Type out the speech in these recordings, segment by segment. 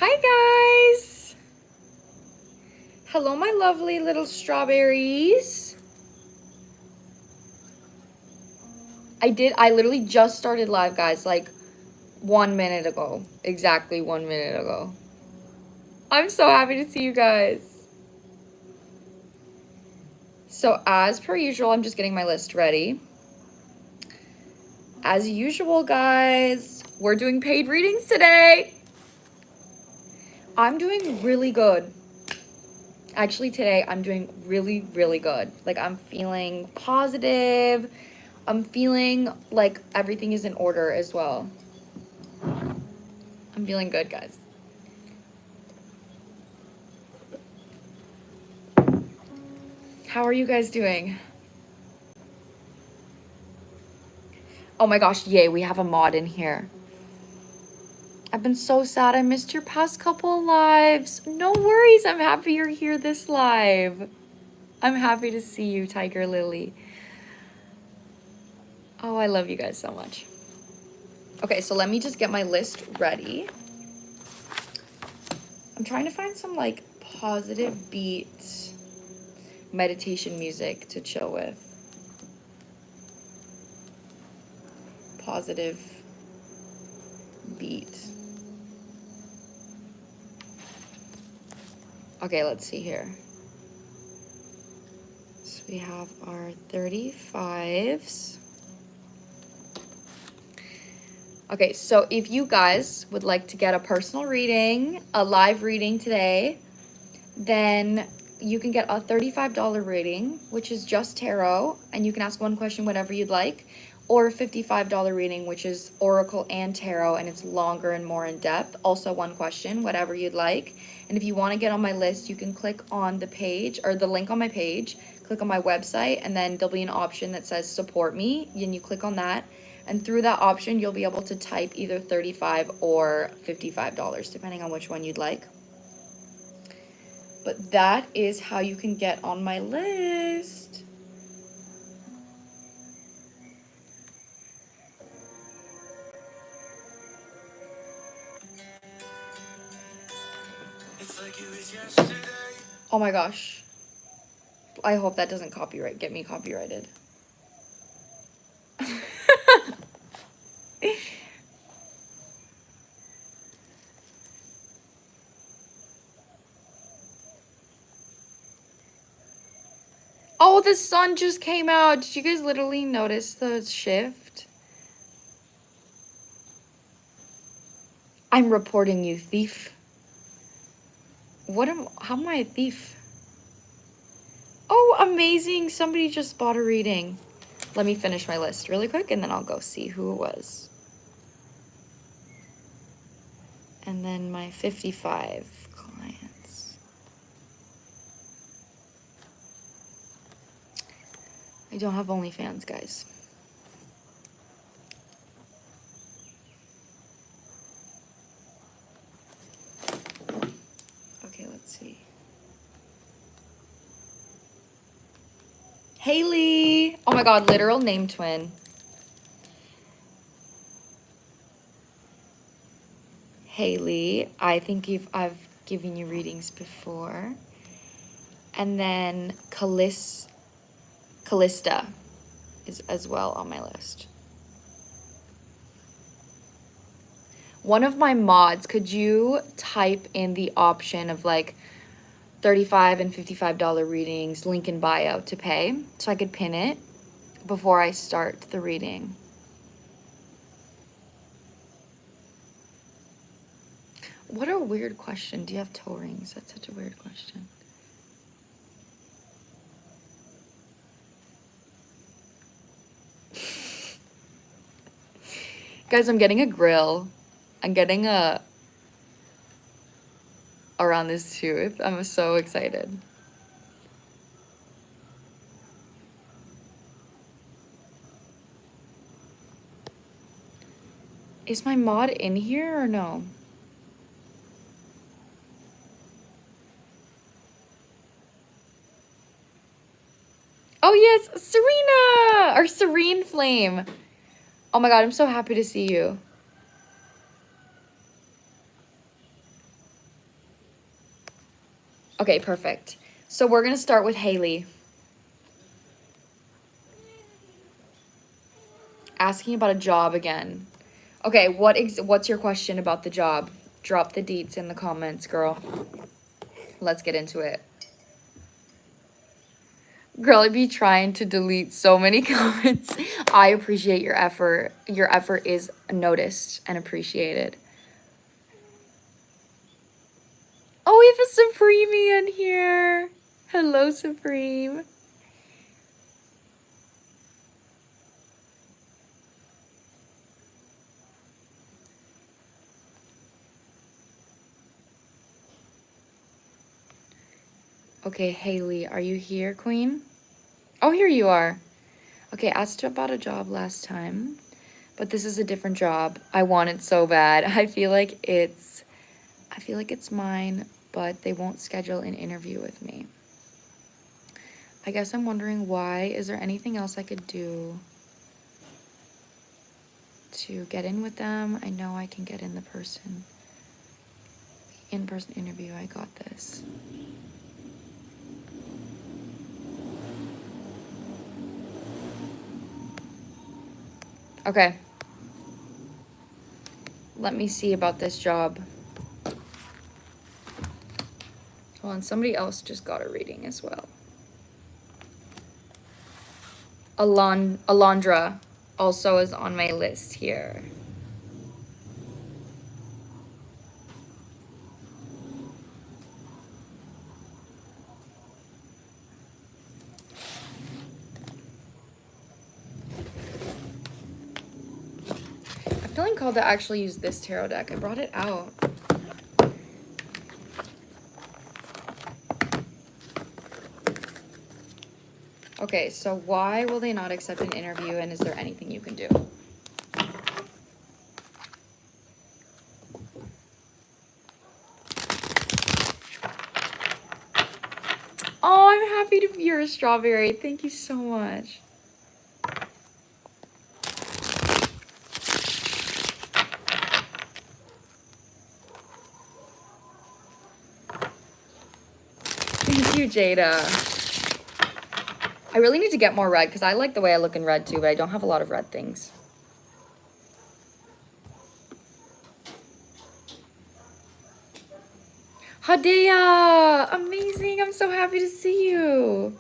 Hi guys! Hello my lovely little strawberries. I literally just started live, guys, like 1 minute ago. Exactly 1 minute ago. I'm so happy to see you guys. So as per usual, I'm just getting my list ready. As usual, guys, we're doing paid readings today. I'm doing really good. Actually, today I'm doing really, really good. Like, I'm feeling positive. I'm feeling like everything is in order as well. I'm feeling good, guys. How are you guys doing? Oh my gosh, yay, we have a mod in here. I've been so sad I missed your past couple of lives. No worries, I'm happy you're here this live. I'm happy to see you, Tiger Lily. Oh, I love you guys so much. Okay, so let me just get my list ready. I'm trying to find some like positive beat meditation music to chill with. Positive beat. Okay, let's see here. So we have our 35s. Okay, so if you guys would like to get a personal reading, a live reading today, then you can get a $35 reading, which is just tarot, and you can ask one question, whatever you'd like, or a $55 reading, which is oracle and tarot, and it's longer and more in depth. Also one question, whatever you'd like. And if you want to get on my list, you can click on the page or the link on my page, click on my website, and then there'll be an option that says support me, and you click on that. And through that option, you'll be able to type either $35 or $55, depending on which one you'd like. But that is how you can get on my list. Oh my gosh. I hope that doesn't get me copyrighted. Oh, the sun just came out. Did you guys literally notice the shift? I'm reporting you, thief. How am I a thief? Oh, amazing. Somebody just bought a reading. Let me finish my list really quick and then I'll go see who it was. And then my 55 clients. I don't have OnlyFans, guys. Okay, let's see. Hailey! Oh my god, literal name twin. Hailey, I think I've given you readings before. And then Kalista is as well on my list. One of my mods, could you type in the option of like $35 and $55 readings, link in bio to pay, so I could pin it before I start the reading? What a weird question. Do you have toe rings? That's such a weird question. Guys, I'm getting a grill. I'm getting around this tooth. I'm so excited. Is my mod in here or no? Oh yes, Serena! Or Serene Flame. Oh my god, I'm so happy to see you. Okay, perfect. So we're going to start with Hailey. Asking about a job again. Okay, what's your question about the job? Drop the deets in the comments, girl. Let's get into it. Girl, I'd be trying to delete so many comments. I appreciate your effort. Your effort is noticed and appreciated. Oh, we have a Supreme in here. Hello, Supreme. Okay, Hailey, are you here, Queen? Oh, here you are. Okay, asked about a job last time, but this is a different job. I want it so bad. I feel like it's mine, but they won't schedule an interview with me. I guess I'm wondering why. Is there anything else I could do to get in with them? I know I can get in the in-person interview. I got this. Okay. Let me see about this job. Hold on, somebody else just got a reading as well. Alandra also is on my list here. I'm feeling called to actually use this tarot deck. I brought it out. Okay, so why will they not accept an interview, and is there anything you can do? Oh, I'm happy to be your strawberry. Thank you so much. Thank you, Jada. I really need to get more red because I like the way I look in red too, but I don't have a lot of red things. Hidea! Amazing! I'm so happy to see you.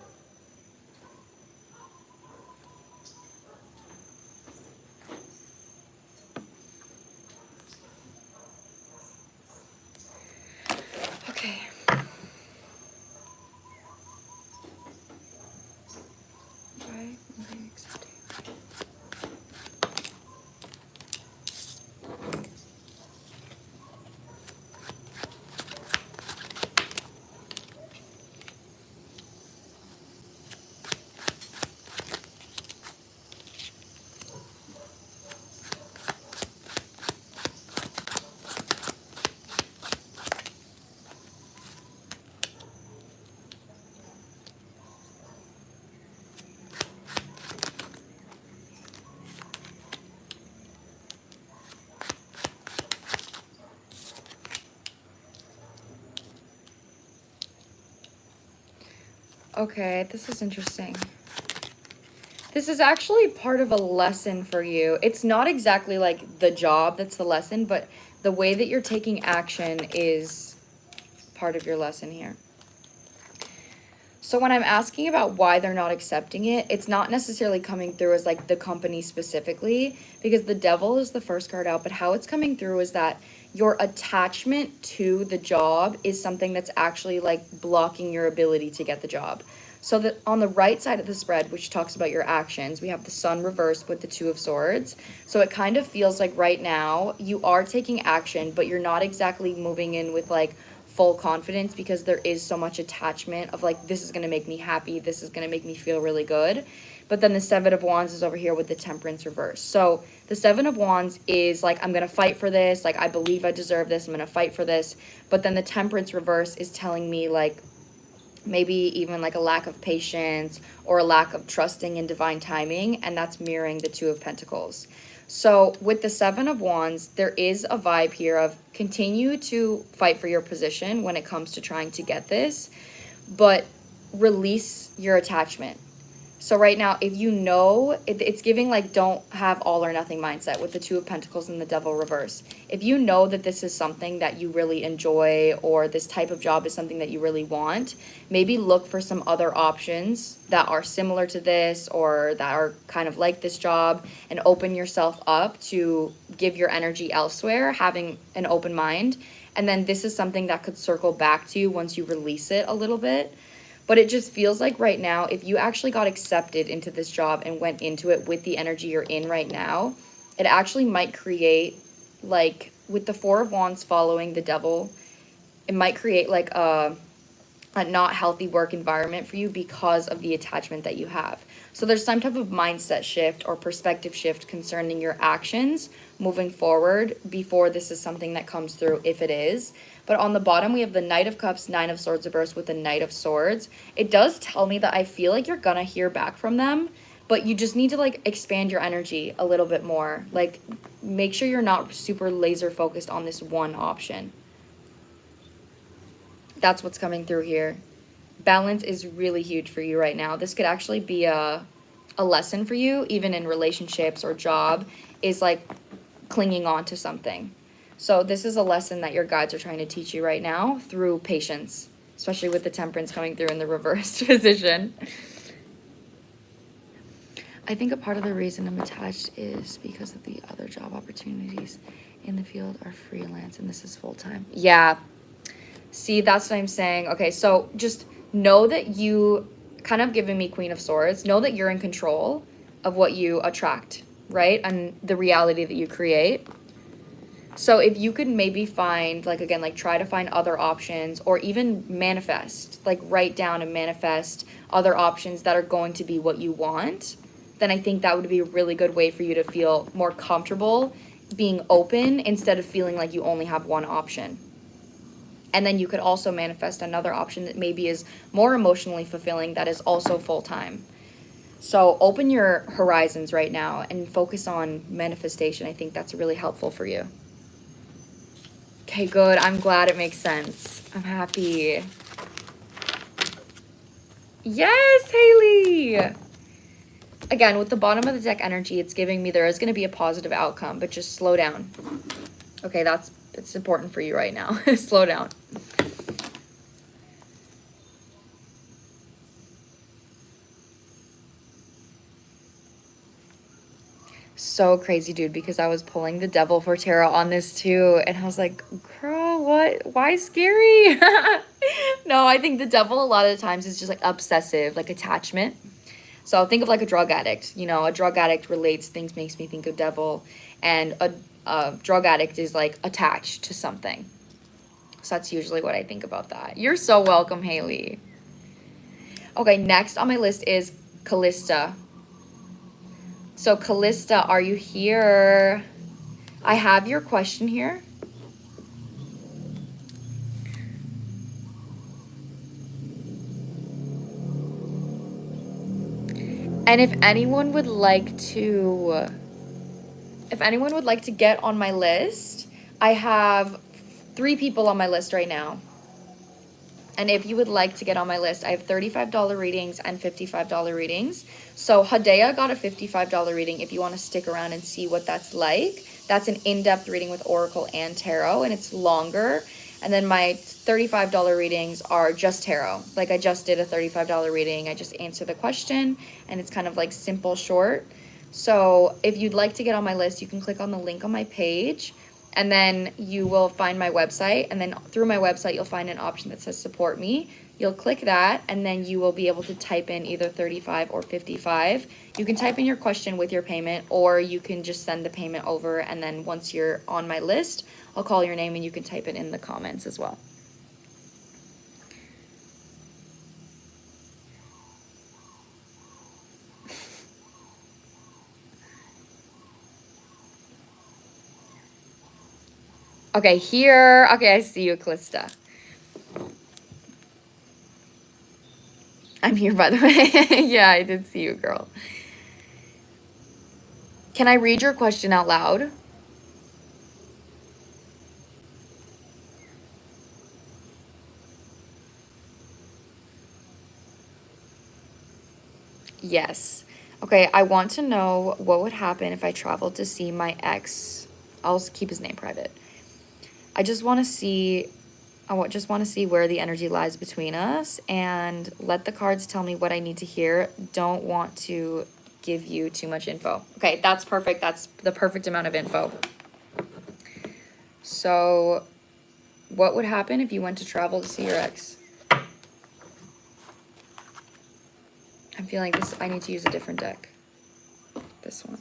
Okay. Why am I accepting? Okay, this is interesting. This is actually part of a lesson for you. It's not exactly like the job that's the lesson, but the way that you're taking action is part of your lesson here. So when I'm asking about why they're not accepting it, it's not necessarily coming through as like the company specifically, because the devil is the first card out, but how it's coming through is that your attachment to the job is something that's actually like blocking your ability to get the job. So that on the right side of the spread, which talks about your actions, we have the sun reversed with the 2 of swords. So it kind of feels like right now you are taking action, but you're not exactly moving in with like full confidence because there is so much attachment of like, this is going to make me happy. This is going to make me feel really good. But then the 7 of Wands is over here with the Temperance reverse. So the 7 of Wands is like, I'm going to fight for this. Like, I believe I deserve this. I'm going to fight for this. But then the Temperance reverse is telling me like, maybe even like a lack of patience or a lack of trusting in divine timing. And that's mirroring the 2 of Pentacles. So with the Seven of Wands, there is a vibe here of continue to fight for your position when it comes to trying to get this, but release your attachment. So right now, if you know, it's giving like don't have all or nothing mindset with the Two of Pentacles and the Devil reverse. If you know that this is something that you really enjoy or this type of job is something that you really want, maybe look for some other options that are similar to this or that are kind of like this job and open yourself up to give your energy elsewhere, having an open mind. And then this is something that could circle back to you once you release it a little bit. But it just feels like right now, if you actually got accepted into this job and went into it with the energy you're in right now, it actually might create, like, with the Four of Wands following the Devil, it might create, like, a not healthy work environment for you because of the attachment that you have. So there's some type of mindset shift or perspective shift concerning your actions moving forward before this is something that comes through, if it is. But on the bottom, we have the Knight of Cups, Nine of Swords reversed with the Knight of Swords. It does tell me that I feel like you're gonna hear back from them, but you just need to like expand your energy a little bit more. Like make sure you're not super laser focused on this one option. That's what's coming through here. Balance is really huge for you right now. This could actually be a lesson for you, even in relationships or job, is like clinging on to something. So this is a lesson that your guides are trying to teach you right now through patience, especially with the Temperance coming through in the reversed position. I think a part of the reason I'm attached is because of the other job opportunities in the field are freelance and this is full-time. Yeah. See, that's what I'm saying. Okay, so just know that you kind of giving me Queen of Swords. Know that you're in control of what you attract, right? And the reality that you create. So if you could maybe find, like, again, like try to find other options or even manifest, like write down and manifest other options that are going to be what you want, then I think that would be a really good way for you to feel more comfortable being open instead of feeling like you only have one option. And then you could also manifest another option that maybe is more emotionally fulfilling that is also full-time. So open your horizons right now and focus on manifestation. I think that's really helpful for you. Okay, good. I'm glad it makes sense. I'm happy. Yes, Hailey! Again, with the bottom of the deck energy, it's giving me there is going to be a positive outcome, but just slow down. Okay, it's important for you right now. Slow down. So crazy, dude, because I was pulling the Devil for tarot on this too, and I was like, girl, what? Why scary? No, I think the Devil a lot of the times is just like obsessive, like attachment. So think of like a drug addict. You know, a drug addict relates things, makes me think of Devil, and a drug addict is like attached to something. So that's usually what I think about that. You're so welcome, Hailey. Okay, next on my list is Kalista. So Kalista, are you here? I have your question here. And if anyone would like to get on my list, I have 3 people on my list right now. And if you would like to get on my list, I have $35 readings and $55 readings. So Hidea got a $55 reading if you want to stick around and see what that's like. That's an in-depth reading with Oracle and Tarot, and it's longer. And then my $35 readings are just tarot. Like I just did a $35 reading. I just answer the question, and it's kind of like simple, short. So if you'd like to get on my list, you can click on the link on my page. And then you will find my website, and then through my website you'll find an option that says support me. You'll click that, and then you will be able to type in either 35 or 55. You can type in your question with your payment, or you can just send the payment over, and then once you're on my list, I'll call your name and you can type it in the comments as well. Okay, here. Okay, I see you, Kalista. I'm here, by the way. Yeah, I did see you, girl. Can I read your question out loud? Yes. Okay, I want to know what would happen if I traveled to see my ex. I'll keep his name private. I just want to see just want to see where the energy lies between us and let the cards tell me what I need to hear. Don't want to give you too much info. Okay, that's perfect. That's the perfect amount of info. So, what would happen if you went to travel to see your ex? I'm feeling this. I need to use a different deck. This one.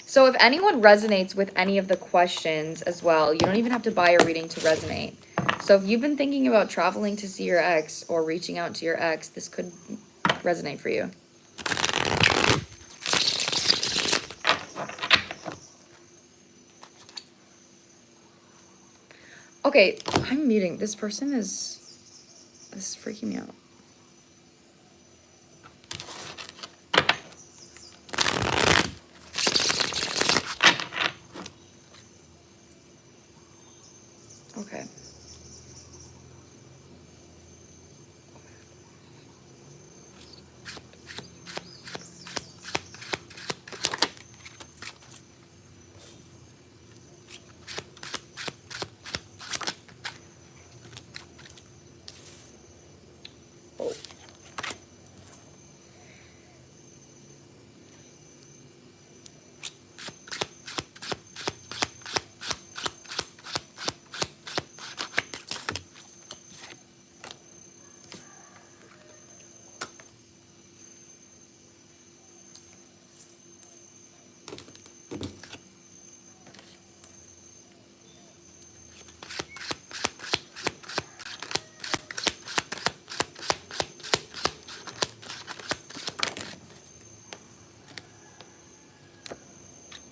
So if anyone resonates with any of the questions as well, you don't even have to buy a reading to resonate. So if you've been thinking about traveling to see your ex or reaching out to your ex, this could resonate for you. Okay, I'm muting. This person is freaking me out. Okay. Oh.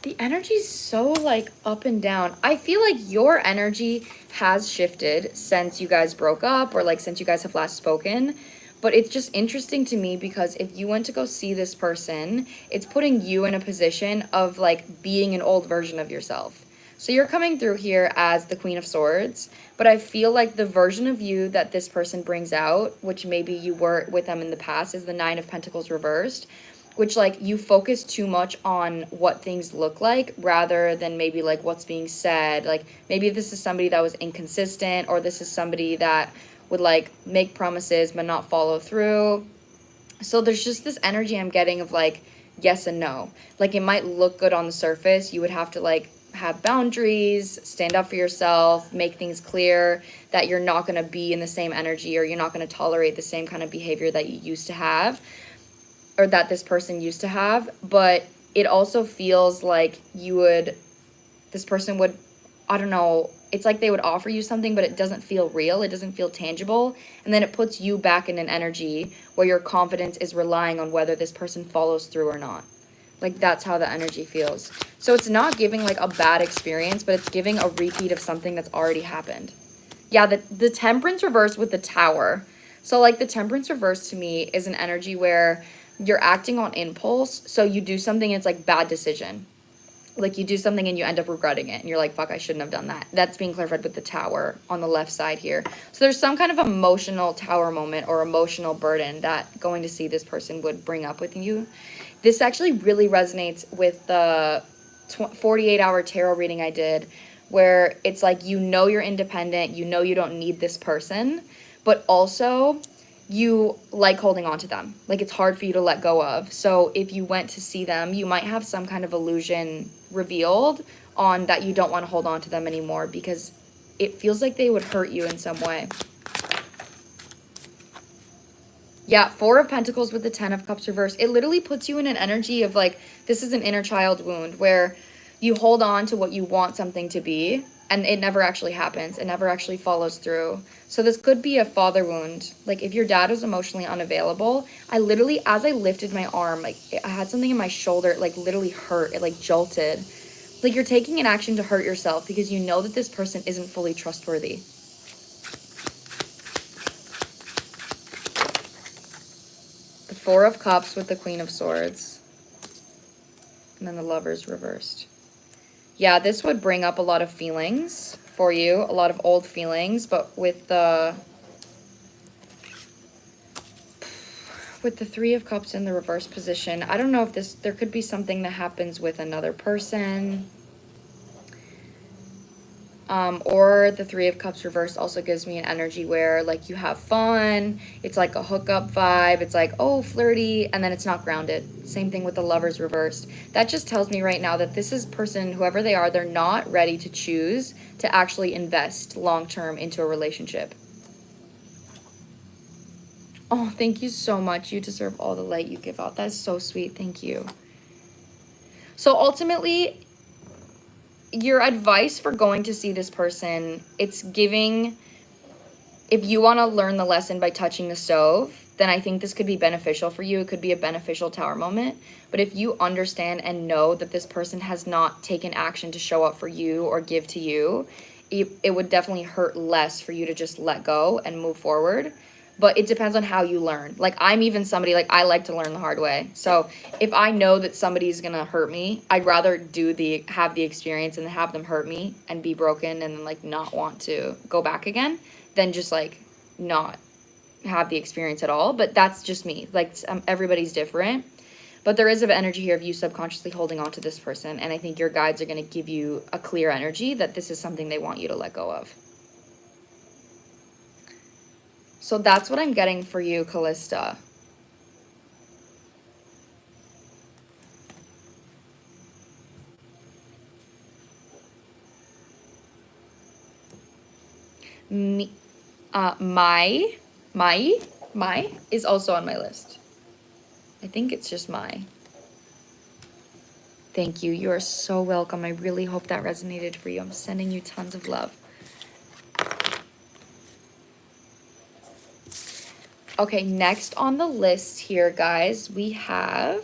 The energy's so like up and down. I feel like your energy has shifted since you guys broke up or like since you guys have last spoken. But it's just interesting to me because if you went to go see this person, it's putting you in a position of like being an old version of yourself. So you're coming through here as the Queen of Swords, but I feel like the version of you that this person brings out, which maybe you were with them in the past, is the Nine of Pentacles reversed, which like you focus too much on what things look like rather than maybe like what's being said. Like maybe this is somebody that was inconsistent, or this is somebody that would like make promises but not follow through. So there's just this energy I'm getting of like yes and no. Like it might look good on the surface. You would have to like have boundaries, stand up for yourself, make things clear that you're not going to be in the same energy, or you're not going to tolerate the same kind of behavior that you used to have, or that this person used to have. But it also feels like this person would, I don't know, it's like they would offer you something, but it doesn't feel real. It doesn't feel tangible. And then it puts you back in an energy where your confidence is relying on whether this person follows through or not. Like that's how the energy feels. So it's not giving like a bad experience, but it's giving a repeat of something that's already happened. Yeah, the Temperance reverse with the Tower. So like the Temperance reverse to me is an energy where you're acting on impulse. So you do something and it's like bad decision. Like you do something and you end up regretting it and you're like, fuck, I shouldn't have done that. That's being clarified with the Tower on the left side here. So there's some kind of emotional Tower moment or emotional burden that going to see this person would bring up with you. This actually really resonates with the 48-hour tarot reading I did, where it's like, you know, you're independent, you know, you don't need this person, but also you like holding on to them. Like it's hard for you to let go of. So if you went to see them, you might have some kind of illusion revealed on that you don't want to hold on to them anymore because it feels like they would hurt you in some way. Yeah, Four of Pentacles with the Ten of Cups reverse. It literally puts you in an energy of like, this is an inner child wound where you hold on to what you want something to be and it never actually happens. It never actually follows through. So this could be a father wound. Like if your dad was emotionally unavailable, I literally, as I lifted my arm, like I had something in my shoulder, it like literally hurt. It like jolted. Like you're taking an action to hurt yourself because you know that this person isn't fully trustworthy. The Four of Cups with the Queen of Swords. And then the Lovers reversed. Yeah, this would bring up a lot of feelings for you, a lot of old feelings, but with the Three of Cups in the reverse position, I don't know if there could be something that happens with another person. Or the Three of Cups reversed also gives me an energy where like you have fun. It's like a hookup vibe. It's like, oh, flirty, and then it's not grounded. Same thing with the Lovers reversed. That just tells me right now that this is person, whoever they are, they're not ready to choose to actually invest long-term into a relationship. Oh, thank you so much. You deserve all the light you give out. That's so sweet. Thank you. So ultimately, your advice for going to see this person, it's giving, if you want to learn the lesson by touching the stove, then I think this could be beneficial for you. It could be a beneficial tower moment. But if you understand and know that this person has not taken action to show up for you or give to you, it would definitely hurt less for you to just let go and move forward. But it depends on how you learn. Like, I'm even somebody, like, I like to learn the hard way. So if I know that somebody's gonna hurt me, I'd rather have the experience and have them hurt me and be broken and like not want to go back again than just like not have the experience at all. But that's just me. Like, everybody's different. But there is an energy here of you subconsciously holding on to this person. And I think your guides are gonna give you a clear energy that this is something they want you to let go of. So that's what I'm getting for you, Kalista. My is also on my list. I think it's just my. Thank you. You are so welcome. I really hope that resonated for you. I'm sending you tons of love. Okay, next on the list here, guys, we have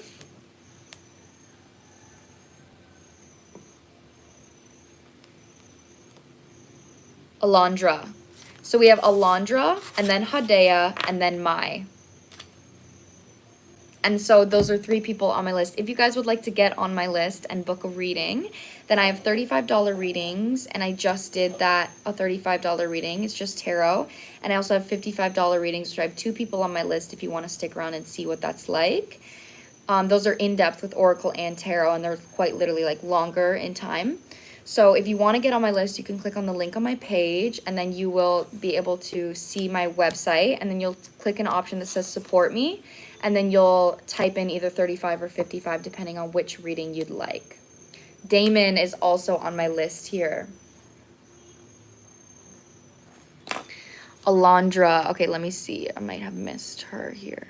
Alandra. So we have Alandra, and then Hidea, and then Mai. And so those are 3 people on my list. If you guys would like to get on my list and book a reading, then I have $35 readings, and I just did that, a $35 reading. It's just tarot. And I also have $55 readings, so I have 2 people on my list if you want to stick around and see what that's like. Those are in-depth with Oracle and Tarot, and they're quite literally like longer in time. So if you want to get on my list, you can click on the link on my page, and then you will be able to see my website, and then you'll click an option that says support me, and then you'll type in either 35 or 55 depending on which reading you'd like. Damon is also on my list here. Alandra. Okay, let me see. I might have missed her here.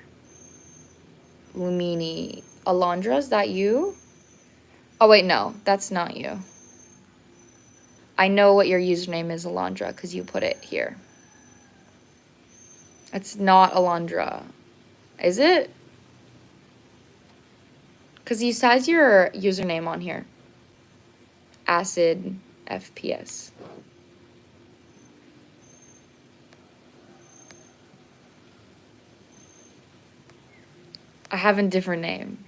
Lumini. Alandra, is that you? Oh, wait, no. That's not you. I know what your username is, Alandra, because you put it here. It's not Alandra. Is it? Because you says your username on here. Acid FPS. I have a different name.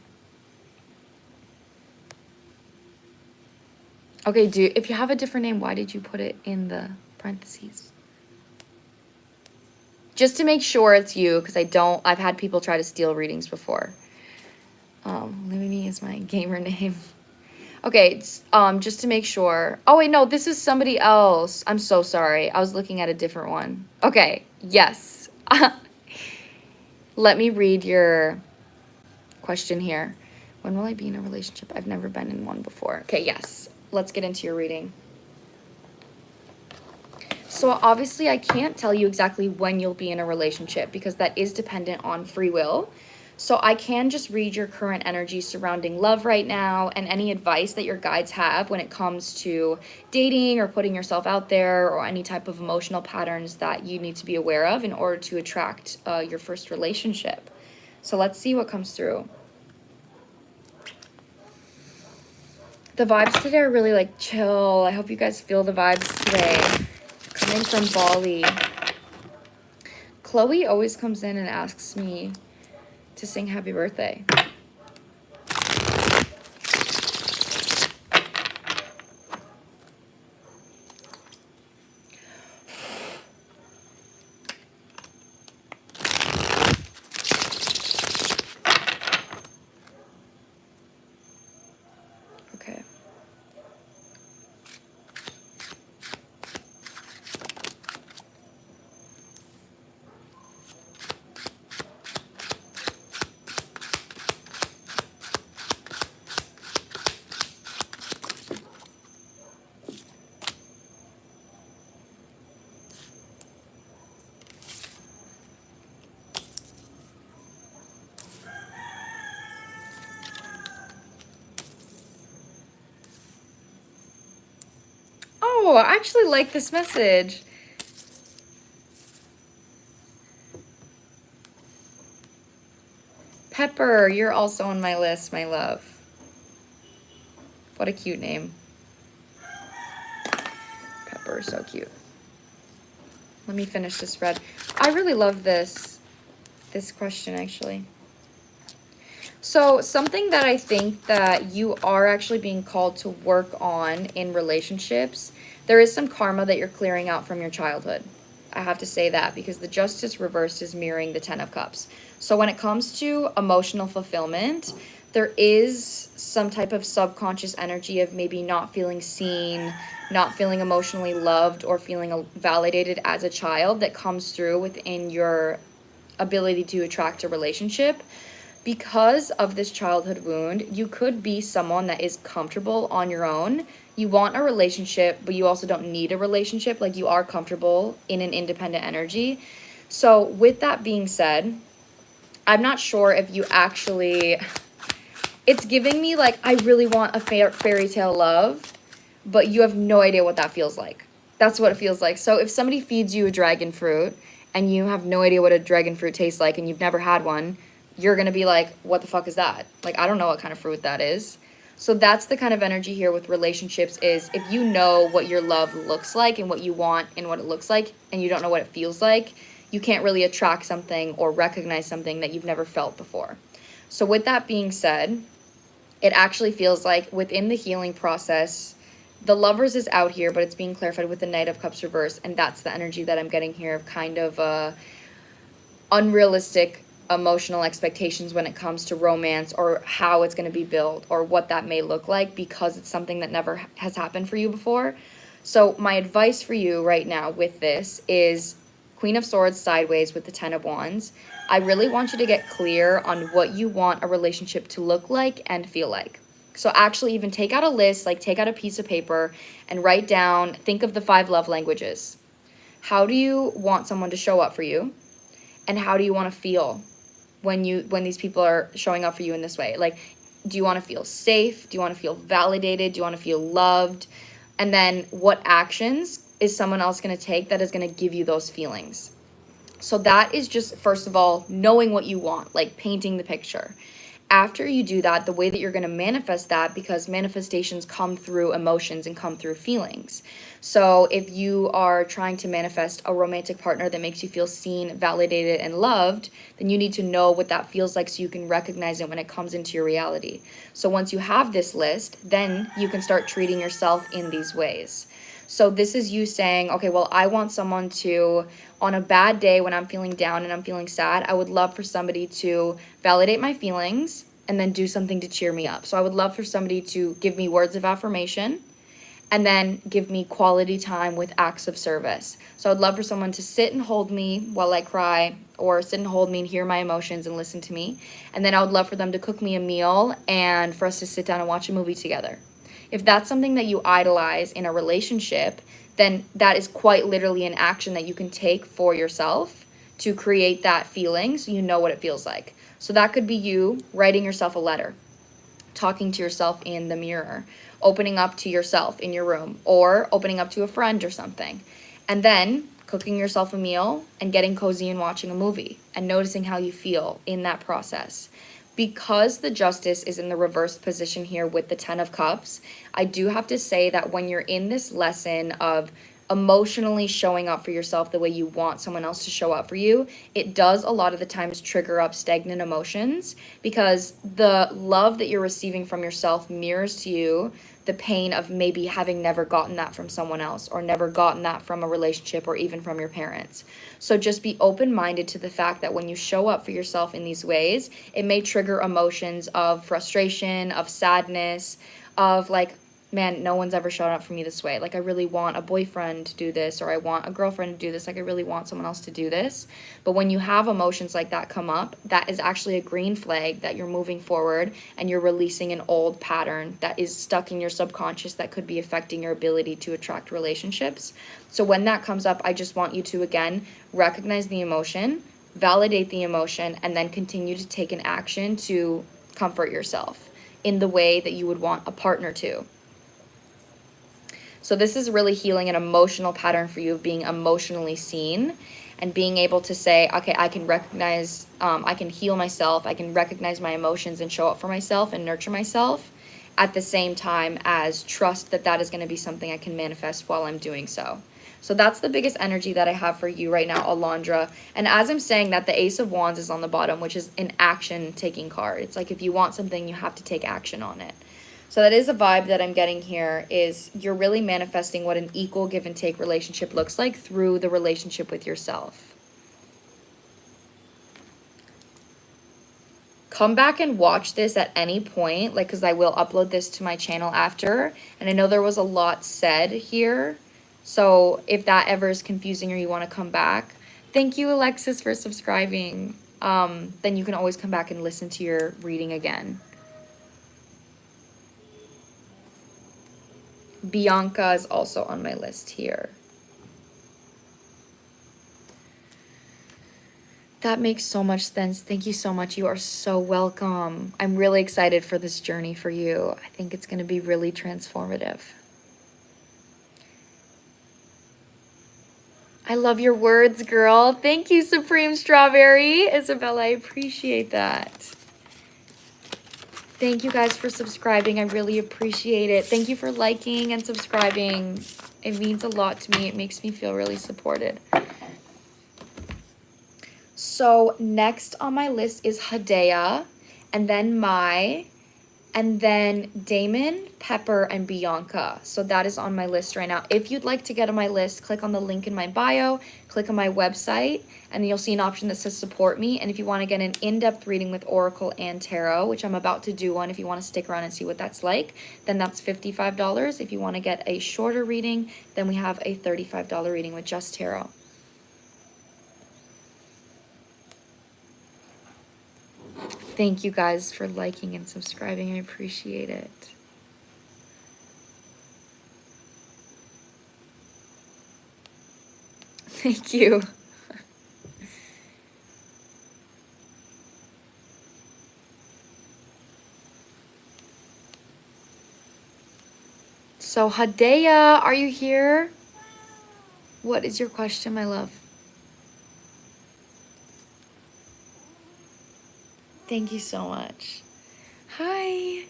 Okay, if you have a different name, why did you put it in the parentheses? Just to make sure it's you, because I've had people try to steal readings before. Lumini is my gamer name. Okay, it's, just to make sure. Oh, wait, no, this is somebody else. I'm so sorry. I was looking at a different one. Okay, yes. Let me read your question here. When will I be in a relationship? I've never been in one before. Okay, yes. Let's get into your reading. So obviously I can't tell you exactly when you'll be in a relationship because that is dependent on free will. So I can just read your current energy surrounding love right now and any advice that your guides have when it comes to dating or putting yourself out there or any type of emotional patterns that you need to be aware of in order to attract your first relationship. So let's see what comes through. The vibes today are really like chill. I hope you guys feel the vibes today. Coming from Bali. Chloe always comes in and asks me to sing happy birthday. I actually like this message. Pepper, you're also on my list, my love. What a cute name. Pepper, so cute. Let me finish this spread. I really love this question, actually. So something that I think that you are actually being called to work on in relationships, there is some karma that you're clearing out from your childhood. I have to say that because the Justice reversed is mirroring the Ten of Cups. So when it comes to emotional fulfillment, there is some type of subconscious energy of maybe not feeling seen, not feeling emotionally loved, or feeling validated as a child that comes through within your ability to attract a relationship. Because of this childhood wound, you could be someone that is comfortable on your own. You want a relationship, but you also don't need a relationship. Like, you are comfortable in an independent energy. So with that being said, I'm not sure if you actually, it's giving me like, I really want a fairy tale love, but you have no idea what that feels like. That's what it feels like. So if somebody feeds you a dragon fruit and you have no idea what a dragon fruit tastes like and you've never had one, you're going to be like, what the fuck is that? Like, I don't know what kind of fruit that is. So that's the kind of energy here with relationships is if you know what your love looks like and what you want and what it looks like, and you don't know what it feels like, you can't really attract something or recognize something that you've never felt before. So with that being said, it actually feels like within the healing process, the Lovers is out here, but it's being clarified with the Knight of Cups reverse. And that's the energy that I'm getting here of kind of unrealistic emotional expectations when it comes to romance or how it's going to be built or what that may look like because it's something that never has happened for you before. So my advice for you right now with this is Queen of Swords sideways with the Ten of Wands. I really want you to get clear on what you want a relationship to look like and feel like. So actually even take out a list, like take out a piece of paper and write down, think of the 5 love languages. How do you want someone to show up for you? And how do you want to feel when these people are showing up for you in this way? Like, do you want to feel safe? Do you want to feel validated? Do you want to feel loved? And then what actions is someone else going to take that is going to give you those feelings? So that is just, first of all, knowing what you want, like painting the picture. After you do that, the way that you're going to manifest that, because manifestations come through emotions and come through feelings. So if you are trying to manifest a romantic partner that makes you feel seen, validated, and loved, then you need to know what that feels like so you can recognize it when it comes into your reality. So once you have this list, then you can start treating yourself in these ways. So this is you saying, okay, well, I want someone to, on a bad day when I'm feeling down and I'm feeling sad, I would love for somebody to validate my feelings and then do something to cheer me up. So I would love for somebody to give me words of affirmation and then give me quality time with acts of service. So I'd love for someone to sit and hold me while I cry, or sit and hold me and hear my emotions and listen to me. And then I would love for them to cook me a meal and for us to sit down and watch a movie together. If that's something that you idolize in a relationship, then that is quite literally an action that you can take for yourself to create that feeling so you know what it feels like. So that could be you writing yourself a letter, talking to yourself in the mirror, opening up to yourself in your room, or opening up to a friend or something. And then cooking yourself a meal and getting cozy and watching a movie and noticing how you feel in that process. Because the Justice is in the reversed position here with the Ten of Cups, I do have to say that when you're in this lesson of emotionally showing up for yourself the way you want someone else to show up for you, it does a lot of the times trigger up stagnant emotions because the love that you're receiving from yourself mirrors to you the pain of maybe having never gotten that from someone else or never gotten that from a relationship or even from your parents. So just be open-minded to the fact that when you show up for yourself in these ways, it may trigger emotions of frustration, of sadness, of like, man, no one's ever shown up for me this way. Like, I really want a boyfriend to do this, or I want a girlfriend to do this. Like, I really want someone else to do this. But when you have emotions like that come up, that is actually a green flag that you're moving forward and you're releasing an old pattern that is stuck in your subconscious that could be affecting your ability to attract relationships. So when that comes up, I just want you to, again, recognize the emotion, validate the emotion, and then continue to take an action to comfort yourself in the way that you would want a partner to. So this is really healing an emotional pattern for you of being emotionally seen and being able to say, okay, I can recognize, I can heal myself, I can recognize my emotions and show up for myself and nurture myself at the same time as trust that that is going to be something I can manifest while I'm doing so. So that's the biggest energy that I have for you right now, Alandra. And as I'm saying that, the Ace of Wands is on the bottom, which is an action-taking card. It's like if you want something, you have to take action on it. So that is a vibe that I'm getting here, is you're really manifesting what an equal give and take relationship looks like through the relationship with yourself. Come back and watch this at any point, like, because I will upload this to my channel after. And I know there was a lot said here. So if that ever is confusing or you want to come back, thank you, Alexis, for subscribing. Then you can always come back and listen to your reading again. Bianca is also on my list here. That makes so much sense. Thank you so much. You are so welcome. I'm really excited for this journey for you. I think it's going to be really transformative. I love your words, girl. Thank you, Supreme Strawberry. Isabella, I appreciate that. Thank you guys for subscribing. I really appreciate it. Thank you for liking and subscribing. It means a lot to me. It makes me feel really supported. So next on my list is Hidea, and then Mai, and then Damon, Pepper, and Bianca. So that is on my list right now. If you'd like to get on my list, click on the link in my bio, click on my website, and you'll see an option that says support me. And if you want to get an in-depth reading with Oracle and Tarot, which I'm about to do one, if you want to stick around and see what that's like, then that's $55. If you want to get a shorter reading, then we have a $35 reading with just Tarot. Thank you guys for liking and subscribing. I appreciate it. Thank you. So Hidea, are you here? What is your question, my love? Thank you so much. Hi.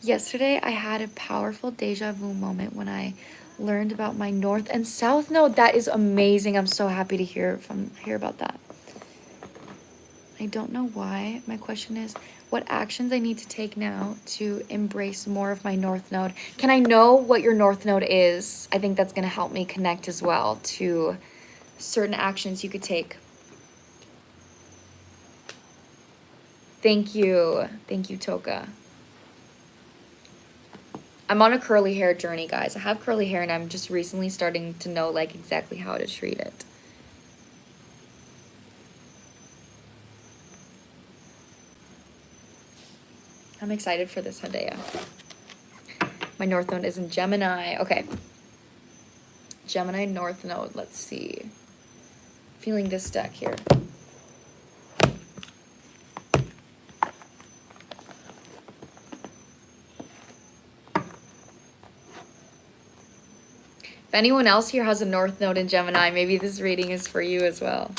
Yesterday, I had a powerful deja vu moment when I learned about my North and South Node. That is amazing. I'm so happy to hear about that. I don't know why. My question is, what actions I need to take now to embrace more of my North Node? Can I know what your North Node is? I think that's going to help me connect as well to certain actions you could take. Thank you. Thank you, Toka. I'm on a curly hair journey, guys. I have curly hair and I'm just recently starting to know like exactly how to treat it. I'm excited for this, Hidea. My North Node is in Gemini. Okay. Gemini North Node. Let's see. Feeling this deck here. If anyone else here has a North Node in Gemini, maybe this reading is for you as well.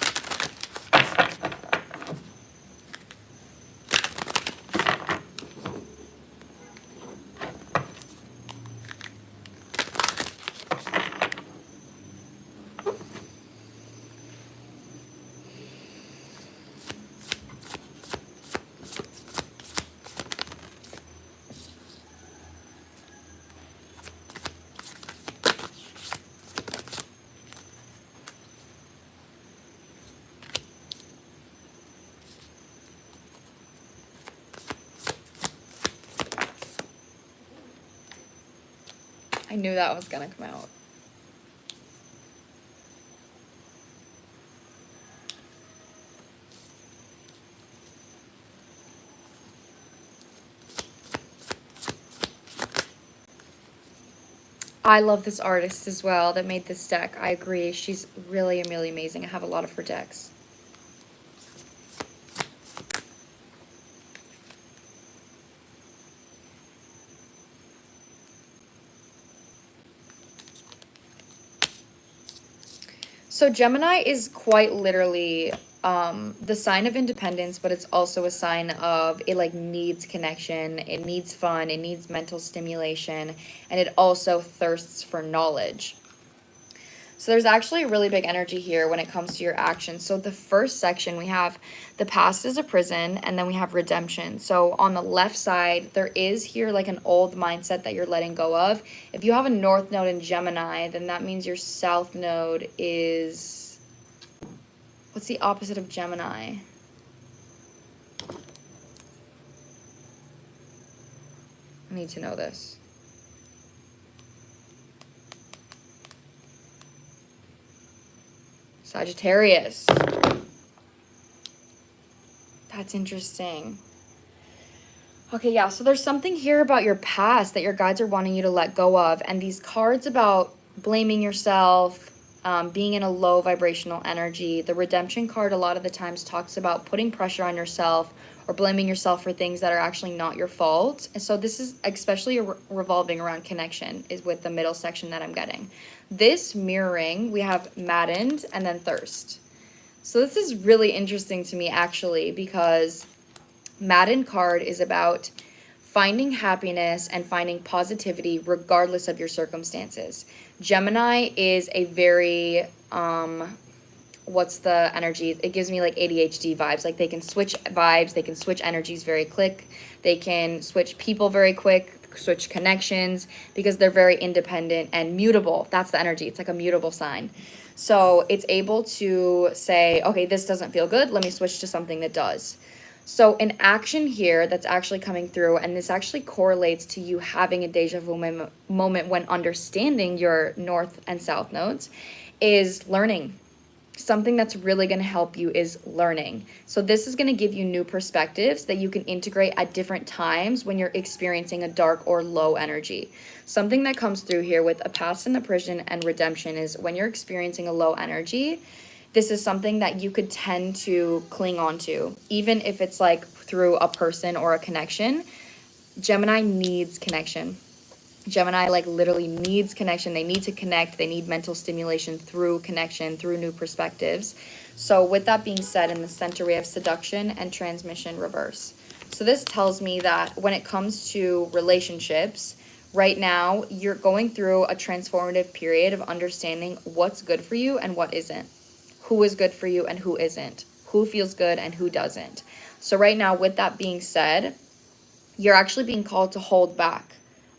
I knew that was gonna come out. I love this artist as well that made this deck. I agree. She's really, really amazing. I have a lot of her decks. So Gemini is quite literally the sign of independence, but it's also a sign of it like needs connection, it needs fun, it needs mental stimulation, and it also thirsts for knowledge. So there's actually a really big energy here when it comes to your actions. So the first section, we have the past is a prison, and then we have redemption. So on the left side, there is here like an old mindset that you're letting go of. If you have a north node in Gemini, then that means your south node is, what's the opposite of Gemini? I need to know this. Sagittarius. That's interesting. Okay, yeah, so there's something here about your past that your guides are wanting you to let go of. And these cards about blaming yourself, being in a low vibrational energy. The redemption card a lot of the times talks about putting pressure on yourself or blaming yourself for things that are actually not your fault. And so this is especially revolving around connection is with the middle section that I'm getting. This mirroring, we have maddened and then thirst. So this is really interesting to me actually, because maddened card is about finding happiness and finding positivity regardless of your circumstances. Gemini is a very, what's the energy? It gives me like ADHD vibes. Like they can switch vibes, they can switch energies very quick, they can switch people very quick, switch connections, because they're very independent and mutable. That's the energy. It's like a mutable sign. So it's able to say, okay, this doesn't feel good. Let me switch to something that does. So an action here that's actually coming through, and this actually correlates to you having a deja vu moment when understanding your north and south nodes, is learning. Something that's really going to help you is learning. So this is going to give you new perspectives that you can integrate at different times when you're experiencing a dark or low energy. Something that comes through here with a past and a prison and redemption is when you're experiencing a low energy, this is something that you could tend to cling on to, even if it's like through a person or a connection. Gemini needs connection. Gemini like literally needs connection. They need to connect. They need mental stimulation through connection, through new perspectives. So with that being said, in the center we have seduction and transmission reverse. So this tells me that when it comes to relationships, right now you're going through a transformative period of understanding what's good for you and what isn't. Who is good for you and who isn't. Who feels good and who doesn't. So right now, with that being said, you're actually being called to hold back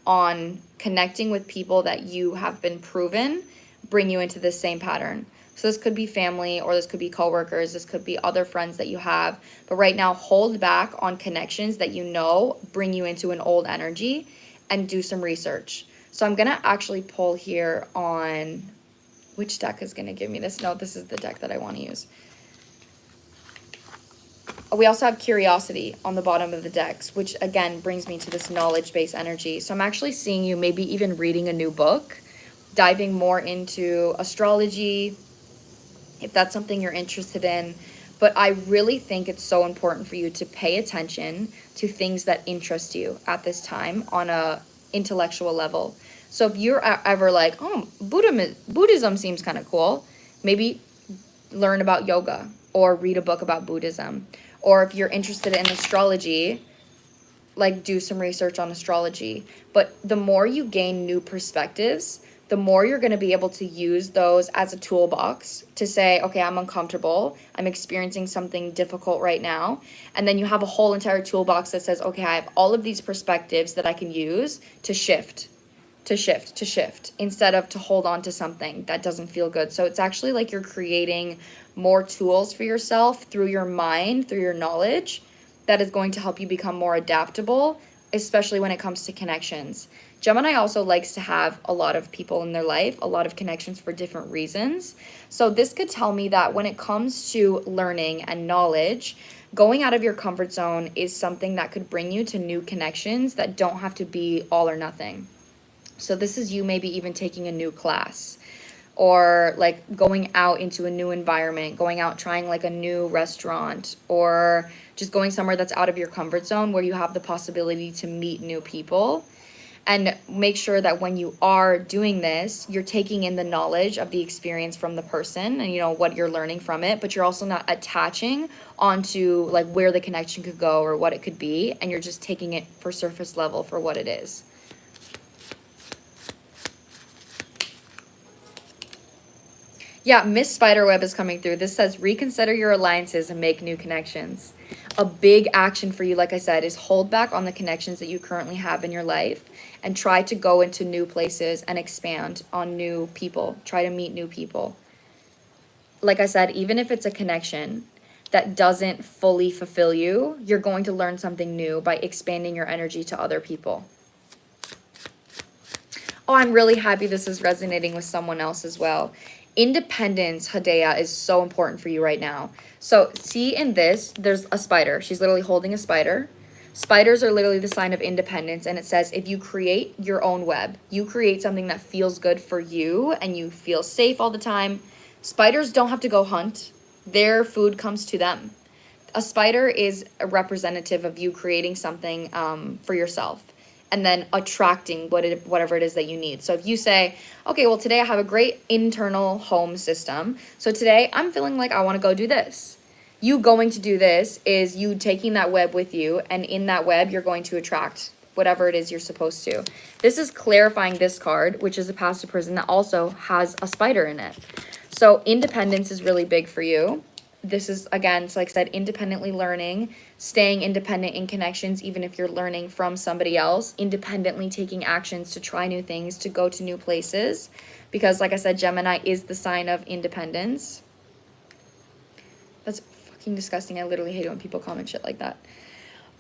on connecting with people that you have been proven bring you into this same pattern. So this could be family, or this could be coworkers, this could be other friends that you have. But right now, hold back on connections that you know bring you into an old energy and do some research. So I'm going to actually pull here on which deck is going to give me this. No, this is the deck that I want to use. We also have curiosity on the bottom of the decks, which again brings me to this knowledge-based energy. So I'm actually seeing you maybe even reading a new book, diving more into astrology, if that's something you're interested in. But I really think it's so important for you to pay attention to things that interest you at this time on a intellectual level. So if you're ever like, oh, Buddhism seems kind of cool, maybe learn about yoga or read a book about Buddhism. Or if you're interested in astrology, like do some research on astrology. But the more you gain new perspectives, the more you're going to be able to use those as a toolbox to say, okay, I'm uncomfortable. I'm experiencing something difficult right now. And then you have a whole entire toolbox that says, okay, I have all of these perspectives that I can use to shift, instead of to hold on to something that doesn't feel good. So it's actually like you're creating more tools for yourself through your mind, through your knowledge, that is going to help you become more adaptable, especially when it comes to connections. Gemini also likes to have a lot of people in their life, a lot of connections for different reasons. So this could tell me that when it comes to learning and knowledge, going out of your comfort zone is something that could bring you to new connections that don't have to be all or nothing. So this is you maybe even taking a new class, or like going out into a new environment, going out trying like a new restaurant, or just going somewhere that's out of your comfort zone where you have the possibility to meet new people. And make sure that when you are doing this, you're taking in the knowledge of the experience from the person and, you know, what you're learning from it, but you're also not attaching onto like where the connection could go or what it could be. And you're just taking it for surface level for what it is. Yeah, Miss Spiderweb is coming through. This says reconsider your alliances and make new connections. A big action for you, like I said, is hold back on the connections that you currently have in your life and try to go into new places and expand on new people. Try to meet new people. Like I said, even if it's a connection that doesn't fully fulfill you, you're going to learn something new by expanding your energy to other people. Oh, I'm really happy this is resonating with someone else as well. Independence, Hidea, is so important for you right now. So see in this, there's a spider. She's literally holding a spider. Spiders are literally the sign of independence. And it says, if you create your own web, you create something that feels good for you and you feel safe all the time. Spiders don't have to go hunt. Their food comes to them. A spider is a representative of you creating something for yourself and then attracting whatever it is that you need. So if you say, okay, well, today I have a great internal home system. So today I'm feeling like I want to go do this. You going to do this is you taking that web with you, and in that web, you're going to attract whatever it is you're supposed to. This is clarifying this card, which is a path to prison that also has a spider in it. So independence is really big for you. This is, again, so like I said, independently learning, staying independent in connections, even if you're learning from somebody else, independently taking actions to try new things, to go to new places. Because like I said, Gemini is the sign of independence. That's fucking disgusting. I literally hate it when people comment shit like that.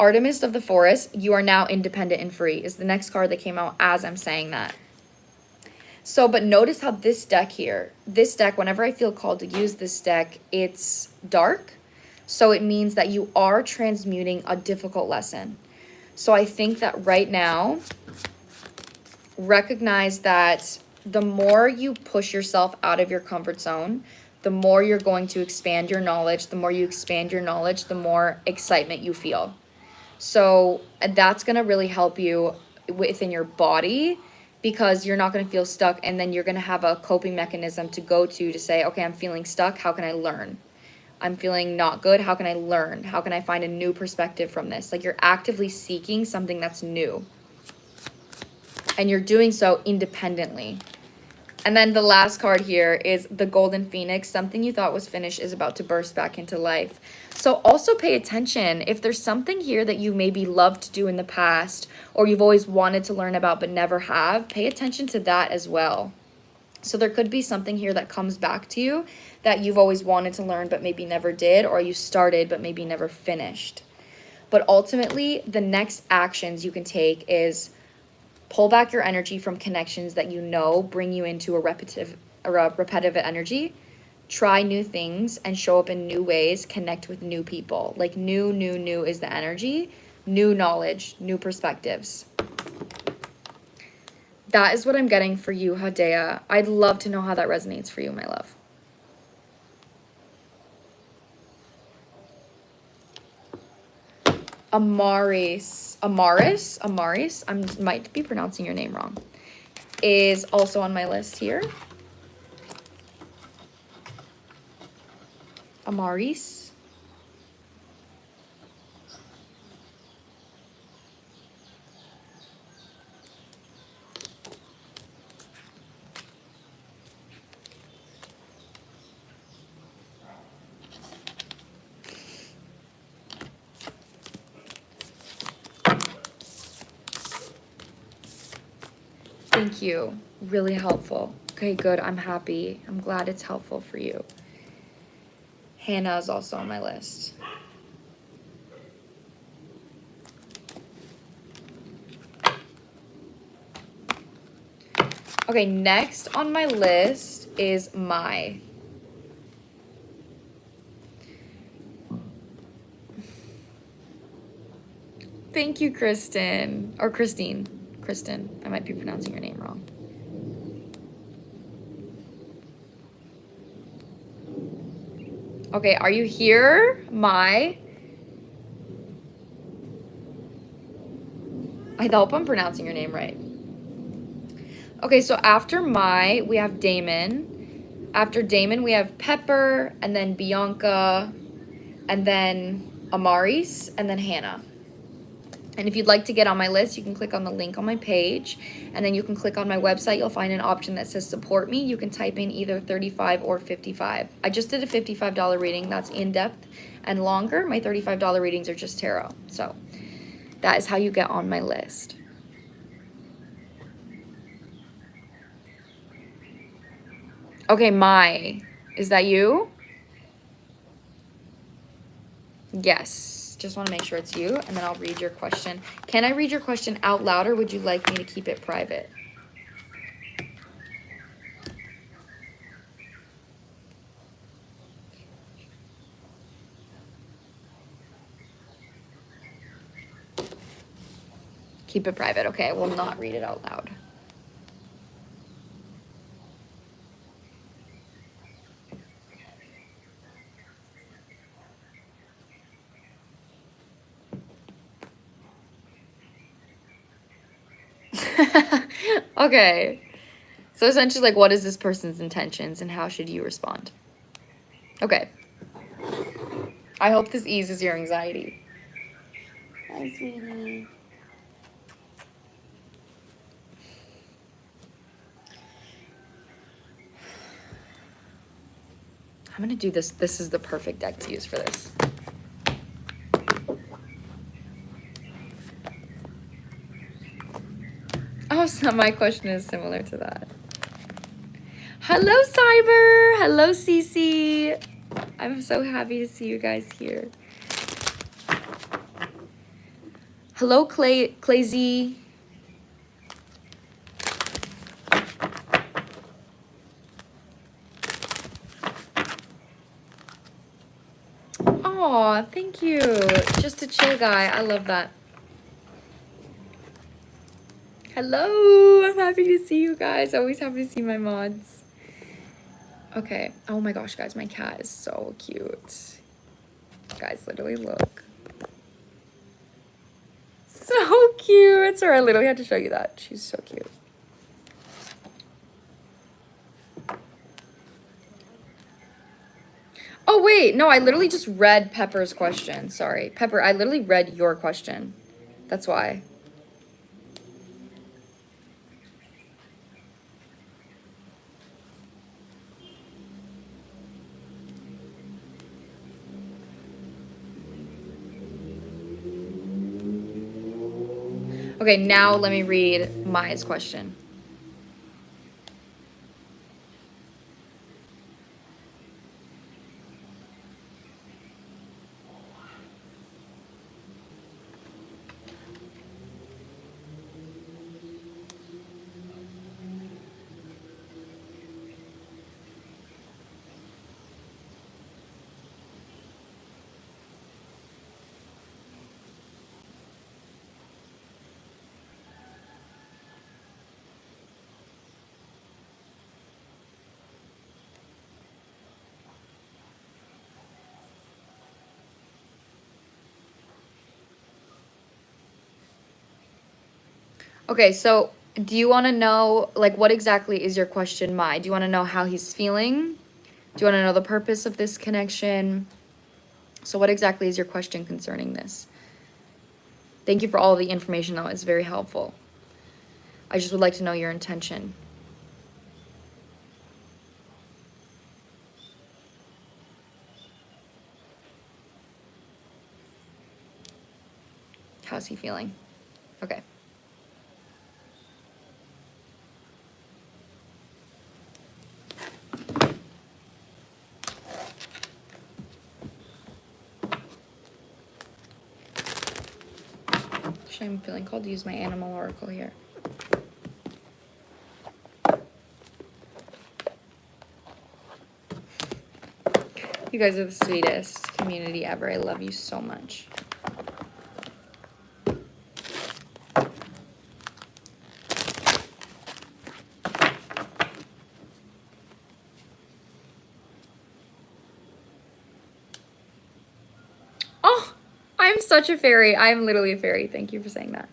Artemis of the Forest, you are now independent and free, is the next card that came out as I'm saying that. So, but notice how this deck here, whenever I feel called to use this deck, it's dark. So it means that you are transmuting a difficult lesson. So I think that right now, recognize that the more you push yourself out of your comfort zone, the more you're going to expand your knowledge. The more you expand your knowledge, the more excitement you feel. So that's going to really help you within your body, because you're not going to feel stuck, and then you're going to have a coping mechanism to go to say, okay, I'm feeling stuck. How can I learn? I'm feeling not good. How can I learn? How can I find a new perspective from this? Like, you're actively seeking something that's new, and you're doing so independently. And then the last card here is the Golden Phoenix. Something you thought was finished is about to burst back into life. So also pay attention. If there's something here that you maybe loved to do in the past, or you've always wanted to learn about but never have, pay attention to that as well. So there could be something here that comes back to you that you've always wanted to learn but maybe never did, or you started but maybe never finished. But ultimately, the next actions you can take is pull back your energy from connections that you know bring you into a repetitive energy. Try new things and show up in new ways. Connect with new people. Like new is the energy. New knowledge, new perspectives. That is what I'm getting for you, Hidea. I'd love to know how that resonates for you, my love. Amaris, I might be pronouncing your name wrong, is also on my list here. Amaris. Thank you. Really helpful. Okay, good. I'm happy. I'm glad it's helpful for you. Hannah is also on my list. Okay, next on my list is Mai. Thank you, Kristen. Or Christine. Kristen. I might be pronouncing your name wrong. Okay, are you here, Mai? I hope I'm pronouncing your name right. Okay, so after we have Damon. After Damon, we have Pepper, and then Bianca, and then Amaris, and then Hannah. And if you'd like to get on my list, you can click on the link on my page, and then you can click on my website. You'll find an option that says support me. You can type in either 35 or 55. I just did a $55 reading. That's in-depth and longer. My $35 readings are just tarot. So that is how you get on my list. Okay, Mai, is that you? Yes, just want to make sure it's you, and then I'll read your question. Can I read your question out loud, or would you like me to keep it private? Keep it private. Okay, I will not read it out loud. Okay. So essentially, like, what is this person's intentions and how should you respond? Okay. I hope this eases your anxiety. Hi, sweetie. I'm gonna do this. This is the perfect deck to use for this. Oh, so my question is similar to that. Hello, Cyber. Hello, Cece. I'm so happy to see you guys here. Hello, Clayzy. Aw, thank you. Just a chill guy. I love that. Hello. I'm happy to see you guys. Always happy to see my mods. Okay. Oh my gosh, guys. My cat is so cute. Guys, literally look. So cute. Sorry, I literally had to show you that. She's so cute. Oh, wait. No, I literally just read Pepper's question. Sorry. Pepper, I literally read your question. That's why. Okay, now let me read Maya's question. Okay, so do you want to know, like, what exactly is your question, Mai? Do you want to know how he's feeling? Do you want to know the purpose of this connection? So what exactly is your question concerning this? Thank you for all the information, though. It's very helpful. I just would like to know your intention. How's he feeling? Okay. I'm feeling called to use my animal oracle here. You guys are the sweetest community ever. I love you so much. Oh, I'm such a fairy. I'm literally a fairy. Thank you for saying that.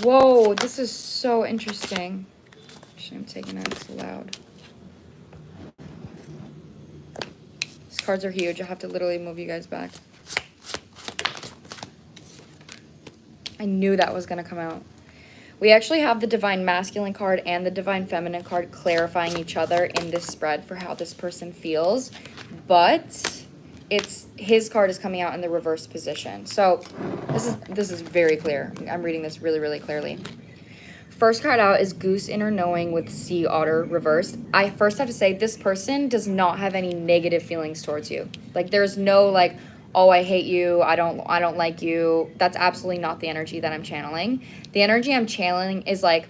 Whoa, this is so interesting. Actually, I'm taking it. It's loud. These cards are huge. I have to literally move you guys back. I knew that was going to come out. We actually have the Divine Masculine card and the Divine Feminine card clarifying each other in this spread for how this person feels. But his card is coming out in the reverse position. So this is very clear. I'm reading this really, really clearly. First card out is Goose Inner Knowing with Sea Otter reversed. I first have to say this person does not have any negative feelings towards you. Like there's no like, oh, I hate you, I don't like you. That's absolutely not the energy that I'm channeling. The energy I'm channeling is like,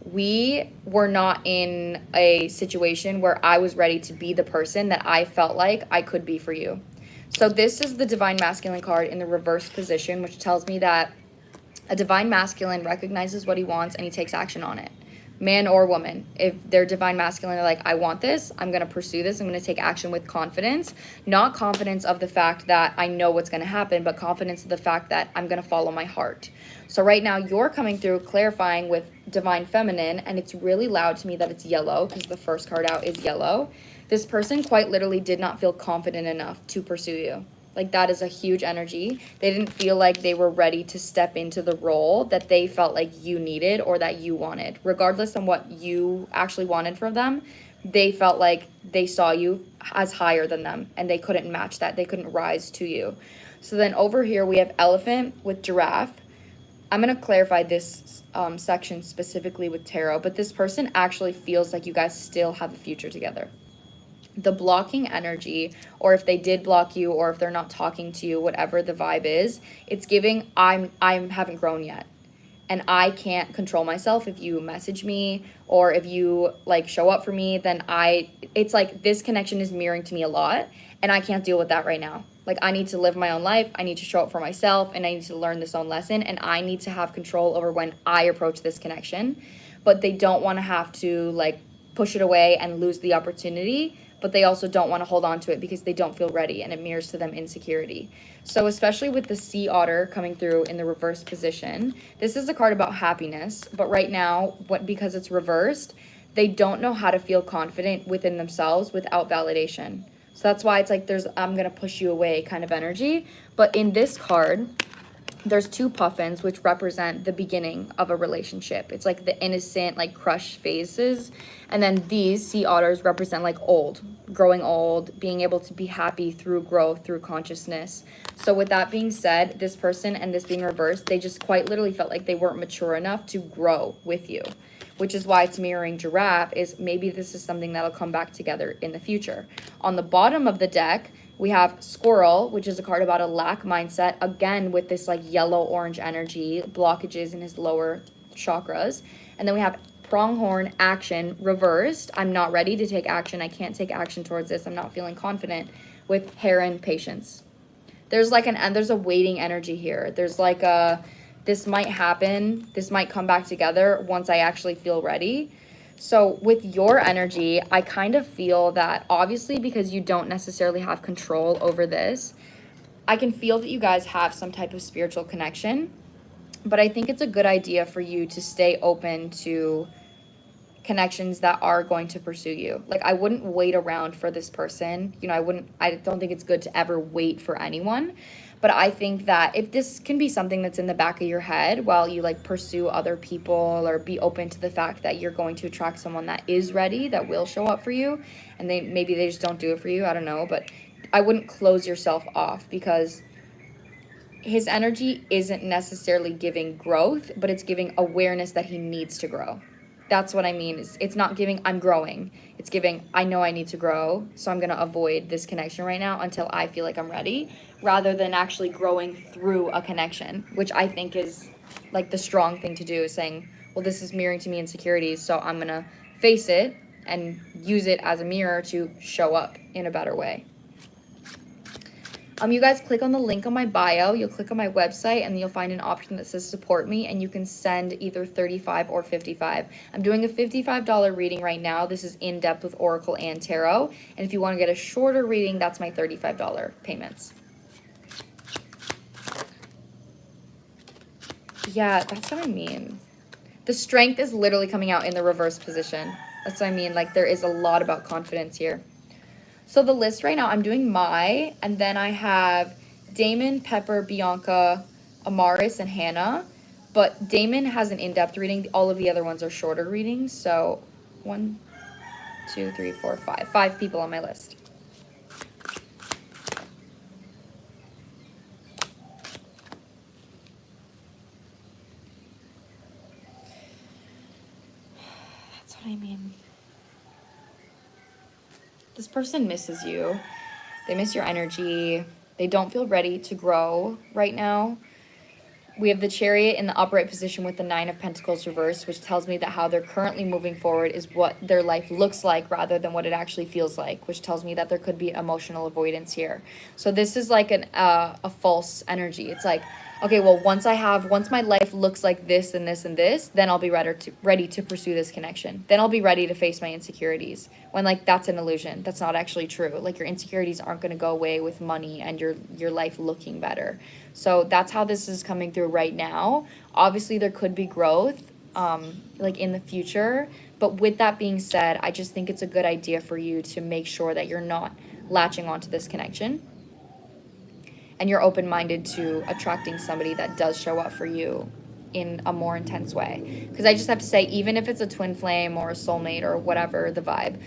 we were not in a situation where I was ready to be the person that I felt like I could be for you. So this is the Divine Masculine card in the reverse position, which tells me that a Divine Masculine recognizes what he wants and he takes action on it. Man or woman, if they're Divine Masculine, they're like, I want this, I'm going to pursue this, I'm going to take action with confidence. Not confidence of the fact that I know what's going to happen, but confidence of the fact that I'm going to follow my heart. So right now you're coming through clarifying with Divine Feminine, and it's really loud to me that it's yellow because the first card out is yellow. This person quite literally did not feel confident enough to pursue you. Like that is a huge energy. They didn't feel like they were ready to step into the role that they felt like you needed or that you wanted. Regardless of what you actually wanted from them, they felt like they saw you as higher than them and they couldn't match that. They couldn't rise to you. So then over here we have elephant with giraffe. I'm going to clarify this section specifically with tarot, but this person actually feels like you guys still have a future together. The blocking energy, or if they did block you, or if they're not talking to you, whatever the vibe is, it's giving I haven't grown yet. And I can't control myself. If you message me or if you like show up for me, then it's like this connection is mirroring to me a lot and I can't deal with that right now. Like I need to live my own life. I need to show up for myself and I need to learn this own lesson and I need to have control over when I approach this connection. But they don't want to have to like push it away and lose the opportunity, but they also don't want to hold on to it because they don't feel ready and it mirrors to them insecurity. So especially with the sea otter coming through in the reverse position, this is a card about happiness, but right now, because it's reversed, they don't know how to feel confident within themselves without validation. So that's why it's like I'm going to push you away kind of energy. But in this card, there's two puffins which represent the beginning of a relationship. It's like the innocent, like crush phases. And then these sea otters represent like old, growing old, being able to be happy through growth, through consciousness. So with that being said, this person and this being reversed, they just quite literally felt like they weren't mature enough to grow with you, which is why it's mirroring giraffe, is maybe this is something that'll come back together in the future. On the bottom of the deck, we have Squirrel, which is a card about a lack mindset, again with this like yellow-orange energy, blockages in his lower chakras. And then we have Pronghorn, action, reversed. I'm not ready to take action. I can't take action towards this. I'm not feeling confident, with Heron, patience. There's like there's a waiting energy here. There's like this might happen. This might come back together once I actually feel ready. So with your energy, I kind of feel that obviously because you don't necessarily have control over this, I can feel that you guys have some type of spiritual connection, but I think it's a good idea for you to stay open to connections that are going to pursue you. Like I wouldn't wait around for this person. You know, I don't think it's good to ever wait for anyone. But I think that if this can be something that's in the back of your head while you like pursue other people, or be open to the fact that you're going to attract someone that is ready, that will show up for you, and maybe they just don't do it for you, I don't know, but I wouldn't close yourself off because his energy isn't necessarily giving growth, but it's giving awareness that he needs to grow. That's what I mean. It's not giving, I'm growing. It's giving, I know I need to grow, so I'm going to avoid this connection right now until I feel like I'm ready, rather than actually growing through a connection, which I think is like the strong thing to do, is saying, well, this is mirroring to me insecurities, so I'm going to face it and use it as a mirror to show up in a better way. You guys click on the link on my bio, you'll click on my website, and you'll find an option that says support me, and you can send either $35 or $55. I'm doing a $55 reading right now. This is in depth with Oracle and Tarot. And if you want to get a shorter reading, that's my $35 payments. Yeah, that's what I mean. The strength is literally coming out in the reverse position. That's what I mean. Like, there is a lot about confidence here. So the list right now, I'm doing Mai, and then I have Damon, Pepper, Bianca, Amaris, and Hannah. But Damon has an in-depth reading. All of the other ones are shorter readings. So 1, 2, 3, 4, 5. 5 people on my list. That's what I mean. This person misses you. They miss your energy. They don't feel ready to grow right now. We have the Chariot in the upright position with the 9 of Pentacles reversed, which tells me that how they're currently moving forward is what their life looks like rather than what it actually feels like, which tells me that there could be emotional avoidance here. So this is like a false energy. It's like, okay, well, once my life looks like this and this and this, then I'll be ready to pursue this connection. Then I'll be ready to face my insecurities. When, like, that's an illusion. That's not actually true. Like, your insecurities aren't going to go away with money and your life looking better. So that's how this is coming through right now. Obviously, there could be growth, like, in the future. But with that being said, I just think it's a good idea for you to make sure that you're not latching onto this connection. And you're open-minded to attracting somebody that does show up for you in a more intense way. Because I just have to say, even if it's a twin flame or a soulmate or whatever the vibe,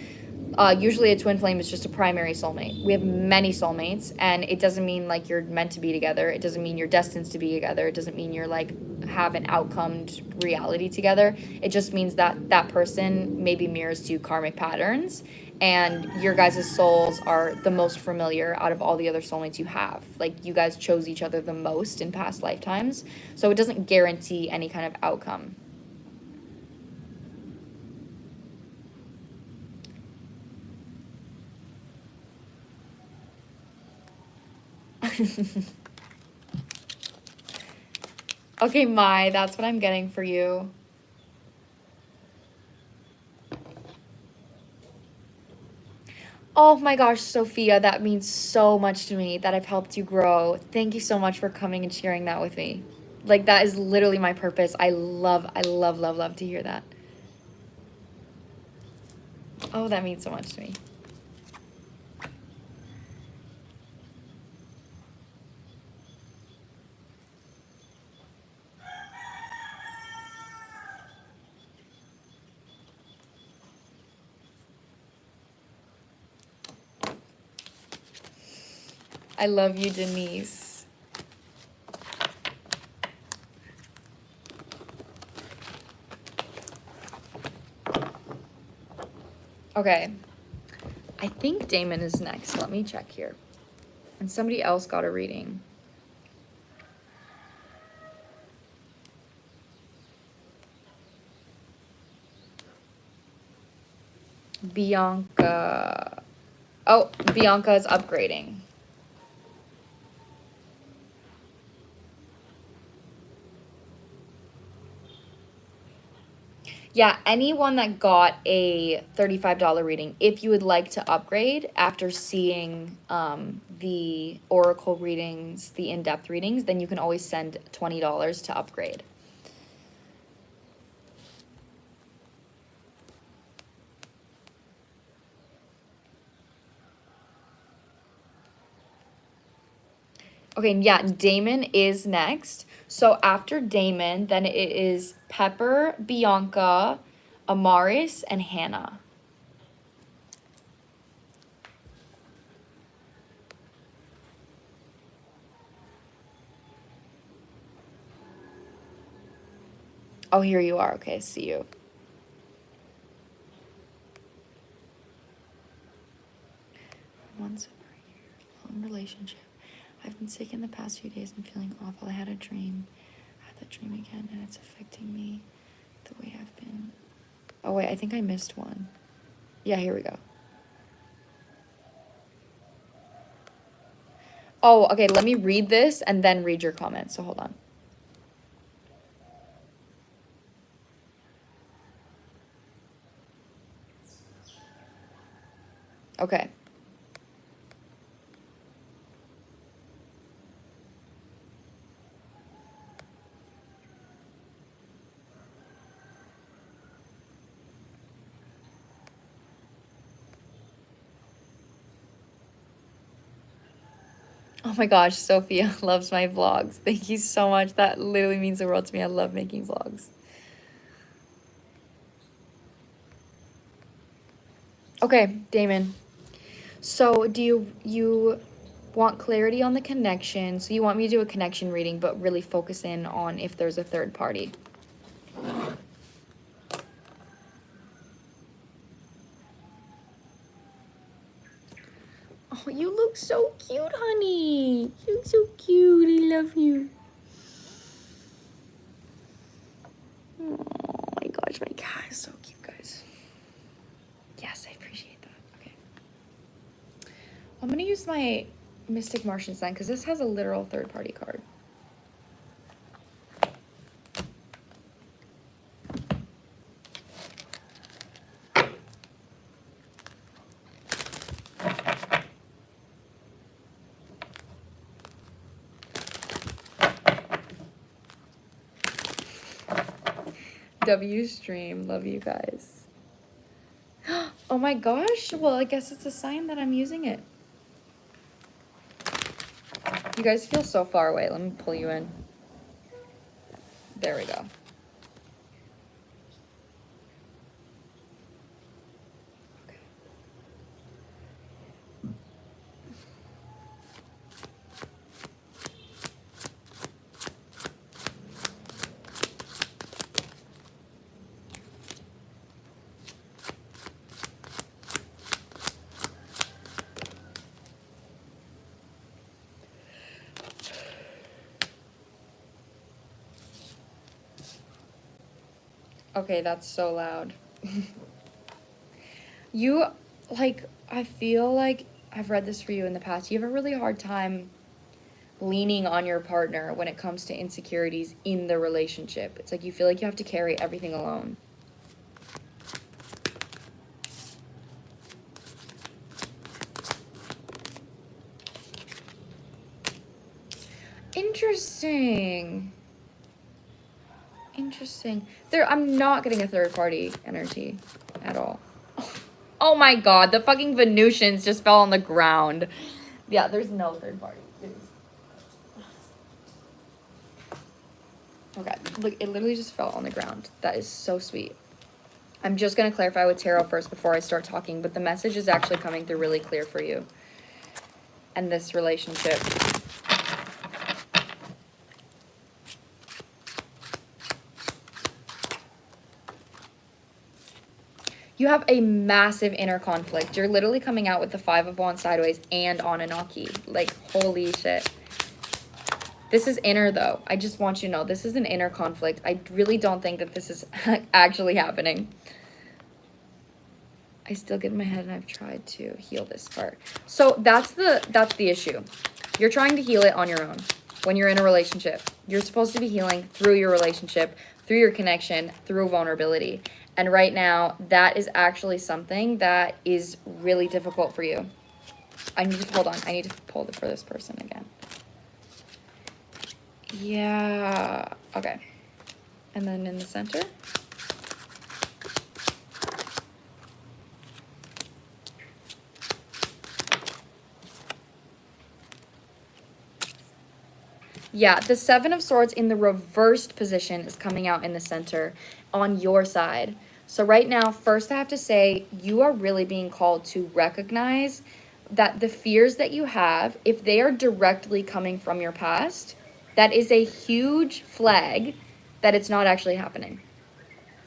usually a twin flame is just a primary soulmate. We have many soulmates, and it doesn't mean like you're meant to be together. It doesn't mean you're destined to be together. It doesn't mean you're like have an outcomed reality together. It just means that that person maybe mirrors to you karmic patterns, and your guys' souls are the most familiar out of all the other soulmates you have. Like, you guys chose each other the most in past lifetimes, so it doesn't guarantee any kind of outcome. Okay, Mai, that's what I'm getting for you. Oh my gosh, Sophia, that means so much to me that I've helped you grow. Thank you so much for coming and sharing that with me. Like, that is literally my purpose. I love, love, love to hear that. Oh, that means so much to me. I love you, Denise. Okay. I think Damon is next. Let me check here. And somebody else got a reading. Bianca. Oh, Bianca is upgrading. Yeah, anyone that got a $35 reading, if you would like to upgrade after seeing the oracle readings, the in-depth readings, then you can always send $20 to upgrade. Okay, yeah, Damon is next. So after Damon, then it is Pepper, Bianca, Amaris, and Hannah. Oh, here you are. Okay, see you. Once per year, long relationship. I've been sick in the past few days and feeling awful. I had a dream. I had that dream again, and it's affecting me the way I've been. Oh, wait, I think I missed one. Yeah, here we go. Oh, okay, let me read this and then read your comment. So hold on. Okay. Oh my gosh, Sophia loves my vlogs. Thank you so much. That literally means the world to me. I love making vlogs. Okay, Damon. So do you want clarity on the connection? So you want me to do a connection reading, but really focus in on if there's a third party. Oh, you look so cute, honey. You look so cute. I love you. Oh my gosh, my cat is so cute, guys. Yes, I appreciate that. Okay. I'm gonna use my Mystic Martian sign because this has a literal third party card. W stream, love you guys. Oh my gosh, well, I guess it's a sign that I'm using it. You guys feel so far away. Let me pull you in. There we go. Okay, that's so loud. You, like, I feel like I've read this for you in the past. You have a really hard time leaning on your partner when it comes to insecurities in the relationship. It's like you feel like you have to carry everything alone. Interesting. Interesting. I'm not getting a third party energy at all. Oh my god, the fucking Venusians just fell on the ground. Yeah, there's no third party. Okay, look, it literally just fell on the ground. That is so sweet. I'm just going to clarify with tarot first before I start talking, but the message is actually coming through really clear for you and this relationship. You have a massive inner conflict. You're literally coming out with the Five of Wands sideways and Anunnaki. Like, holy shit. This is inner, though. I just want you to know, this is an inner conflict. I really don't think that this is actually happening. I still get in my head, and I've tried to heal this part. So that's the issue. You're trying to heal it on your own when you're in a relationship. You're supposed to be healing through your relationship, through your connection, through vulnerability. And right now, that is actually something that is really difficult for you. I need to, hold on. I need to pull it for this person again. Yeah. Okay. And then in the center. Yeah, the Seven of Swords in the reversed position is coming out in the center on your side. So right now, first I have to say, you are really being called to recognize that the fears that you have, if they are directly coming from your past, that is a huge flag that it's not actually happening.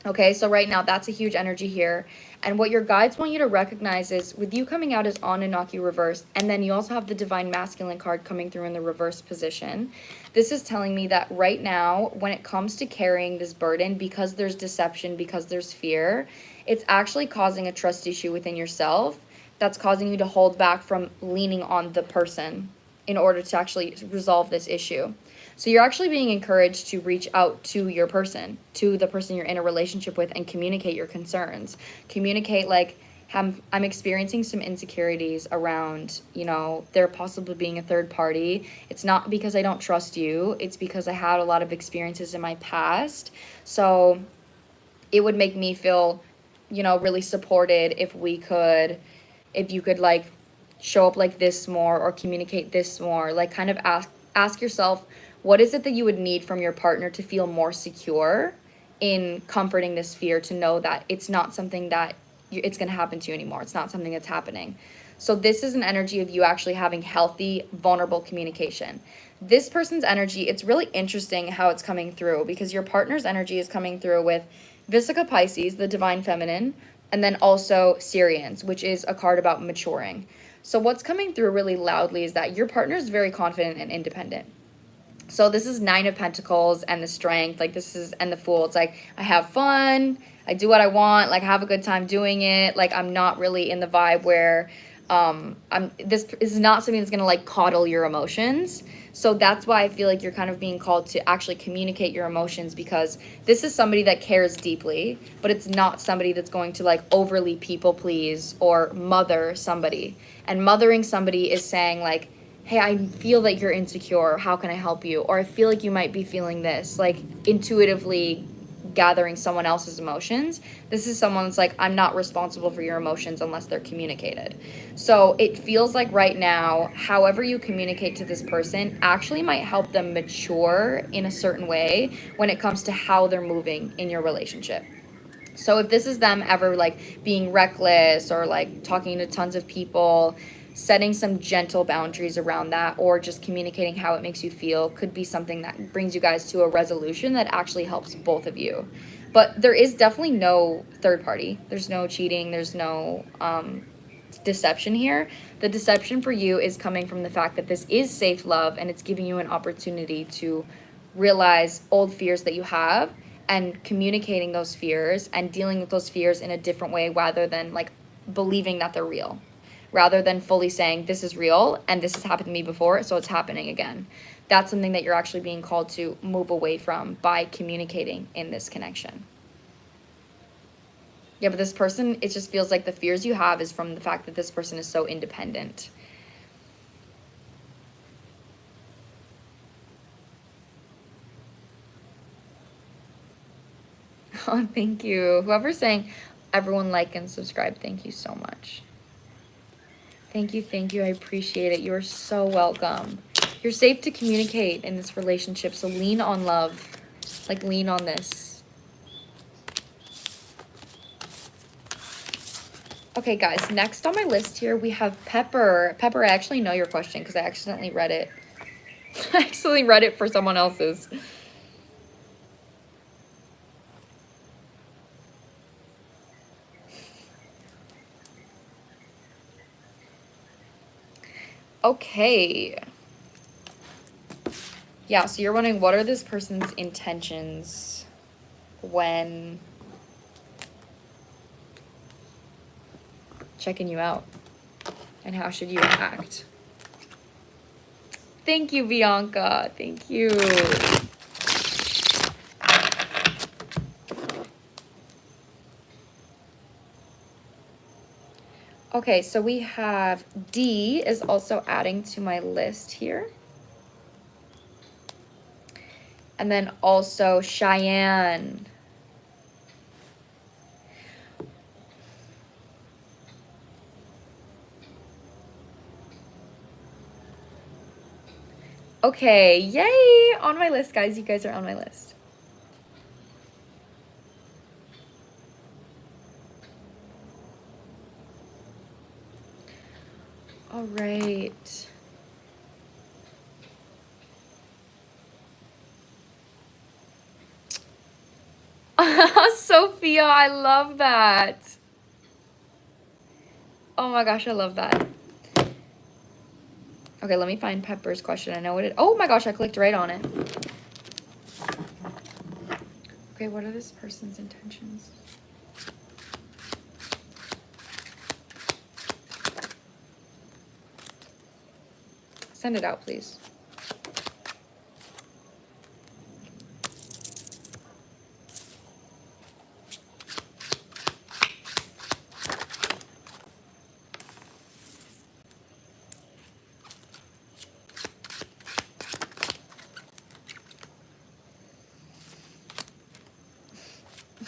Okay, so right now, that's a huge energy here. And what your guides want you to recognize is, with you coming out as Anunnaki reverse, and then you also have the Divine Masculine card coming through in the reverse position. This is telling me that right now, when it comes to carrying this burden, because there's deception, because there's fear, it's actually causing a trust issue within yourself that's causing you to hold back from leaning on the person in order to actually resolve this issue. So you're actually being encouraged to reach out to your person, to the person you're in a relationship with, and communicate your concerns. Communicate, like, I'm experiencing some insecurities around, you know, there possibly being a third party. It's not because I don't trust you. It's because I had a lot of experiences in my past. So it would make me feel, you know, really supported if you could, like, show up like this more or communicate this more. Like kind of ask yourself, what is it that you would need from your partner to feel more secure in comforting this fear, to know that it's not something that it's going to happen to you anymore. It's not something that's happening. So this is an energy of you actually having healthy, vulnerable communication. This person's energy, it's really interesting how it's coming through, because your partner's energy is coming through with Vesica Pisces, the divine feminine, and then also Syrians, which is a card about maturing. So what's coming through really loudly is that your partner is very confident and independent. So this is Nine of Pentacles and the Strength, like this is, and the Fool. It's like, I have fun, I do what I want, like I have a good time doing it. Like I'm not really in the vibe where this is not something that's gonna like coddle your emotions. So that's why I feel like you're kind of being called to actually communicate your emotions, because this is somebody that cares deeply, but it's not somebody that's going to like overly people please or mother somebody. And mothering somebody is saying like, hey, I feel that you're insecure, how can I help you? Or I feel like you might be feeling this, like intuitively gathering someone else's emotions. This is someone that's like, I'm not responsible for your emotions unless they're communicated. So it feels like right now, however you communicate to this person actually might help them mature in a certain way when it comes to how they're moving in your relationship. So if this is them ever like being reckless or like talking to tons of people, setting some gentle boundaries around that, or just communicating how it makes you feel, could be something that brings you guys to a resolution that actually helps both of you. But there is definitely no third party. There's no cheating. There's no deception here. The deception for you is coming from the fact that this is safe love, and it's giving you an opportunity to realize old fears that you have and communicating those fears and dealing with those fears in a different way, rather than like believing that they're real, rather than fully saying this is real and this has happened to me before, so it's happening again. That's something that you're actually being called to move away from by communicating in this connection. Yeah, but this person, it just feels like the fears you have is from the fact that this person is so independent. Oh, thank you. Whoever's saying everyone like and subscribe, thank you so much. Thank you, I appreciate it. You're so welcome. You're safe to communicate in this relationship, so lean on love. Like, lean on this. Okay, guys, next on my list here, we have Pepper. Pepper, I actually know your question because I accidentally read it. I accidentally read it for someone else's. Okay. Yeah, so you're wondering, what are this person's intentions when checking you out? And how should you act? Thank you, Bianca. Thank you. Okay, so we have D is also adding to my list here. And then also Cheyenne. Okay, yay! On my list, guys. You guys are on my list. All right. Sophia, I love that. Oh my gosh, I love that. Okay, let me find Pepper's question. I know what it... Oh my gosh, I clicked right on it. Okay, what are this person's intentions? Send it out, please.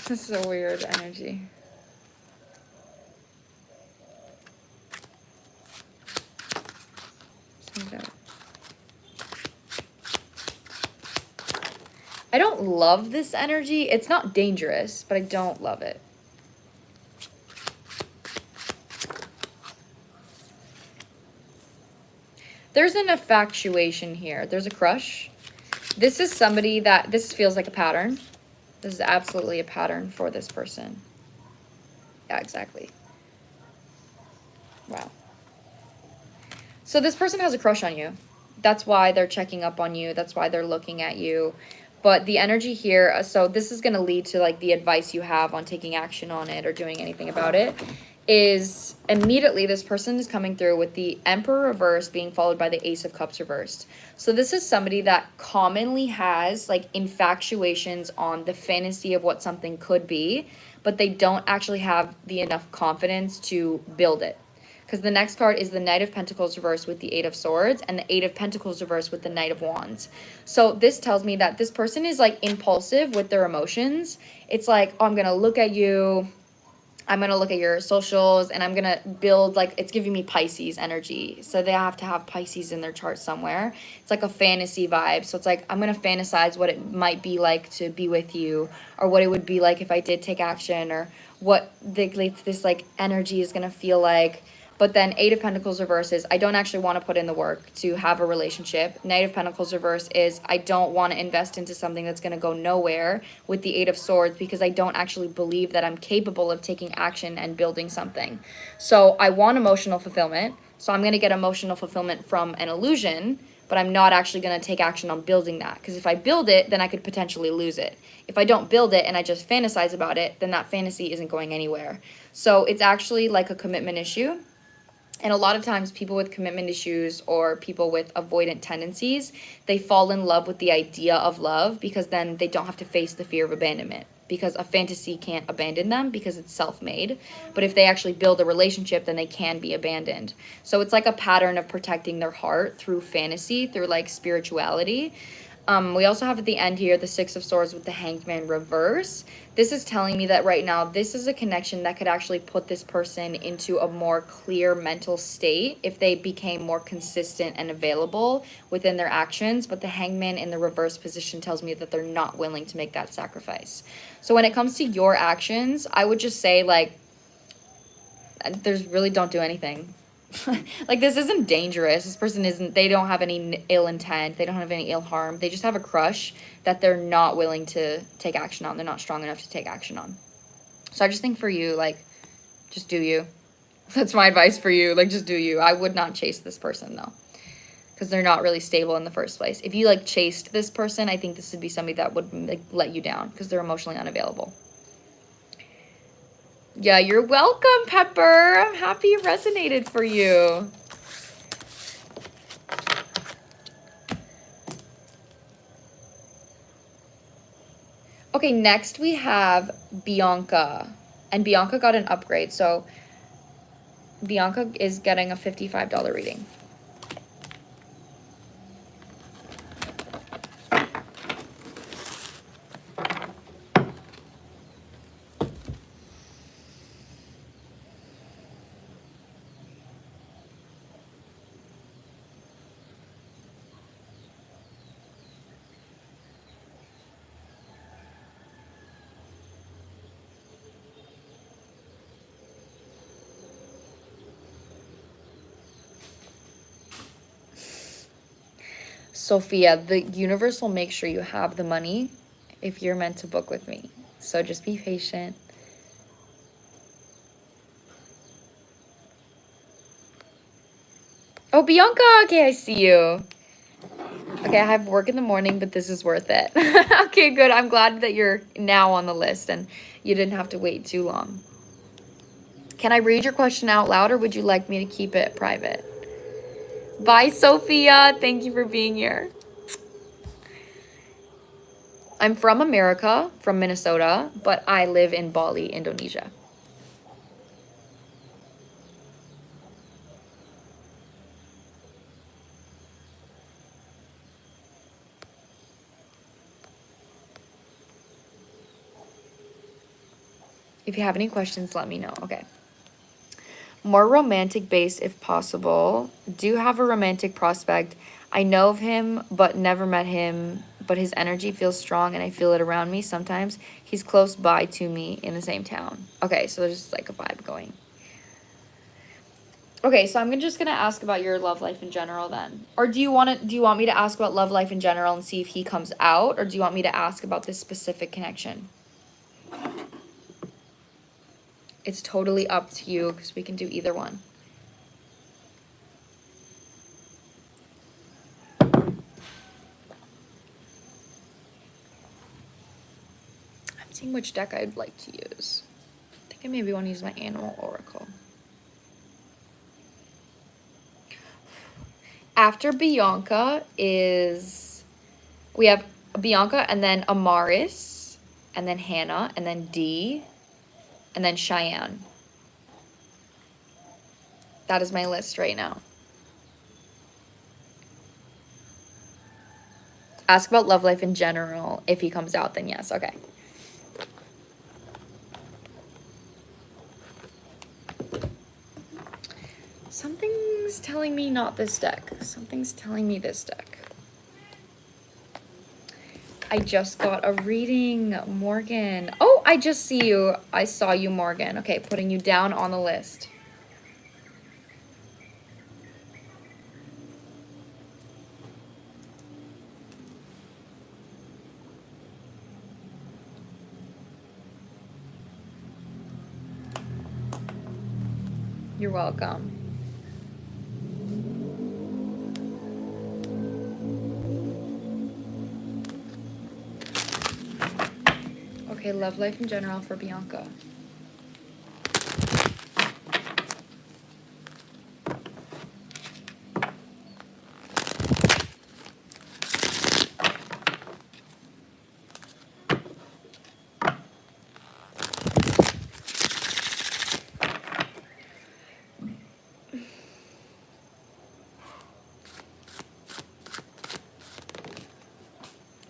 This is a weird energy. love this energy. It's not dangerous, but I don't love it. There's an infatuation here. There's a crush. This is somebody that, this feels like a pattern. This is absolutely a pattern for this person. Yeah, exactly. Wow. So this person has a crush on you. That's why they're checking up on you. That's why they're looking at you. But the energy here, so this is going to lead to like the advice you have on taking action on it or doing anything about it, is immediately this person is coming through with the Emperor reversed being followed by the Ace of Cups reversed. So this is somebody that commonly has like infatuations on the fantasy of what something could be, but they don't actually have the enough confidence to build it. Because the next card is the Knight of Pentacles reversed with the Eight of Swords and the Eight of Pentacles reversed with the Knight of Wands. So this tells me that this person is like impulsive with their emotions. It's like, oh, I'm going to look at you. I'm going to look at your socials and I'm going to build, like, it's giving me Pisces energy. So they have to have Pisces in their chart somewhere. It's like a fantasy vibe. So it's like, I'm going to fantasize what it might be like to be with you, or what it would be like if I did take action, or what this like energy is going to feel like. But then Eight of Pentacles reverse is, I don't actually want to put in the work to have a relationship. Knight of Pentacles reverse is, I don't want to invest into something that's going to go nowhere with the Eight of Swords, because I don't actually believe that I'm capable of taking action and building something. So I want emotional fulfillment. So I'm going to get emotional fulfillment from an illusion, but I'm not actually going to take action on building that. Because if I build it, then I could potentially lose it. If I don't build it and I just fantasize about it, then that fantasy isn't going anywhere. So it's actually like a commitment issue. And a lot of times people with commitment issues or people with avoidant tendencies, they fall in love with the idea of love because then they don't have to face the fear of abandonment, because a fantasy can't abandon them because it's self-made. But if they actually build a relationship, then they can be abandoned. So it's like a pattern of protecting their heart through fantasy, through like spirituality. We also have at the end here the Six of Swords with the Hanged Man reverse. This is telling me that right now this is a connection that could actually put this person into a more clear mental state if they became more consistent and available within their actions. But the Hanged Man in the reverse position tells me that they're not willing to make that sacrifice. So when it comes to your actions, I would just say, like, there's really, don't do anything. Like, this isn't dangerous. This person isn't, they don't have any ill intent. They don't have any ill harm. They just have a crush that they're not willing to take action on. They're not strong enough to take action on. So I just think for you, like, just do you. That's my advice for you. Like, just do you. I would not chase this person, though, because they're not really stable in the first place. If you, like, chased this person, I think this would be somebody that would, like, let you down because they're emotionally unavailable. Yeah, you're welcome, Pepper. I'm happy it resonated for you. Okay, next we have Bianca. And Bianca got an upgrade. So Bianca is getting a $55 reading. Sophia, the universe will make sure you have the money if you're meant to book with me. So just be patient. Oh, Bianca, okay, I see you. Okay, I have work in the morning, but this is worth it. Okay, good. I'm glad that you're now on the list and you didn't have to wait too long. Can I read your question out loud, or would you like me to keep it private? Bye, Sophia. Thank you for being here. I'm from America, from Minnesota, but I live in Bali, Indonesia. If you have any questions, let me know. Okay. More romantic based if possible. Do have a romantic prospect. I know of him, but never met him. but his energy feels strong and I feel it around me. Sometimes he's close by to me in the same town. Okay, so there's just like a vibe going. Okay, so I'm just gonna ask about your love life in general then. Or do you want me to ask about love life in general and see if he comes out, or do you want me to ask about this specific connection? It's totally up to you because we can do either one. I'm seeing which deck I'd like to use. I think I maybe want to use my Animal Oracle. After Bianca we have Bianca and then Amaris and then Hannah and then Dee and then Cheyenne. That is my list right now. Ask about love life in general. If he comes out, then yes. Okay. Something's telling me not this deck. Something's telling me this deck. I just got a reading, Morgan. Oh, I just see you. I saw you, Morgan. Okay, putting you down on the list. You're welcome. Okay, love life in general for Bianca.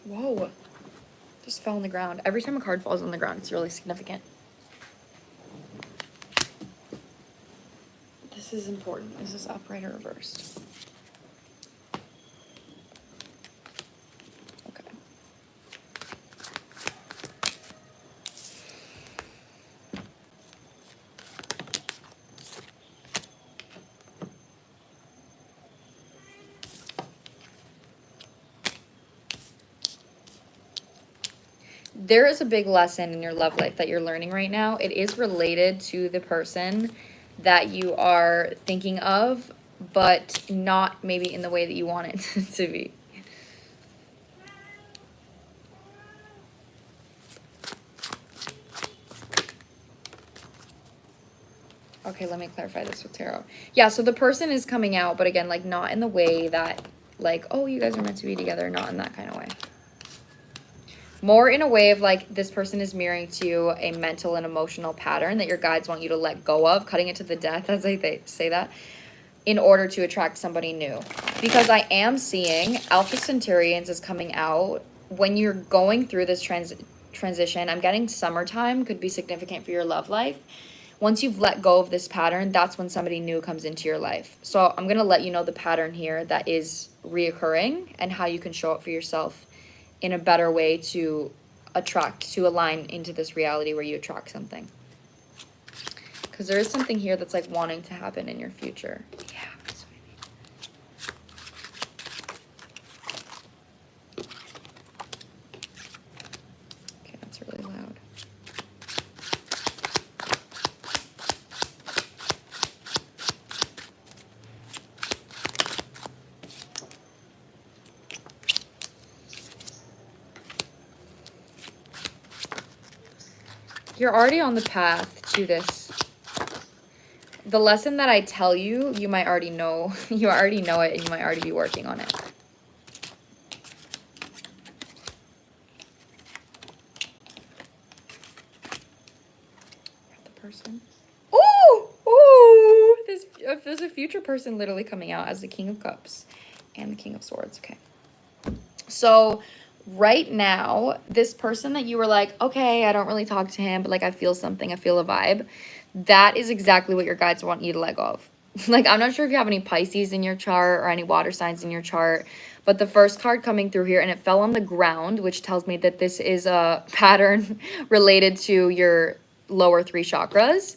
Whoa. Just fell on the ground. Every time a card falls on the ground, it's really significant. This is important. Is this upright or reversed? Okay. There is a big lesson in your love life that you're learning right now. It is related to the person that you are thinking of, but not maybe in the way that you want it to be. Okay, let me clarify this with tarot. Yeah, so the person is coming out, but again, like not in the way that, like, oh, you guys are meant to be together, not in that kind of way. More in a way of like this person is mirroring to you a mental and emotional pattern that your guides want you to let go of, cutting it to the death, as they say that, in order to attract somebody new. Because I am seeing Alpha Centurions is coming out. When you're going through this transition, I'm getting summertime could be significant for your love life. Once you've let go of this pattern, that's when somebody new comes into your life. So I'm going to let you know the pattern here that is reoccurring and how you can show up for yourself in a better way to attract, to align into this reality where you attract something. Because there is something here that's like wanting to happen in your future. Yeah, that's what I mean. Okay, that's really loud. You're already on the path to this. The lesson that I tell you, you might already know. You already know it and you might already be working on it. The person. Ooh! Ooh! There's a future person literally coming out as the King of Cups and the King of Swords. Okay. So right now, this person that you were like, okay, I don't really talk to him, but like I feel something, I feel a vibe. That is exactly what your guides want you to let go of. Like, I'm not sure if you have any Pisces in your chart or any water signs in your chart, But the first card coming through here, and it fell on the ground, which tells me that this is a pattern related to your lower 3 chakras.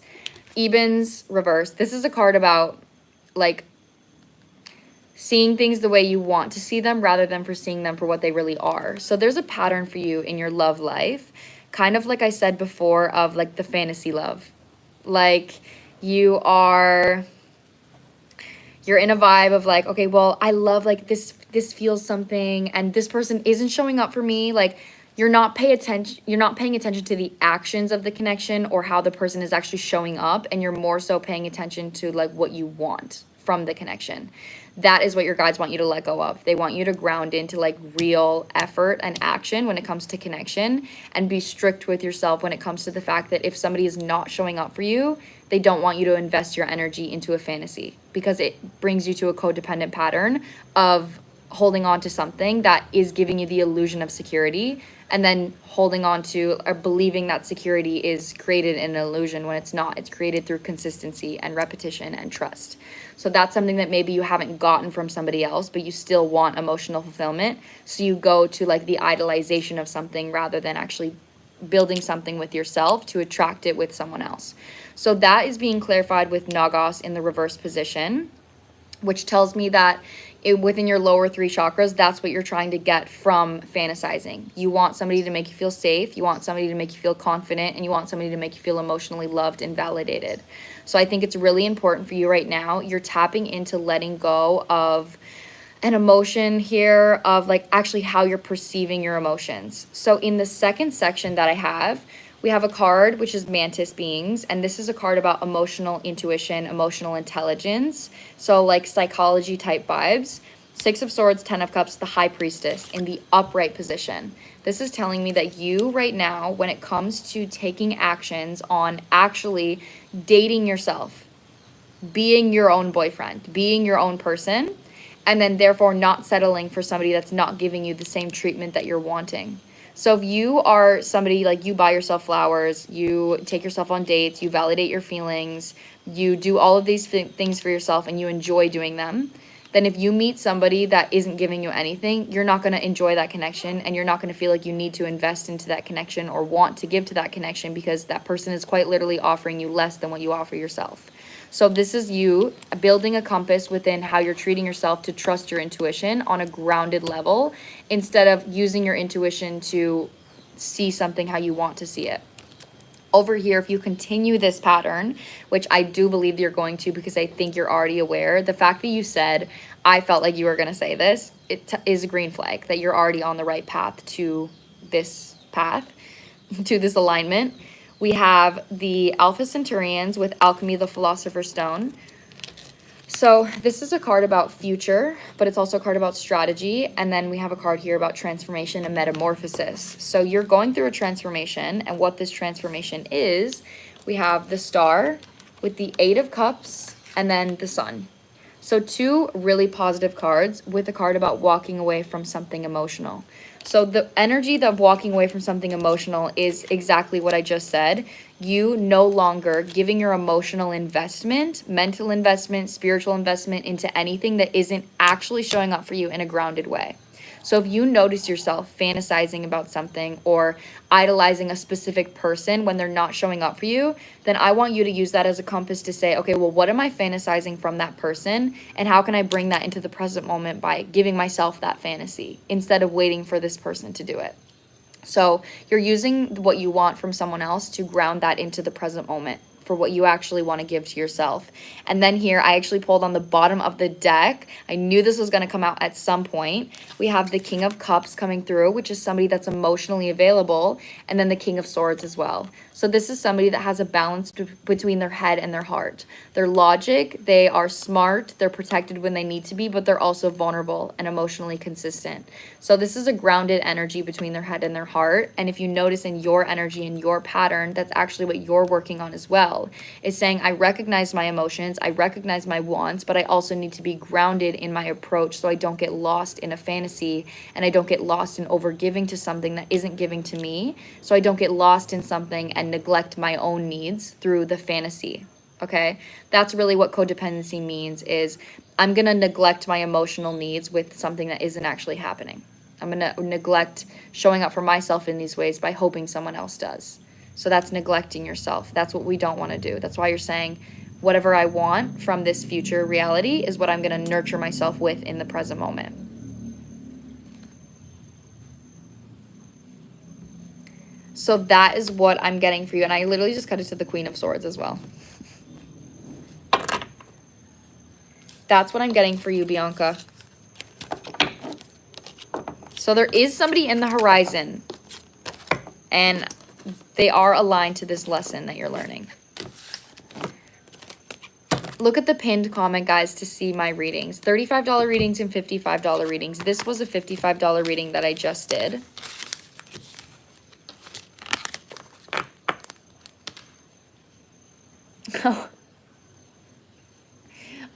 Ebens reverse. This is a card about like seeing things the way you want to see them rather than for seeing them for what they really are. So there's a pattern for you in your love life, kind of like I said before, of like the fantasy love. Like you're in a vibe of like, okay, well, I love like this feels something, and this person isn't showing up for me. Like you're not paying attention to the actions of the connection or how the person is actually showing up, and you're more so paying attention to like what you want from the connection. That is what your guides want you to let go of. They want you to ground into like real effort and action when it comes to connection, and be strict with yourself when it comes to the fact that if somebody is not showing up for you, they don't want you to invest your energy into a fantasy, because it brings you to a codependent pattern of holding on to something that is giving you the illusion of security, and then holding on to or believing that security is created in an illusion when it's not. It's created through consistency and repetition and trust. So that's something that maybe you haven't gotten from somebody else, but you still want emotional fulfillment. So you go to like the idolization of something rather than actually building something with yourself to attract it with someone else. So that is being clarified with Nagas in the reverse position, which tells me that within your lower 3 chakras, that's what you're trying to get from fantasizing. You want somebody to make you feel safe, you want somebody to make you feel confident, and you want somebody to make you feel emotionally loved and validated. So I think it's really important for you right now. You're tapping into letting go of an emotion here of like actually how you're perceiving your emotions. So in the second section that I have, we have a card which is Mantis Beings, and this is a card about emotional intuition, emotional intelligence, so like psychology type vibes. 6 of Swords, 10 of Cups, the High Priestess in the upright position. This is telling me that you right now, when it comes to taking actions on actually dating yourself, being your own boyfriend, being your own person, and then therefore not settling for somebody that's not giving you the same treatment that you're wanting. So if you are somebody like you buy yourself flowers, you take yourself on dates, you validate your feelings, you do all of these things for yourself and you enjoy doing them, then if you meet somebody that isn't giving you anything, you're not going to enjoy that connection, and you're not going to feel like you need to invest into that connection or want to give to that connection, because that person is quite literally offering you less than what you offer yourself. So this is you building a compass within how you're treating yourself to trust your intuition on a grounded level, instead of using your intuition to see something how you want to see it. Over here, if you continue this pattern, which I do believe you're going to, because I think you're already aware, the fact that you said, I felt like you were going to say this, is a green flag that you're already on the right path, to this alignment. We have the Alpha Centurions with Alchemy, the Philosopher's Stone. So this is a card about future, but it's also a card about strategy. And then we have a card here about transformation and metamorphosis. So you're going through a transformation, and what this transformation is, we have the Star with the 8 of Cups and then the Sun. So 2 really positive cards with a card about walking away from something emotional. So the energy of walking away from something emotional is exactly what I just said. You no longer giving your emotional investment, mental investment, spiritual investment into anything that isn't actually showing up for you in a grounded way. So if you notice yourself fantasizing about something or idolizing a specific person when they're not showing up for you, then I want you to use that as a compass to say, okay, well, what am I fantasizing from that person? And how can I bring that into the present moment by giving myself that fantasy instead of waiting for this person to do it? So you're using what you want from someone else to ground that into the present moment for what you actually want to give to yourself. And then here, I actually pulled on the bottom of the deck. I knew this was going to come out at some point. We have the King of Cups coming through, which is somebody that's emotionally available, and then the King of Swords as well. So this is somebody that has a balance between their head and their heart. They're logic, they are smart, they're protected when they need to be, but they're also vulnerable and emotionally consistent. So this is a grounded energy between their head and their heart. And if you notice in your energy and your pattern, that's actually what you're working on as well. Is saying, I recognize my emotions, I recognize my wants, but I also need to be grounded in my approach so I don't get lost in a fantasy, and I don't get lost in overgiving to something that isn't giving to me. So I don't get lost in something and neglect my own needs through the fantasy. okay? That's really what codependency means, is I'm going to neglect my emotional needs with something that isn't actually happening. I'm going to neglect showing up for myself in these ways by hoping someone else does. So that's neglecting yourself. That's what we don't want to do. That's why you're saying whatever I want from this future reality is what I'm going to nurture myself with in the present moment. So that is what I'm getting for you. And I literally just cut it to the Queen of Swords as well. That's what I'm getting for you, Bianca. So there is somebody in the horizon, and they are aligned to this lesson that you're learning. Look at the pinned comment, guys, to see my readings. $35 readings and $55 readings. This was a $55 reading that I just did.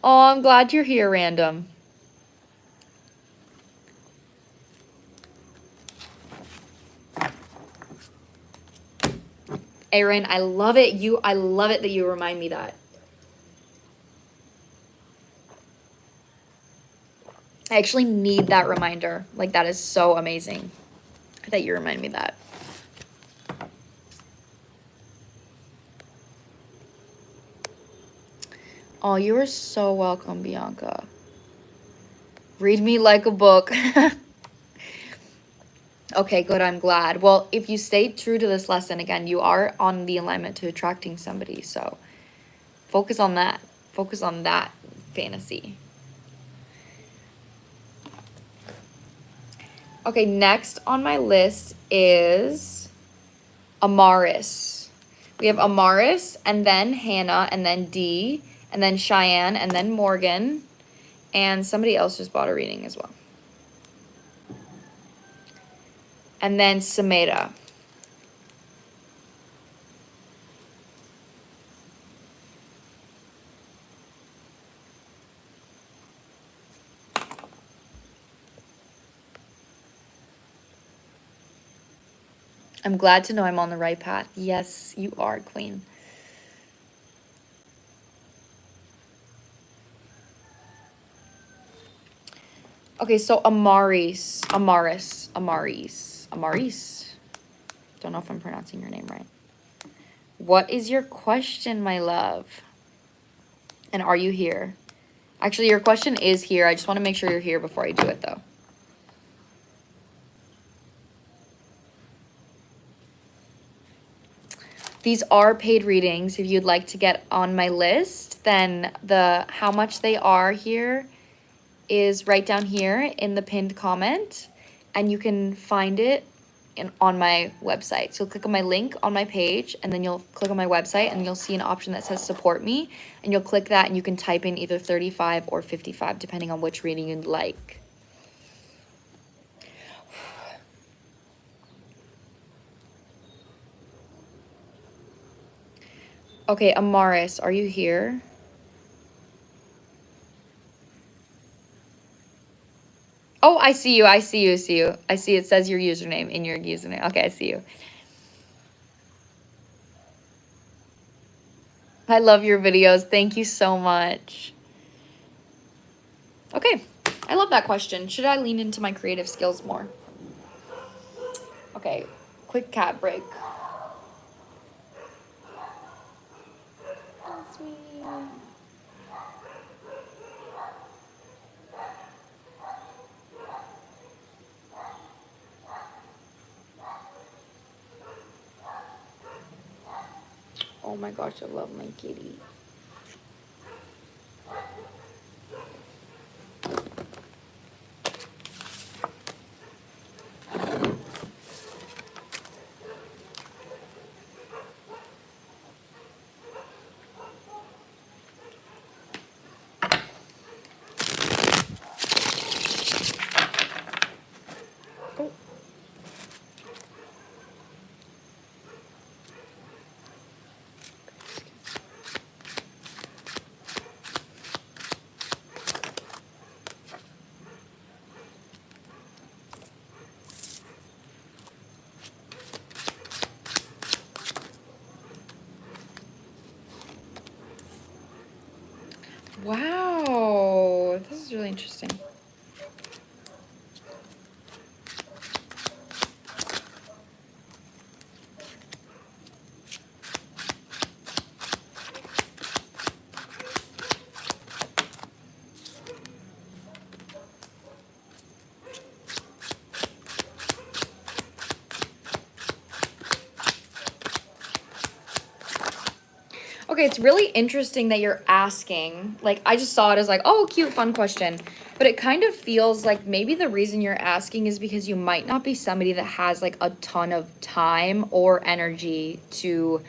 Oh, I'm glad you're here, Random. Aaron, I love it. I love it that you remind me that. I actually need that reminder. Like, that is so amazing that you remind me that. Oh, you are so welcome, Bianca. Read me like a book. Okay, good. I'm glad. Well, if you stay true to this lesson, again, you are on the alignment to attracting somebody. So focus on that. Focus on that fantasy. Okay, next on my list is Amaris. We have Amaris, and then Hannah, and then Dee, and then Cheyenne, and then Morgan. And somebody else just bought a reading as well. And then Sameda. I'm glad to know I'm on the right path. Yes, you are, Queen. Okay, so Amaris. Don't know if I'm pronouncing your name right. What is your question, my love? And are you here? Actually, your question is here. I just want to make sure you're here before I do it, though. These are paid readings. If you'd like to get on my list, then how much they are here is right down here in the pinned comment, and you can find it on my website. So click on my link on my page, and then you'll click on my website, and you'll see an option that says support me, and you'll click that, and you can type in either 35 or 55 depending on which reading you'd like. Okay, Amaris, are you here? Oh, I see you. I see it says your username in your username. Okay, I see you. I love your videos. Thank you so much. Okay, I love that question. Should I lean into my creative skills more? Okay, quick cat break. Oh my gosh, I love my kitty. Wow, this is really interesting. Okay, it's really interesting that you're asking. Like, I just saw it as like, oh, cute, fun question. But it kind of feels like maybe the reason you're asking is because you might not be somebody that has like a ton of time or energy to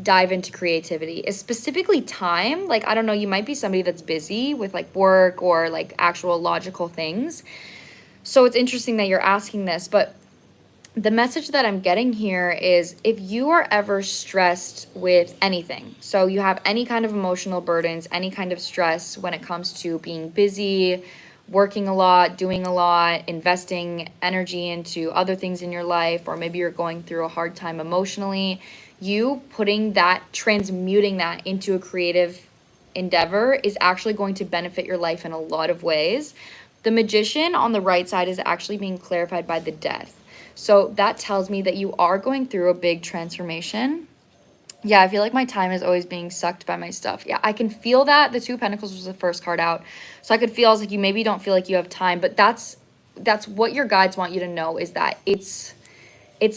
dive into creativity. Is specifically time. Like, I don't know, you might be somebody that's busy with like work or like actual logical things. So it's interesting that you're asking this, but the message that I'm getting here is if you are ever stressed with anything, so you have any kind of emotional burdens, any kind of stress when it comes to being busy, working a lot, doing a lot, investing energy into other things in your life, or maybe you're going through a hard time emotionally, you putting that, transmuting that into a creative endeavor is actually going to benefit your life in a lot of ways. The magician on the right side is actually being clarified by the death. So that tells me that you are going through a big transformation. Yeah, I feel like my time is always being sucked by my stuff. Yeah, I can feel that. The Two of Pentacles was the first card out. So I could feel, I was like, you maybe don't feel like you have time, but that's what your guides want you to know, is that it's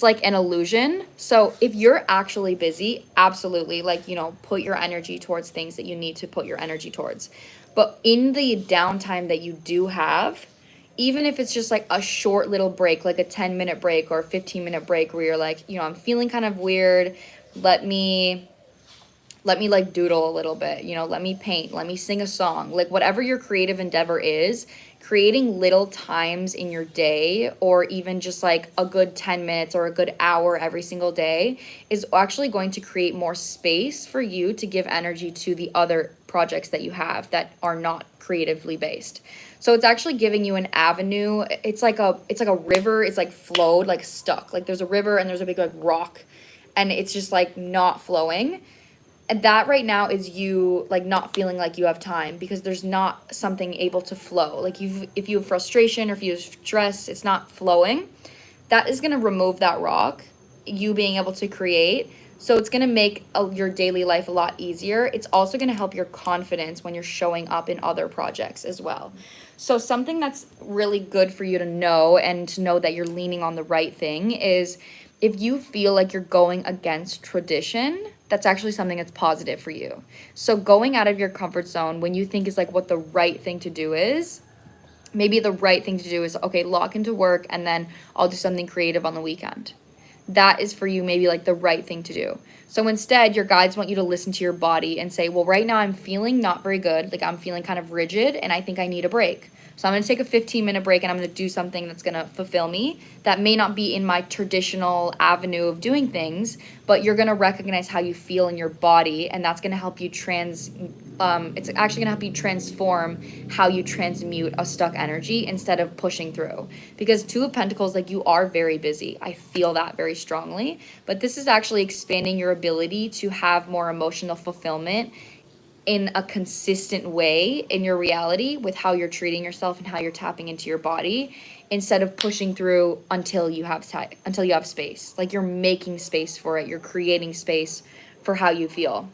like an illusion. So if you're actually busy, absolutely, like, you know, put your energy towards things that you need to put your energy towards. But in the downtime that you do have, even if it's just like a short little break, like a 10-minute break or a 15-minute break where you're like, you know, I'm feeling kind of weird. Let me like doodle a little bit, you know, let me paint, let me sing a song, like whatever your creative endeavor is, creating little times in your day, or even just like a good 10 minutes or a good hour every single day, is actually going to create more space for you to give energy to the other projects that you have that are not creatively based. So it's actually giving you an avenue. It's like a river. It's like flowed, like stuck. Like there's a river and there's a big like rock, and it's just like not flowing. And that right now is you like not feeling like you have time because there's not something able to flow. Like if you have frustration or if you have stress, it's not flowing. That is going to remove that rock, you being able to create. So it's going to make your daily life a lot easier. It's also going to help your confidence when you're showing up in other projects as well. So something that's really good for you to know, and to know that you're leaning on the right thing, is if you feel like you're going against tradition, that's actually something that's positive for you. So going out of your comfort zone when you think is like what the right thing to do is, maybe the right thing to do is, okay, lock into work and then I'll do something creative on the weekend. That is for you maybe like the right thing to do. So instead, your guides want you to listen to your body and say, well, right now I'm feeling not very good. Like I'm feeling kind of rigid and I think I need a break. So I'm going to take a 15-minute break and I'm going to do something that's going to fulfill me. That may not be in my traditional avenue of doing things, but you're going to recognize how you feel in your body, and that's going to help you it's actually going to help you transform how you transmute a stuck energy instead of pushing through. Because Two of Pentacles, like, you are very busy. I feel that very strongly. But this is actually expanding your ability to have more emotional fulfillment in a consistent way in your reality with how you're treating yourself and how you're tapping into your body, instead of pushing through until you have space. Like you're making space for it. You're creating space for how you feel.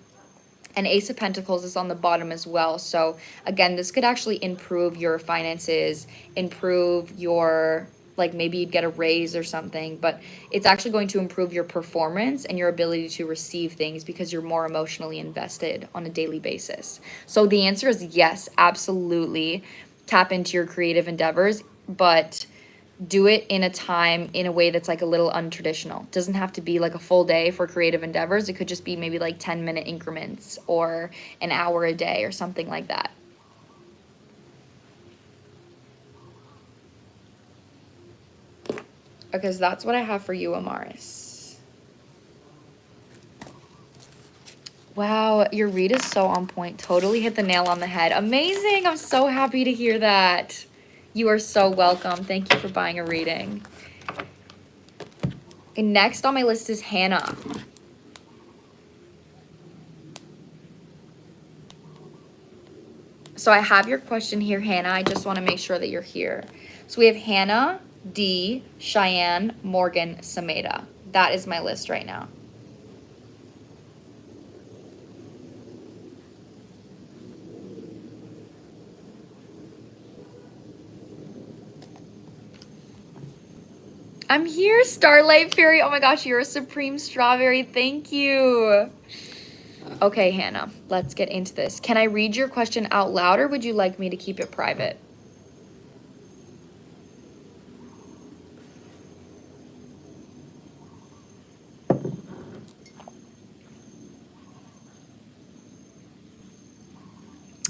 And Ace of Pentacles is on the bottom as well. So again, this could actually improve your finances, improve your, like maybe you'd get a raise or something, but it's actually going to improve your performance and your ability to receive things because you're more emotionally invested on a daily basis. So the answer is yes, absolutely. Tap into your creative endeavors, but do it in a way that's like a little untraditional. Doesn't have to be like a full day for creative endeavors. It could just be maybe like 10-minute increments or an hour a day or something like that. Because that's what I have for you, Amaris. Wow, your read is so on point. Totally hit the nail on the head. Amazing. I'm so happy to hear that. You are so welcome. Thank you for buying a reading. And next on my list is Hannah. So I have your question here, Hannah. I just want to make sure that you're here. So we have Hannah, D, Cheyenne, Morgan, Sameda. That is my list right now. I'm here, Starlight Fairy. Oh my gosh, you're a supreme strawberry. Thank you. Okay, Hannah, let's get into this. Can I read your question out loud, or would you like me to keep it private?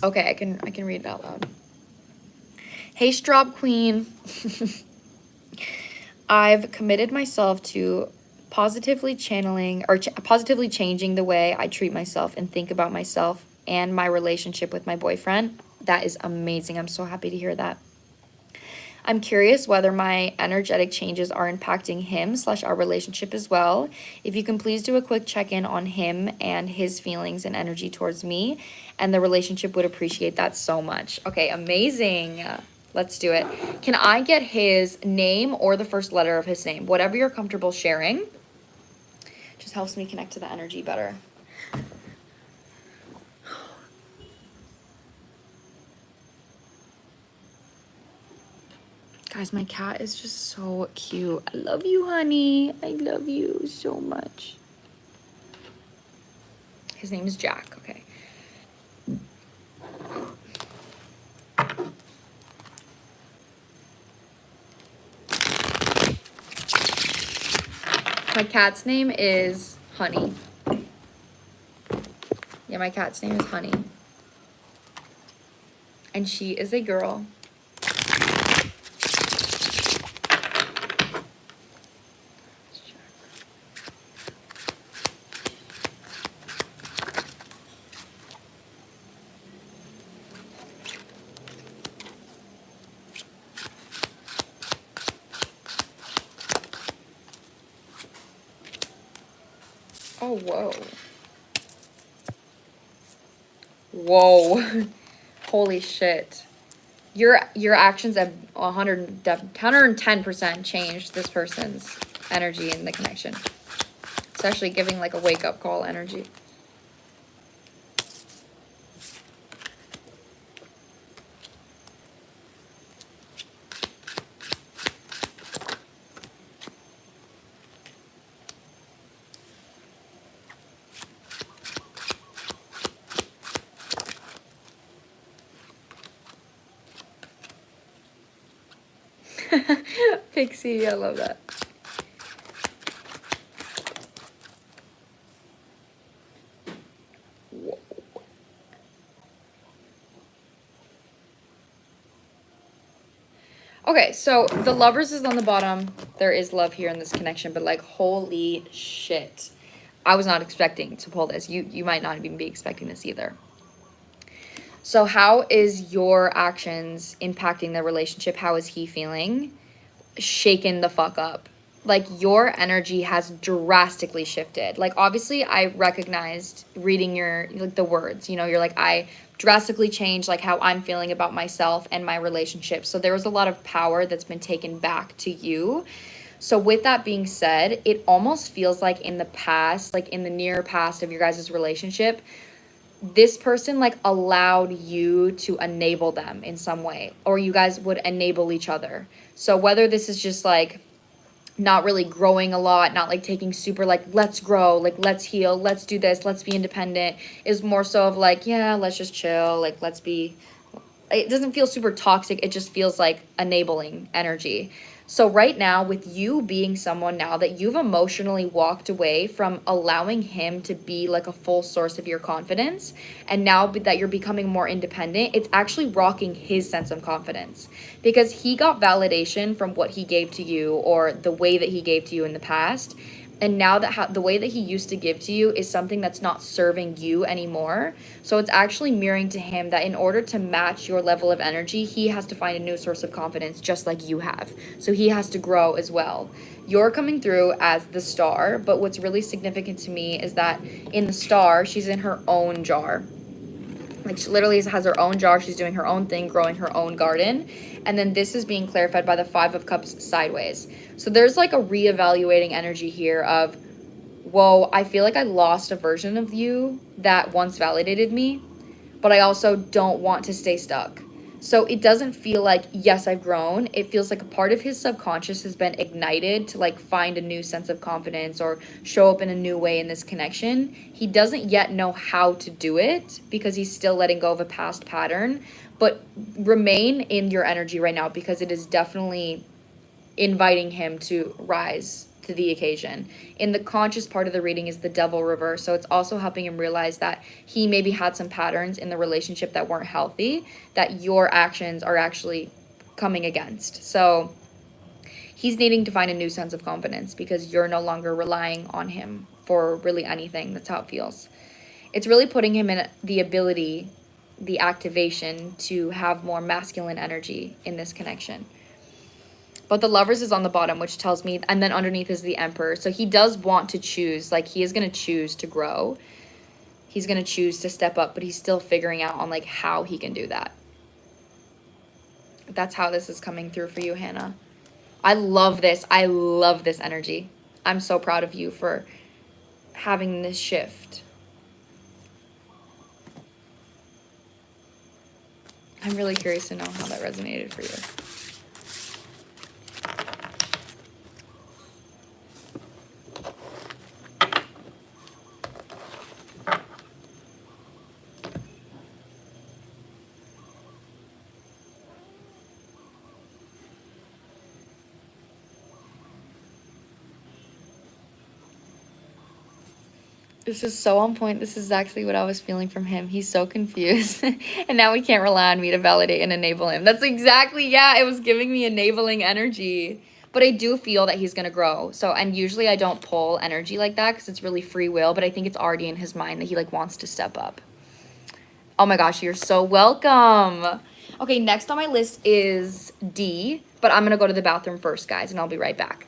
Okay, I can read it out loud. Hey, Straub Queen. I've committed myself to positively channeling or positively changing the way I treat myself and think about myself and my relationship with my boyfriend. That is amazing. I'm so happy to hear that. I'm curious whether my energetic changes are impacting him / our relationship as well. If you can please do a quick check-in on him and his feelings and energy towards me, and the relationship would appreciate that so much. Okay, amazing. Let's do it. Can I get his name or the first letter of his name? Whatever you're comfortable sharing. Just helps me connect to the energy better. Guys, my cat is just so cute. I love you, honey. I love you so much. His name is Jack, okay. My cat's name is Honey. Yeah, my cat's name is Honey. And she is a girl. Oh, whoa. Whoa. Holy shit. Your actions have 110% changed this person's energy and the connection. It's actually giving like a wake-up call energy. Pixie, I love that. Whoa. Okay, so the lovers is on the bottom. There is love here in this connection, but like, holy shit. I was not expecting to pull this. You might not even be expecting this either. So how is your actions impacting the relationship? How is he feeling? Shaken the fuck up. Like, your energy has drastically shifted. Like, obviously I recognized reading your, like, the words, you know, you're like, I drastically changed like how I'm feeling about myself and my relationship. So there was a lot of power that's been taken back to you. So with that being said, it almost feels like in the past, like in the near past of your guys' relationship, this person like allowed you to enable them in some way, or you guys would enable each other. So whether this is just like not really growing a lot, not like taking super like, let's grow, like let's heal, let's do this, let's be independent, is more so of like, yeah, let's just chill, like let's be, it doesn't feel super toxic, it just feels like enabling energy. So right now, with you being someone now that you've emotionally walked away from allowing him to be like a full source of your confidence, and now that you're becoming more independent, it's actually rocking his sense of confidence, because he got validation from what he gave to you or the way that he gave to you in the past. And now that the way that he used to give to you is something that's not serving you anymore. So it's actually mirroring to him that in order to match your level of energy, he has to find a new source of confidence just like you have. So he has to grow as well. You're coming through as the star, but what's really significant to me is that in the star, she's in her own jar. Like, she literally has her own jar. She's doing her own thing, growing her own garden. And then this is being clarified by the 5 of Cups sideways. So there's like a reevaluating energy here of, whoa, I feel like I lost a version of you that once validated me, but I also don't want to stay stuck. So it doesn't feel like, yes, I've grown. It feels like a part of his subconscious has been ignited to like find a new sense of confidence or show up in a new way in this connection. He doesn't yet know how to do it because he's still letting go of a past pattern, but remain in your energy right now because it is definitely inviting him to rise to the occasion. In the conscious part of the reading is the devil reverse, so it's also helping him realize that he maybe had some patterns in the relationship that weren't healthy that your actions are actually coming against. So he's needing to find a new sense of confidence because you're no longer relying on him for really anything. That's how it feels. It's really putting him in the ability, the activation to have more masculine energy in this connection. But the Lovers is on the bottom, which tells me, and then underneath is the Emperor. So he does want to choose, like he is going to choose to grow. He's going to choose to step up, but he's still figuring out on like how he can do that. That's how this is coming through for you, Hannah. I love this. I love this energy. I'm so proud of you for having this shift. I'm really curious to know how that resonated for you. This is so on point. This is exactly what I was feeling from him. He's so confused. And now we can't rely on me to validate and enable him. That's exactly, yeah, it was giving me enabling energy. But I do feel that he's going to grow. So, and usually I don't pull energy like that because it's really free will. But I think it's already in his mind that he like wants to step up. Oh my gosh, you're so welcome. Okay, next on my list is D. But I'm going to go to the bathroom first, guys. And I'll be right back.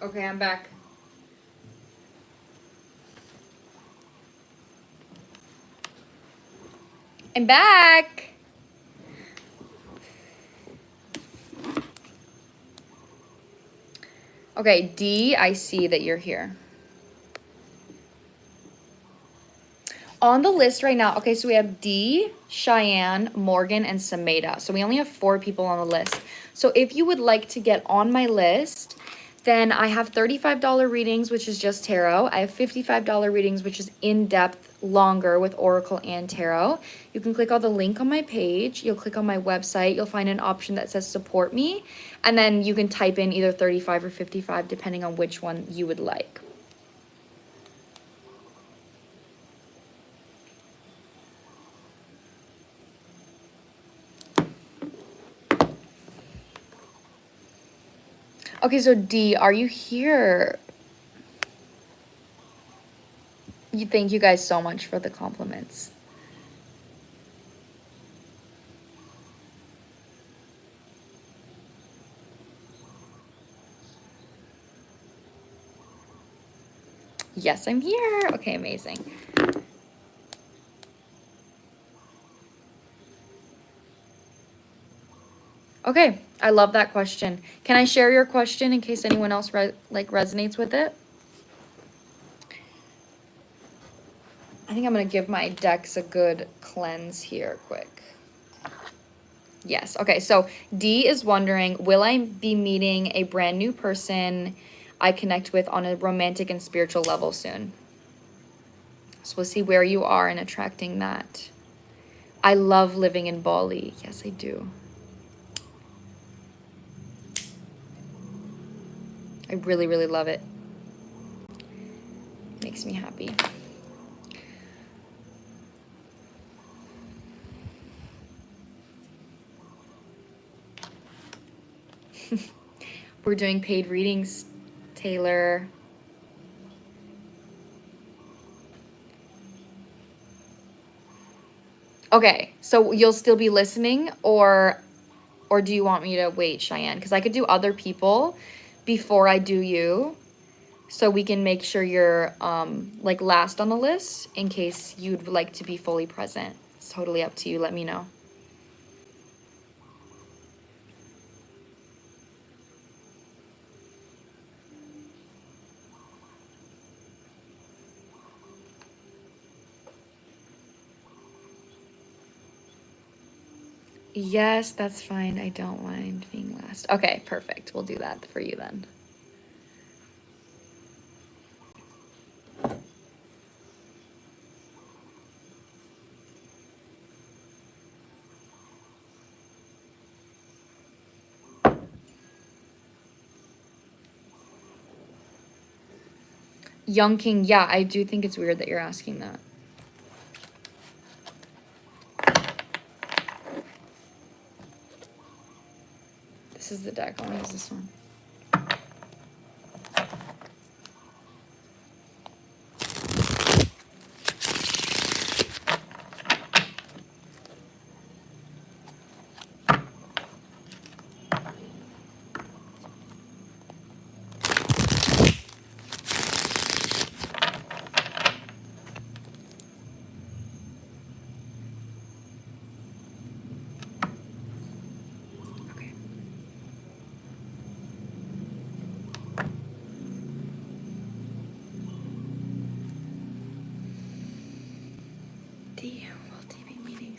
Okay, I'm back. I'm back. Okay, D, I see that you're here. On the list right now, okay, so we have D, Cheyenne, Morgan, and Sameda. So we only have 4 people on the list. So if you would like to get on my list, Then I have $35 readings, which is just tarot. I have $55 readings, which is in-depth, longer with oracle and tarot. You can click on the link on my page. You'll click on my website. You'll find an option that says support me. And then you can type in either 35 or 55, depending on which one you would like. Okay, so D, are you here? Thank you guys so much for the compliments. Yes, I'm here. Okay, amazing. Okay, I love that question. Can I share your question in case anyone else resonates with it? I think I'm gonna give my decks a good cleanse here quick. Yes, okay, so D is wondering, will I be meeting a brand new person I connect with on a romantic and spiritual level soon? So we'll see where you are in attracting that. I love living in Bali. Yes, I do. I really, really love it. Makes me happy. We're doing paid readings, Taylor. Okay, so you'll still be listening, or do you want me to wait, Cheyenne? Because I could do other people before I do you, so we can make sure you're like last on the list in case you'd like to be fully present. It's totally up to you. Let me know. Yes, that's fine. I don't mind being last. Okay, perfect. We'll do that for you then. Young King, yeah, I do think it's weird that you're asking that. This is the deck. I'll use this one.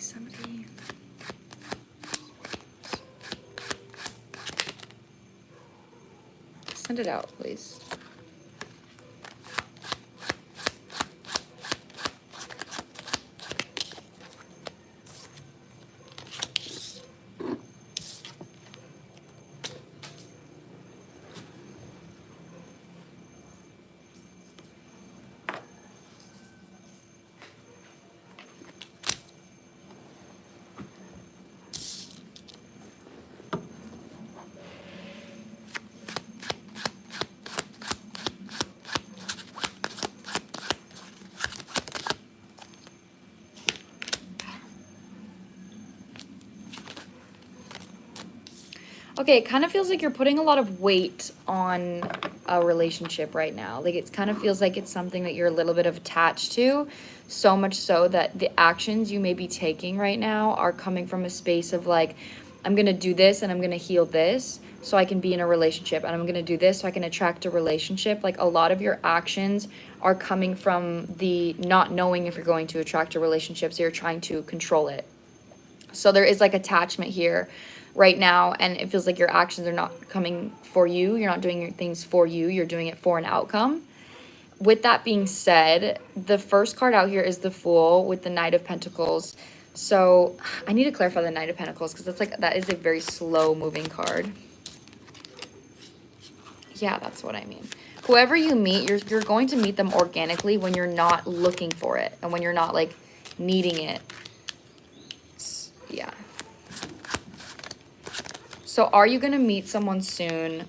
Somebody. Send it out, please. Okay, it kind of feels like you're putting a lot of weight on a relationship right now. Like it kind of feels like it's something that you're a little bit of attached to, so much so that the actions you may be taking right now are coming from a space of like, I'm going to do this and I'm going to heal this so I can be in a relationship, and I'm going to do this so I can attract a relationship. Like a lot of your actions are coming from the not knowing if you're going to attract a relationship, so you're trying to control it. So there is like attachment here. right now, and it feels like your actions are not coming for you. You're not doing your things for you. You're doing it for an outcome. With that being said, the first card out here is the Fool with the Knight of Pentacles. So I need to clarify the Knight of Pentacles because that is a very slow moving card. Yeah, that's what I mean. Whoever you meet, you're going to meet them organically when you're not looking for it and when you're not like needing it. Yeah. So are you going to meet someone soon?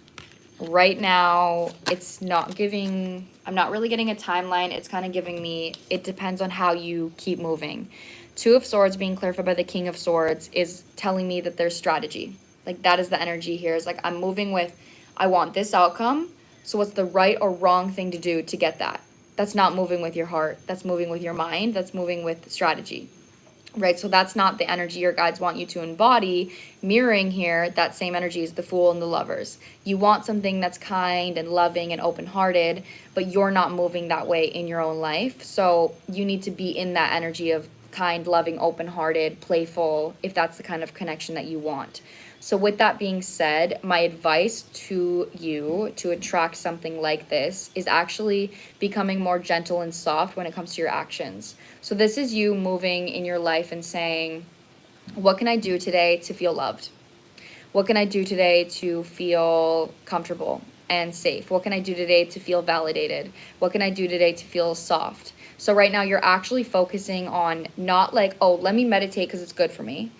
Right now, it's not giving, I'm not really getting a timeline. It's kind of giving me, it depends on how you keep moving. Two of Swords being clarified by the King of Swords is telling me that there's strategy. Like that is the energy here. It's like I'm moving with, I want this outcome. So what's the right or wrong thing to do to get that? That's not moving with your heart. That's moving with your mind. That's moving with strategy. Right? So that's not the energy your guides want you to embody. Mirroring here, that same energy is the Fool and the Lovers. You want something that's kind and loving and open-hearted, but you're not moving that way in your own life. So you need to be in that energy of kind, loving, open-hearted, playful, if that's the kind of connection that you want. So with that being said, my advice to you to attract something like this is actually becoming more gentle and soft when it comes to your actions. So this is you moving in your life and saying, what can I do today to feel loved? What can I do today to feel comfortable and safe? What can I do today to feel validated? What can I do today to feel soft? So right now you're actually focusing on not like, oh, let me meditate because it's good for me.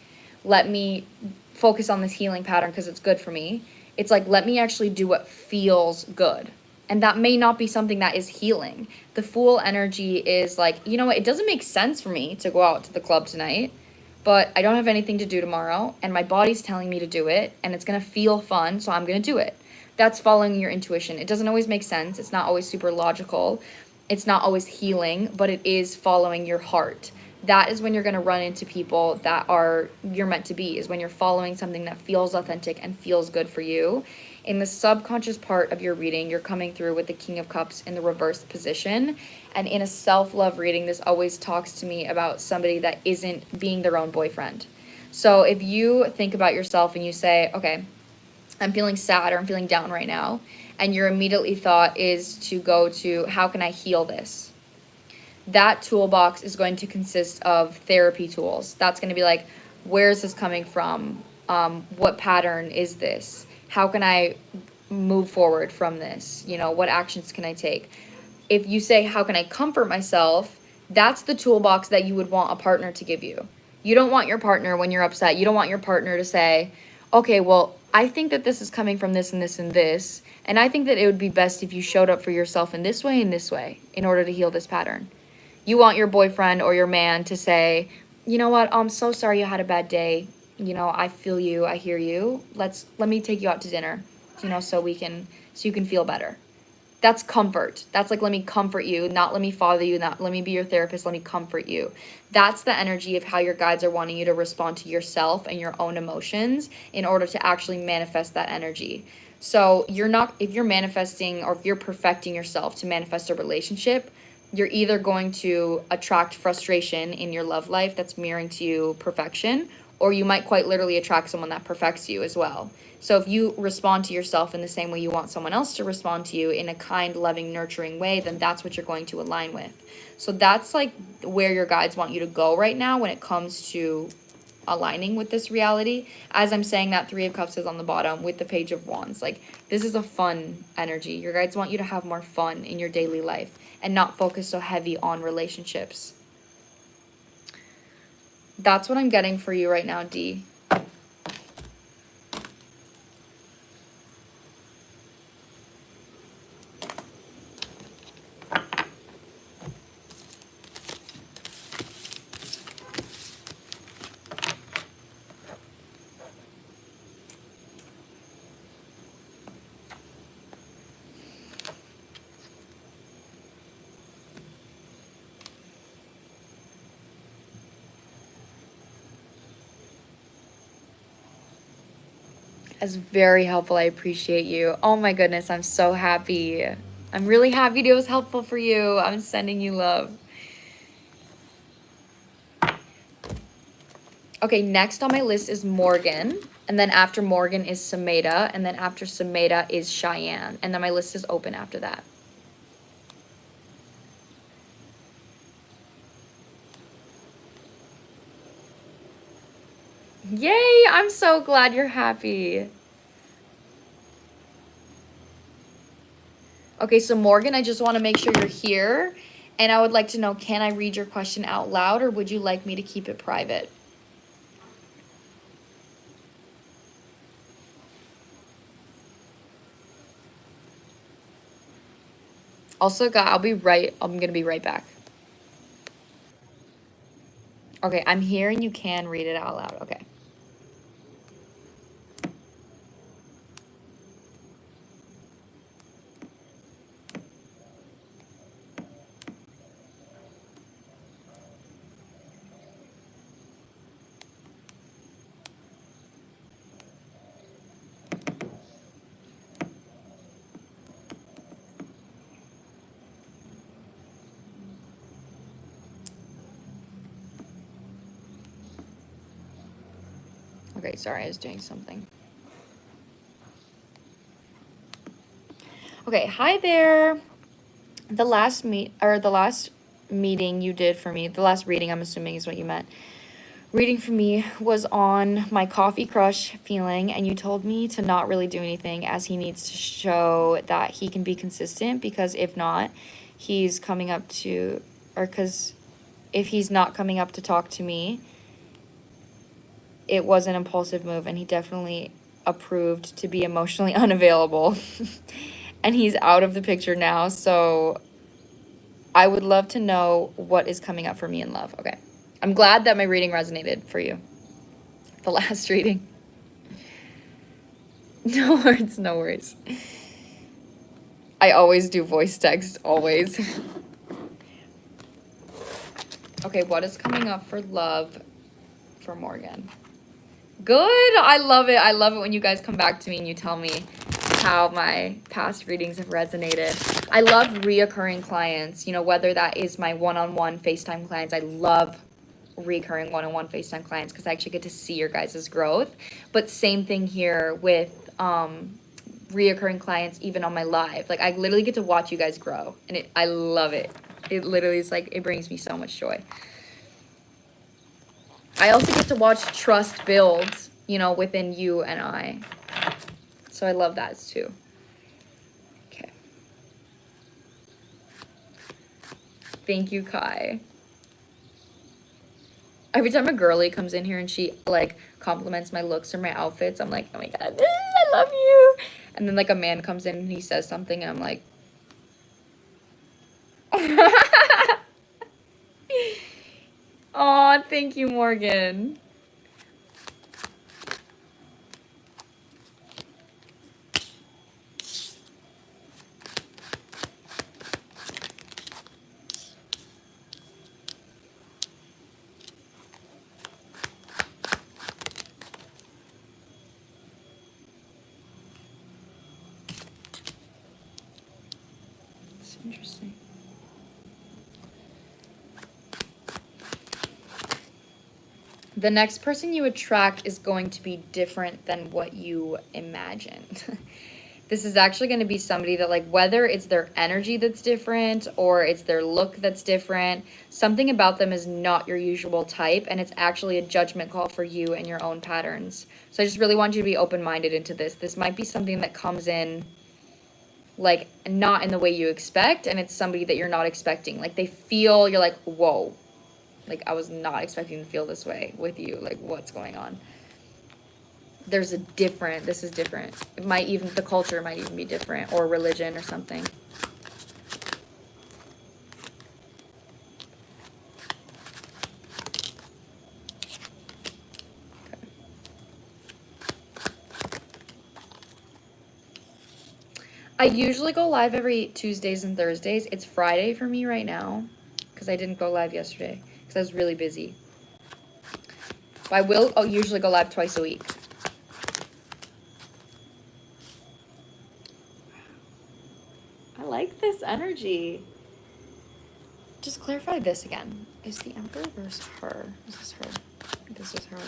Let me focus on this healing pattern because it's good for me. It's like, let me actually do what feels good. And that may not be something that is healing. The Fool energy is like, you know what? It doesn't make sense for me to go out to the club tonight, but I don't have anything to do tomorrow and my body's telling me to do it and it's going to feel fun. So I'm going to do it. That's following your intuition. It doesn't always make sense. It's not always super logical. It's not always healing, but it is following your heart. That is when you're going to run into people that are you're meant to be, is when you're following something that feels authentic and feels good for you. In the subconscious part of your reading, you're coming through with the King of Cups in the reversed position. And in a self-love reading, this always talks to me about somebody that isn't being their own boyfriend. So if you think about yourself and you say, okay, I'm feeling sad or I'm feeling down right now, and your immediately thought is to go to, how can I heal this? That toolbox is going to consist of therapy tools. That's going to be like, where is this coming from? What pattern is this? How can I move forward from this? You know, what actions can I take? If you say, how can I comfort myself? That's the toolbox that you would want a partner to give you. You don't want your partner when you're upset. You don't want your partner to say, okay, well, I think that this is coming from this and this and this. And I think that it would be best if you showed up for yourself in this way and this way in order to heal this pattern. You want your boyfriend or your man to say, you know what, I'm so sorry you had a bad day. You know, I feel you, I hear you. Let me take you out to dinner, you know, so you can feel better. That's comfort. That's like, let me comfort you, not let me father you, not let me be your therapist, let me comfort you. That's the energy of how your guides are wanting you to respond to yourself and your own emotions in order to actually manifest that energy. So if you're manifesting or if you're perfecting yourself to manifest a relationship, you're either going to attract frustration in your love life that's mirroring to you perfection, or you might quite literally attract someone that perfects you as well. So if you respond to yourself in the same way you want someone else to respond to you in a kind, loving, nurturing way, then that's what you're going to align with. So that's like where your guides want you to go right now when it comes to aligning with this reality. As I'm saying, that Three of Cups is on the bottom with the Page of Wands. Like, this is a fun energy. Your guides want you to have more fun in your daily life and not focus so heavy on relationships. That's what I'm getting for you right now, D. That's very helpful. I appreciate you. Oh my goodness, I'm so happy. I'm really happy it was helpful for you. I'm sending you love. Okay, next on my list is Morgan. And then after Morgan is Sumeda. And then after Sumeda is Cheyenne. And then my list is open after that. Yay! I'm so glad you're happy. Okay, so Morgan, I just want to make sure you're here. And I would like to know, can I read your question out loud or would you like me to keep it private? Also, God, I'm going to be right back. Okay, I'm here and you can read it out loud. Okay. Okay, sorry, I was doing something. Okay, hi there. The last meeting you did for me, the last reading, I'm assuming is what you meant. Reading for me was on my coffee crush feeling, and you told me to not really do anything as he needs to show that he can be consistent, because if not, he's coming up to, or because if he's not coming up to talk to me, it was an impulsive move, and he definitely approved to be emotionally unavailable. And he's out of the picture now, so I would love to know what is coming up for me in love. Okay. I'm glad that my reading resonated for you. The last reading. No worries, no worries. I always do voice text, always. Okay, what is coming up for love for Morgan? Good, I love it. I love it when you guys come back to me and you tell me how my past readings have resonated. I love reoccurring clients, you know, whether that is my one-on-one FaceTime clients. I love recurring one-on-one FaceTime clients because I actually get to see your guys' growth. But same thing here with reoccurring clients, even on my live. Like, I literally get to watch you guys grow, and I love it. It literally is like, it brings me so much joy. I also get to watch trust build, you know, within you and I. So I love that too. Okay. Thank you, Kai. Every time a girly comes in here and she like compliments my looks or my outfits, I'm like, oh my God, I love you. And then like a man comes in and he says something and I'm like, aw, thank you, Morgan. It's interesting. The next person you attract is going to be different than what you imagined. This is actually going to be somebody that, like, whether it's their energy that's different or it's their look that's different, something about them is not your usual type, and it's actually a judgment call for you and your own patterns. So I just really want you to be open-minded into this. This might be something that comes in, like, not in the way you expect, and it's somebody that you're not expecting. Like, they feel, you're like, whoa. Like, I was not expecting to feel this way with you. Like, what's going on? This is different. It might even, the culture might even be different, or religion or something. Okay. I usually go live every Tuesdays and Thursdays. It's Friday for me right now because I didn't go live yesterday because I was really busy. But I will usually go live twice a week. I like this energy. Just clarify this again. Is the Emperor versus her? Is this her? This is her.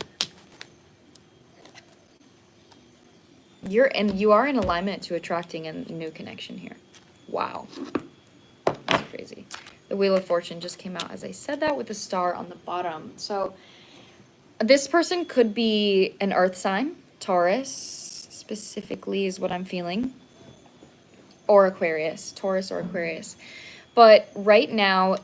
You are in alignment to attracting a new connection here. Wow. That's crazy. The Wheel of Fortune just came out as I said that with the star on the bottom. So this person could be an earth sign, Taurus specifically is what I'm feeling, or Aquarius, Taurus or Aquarius. But right now,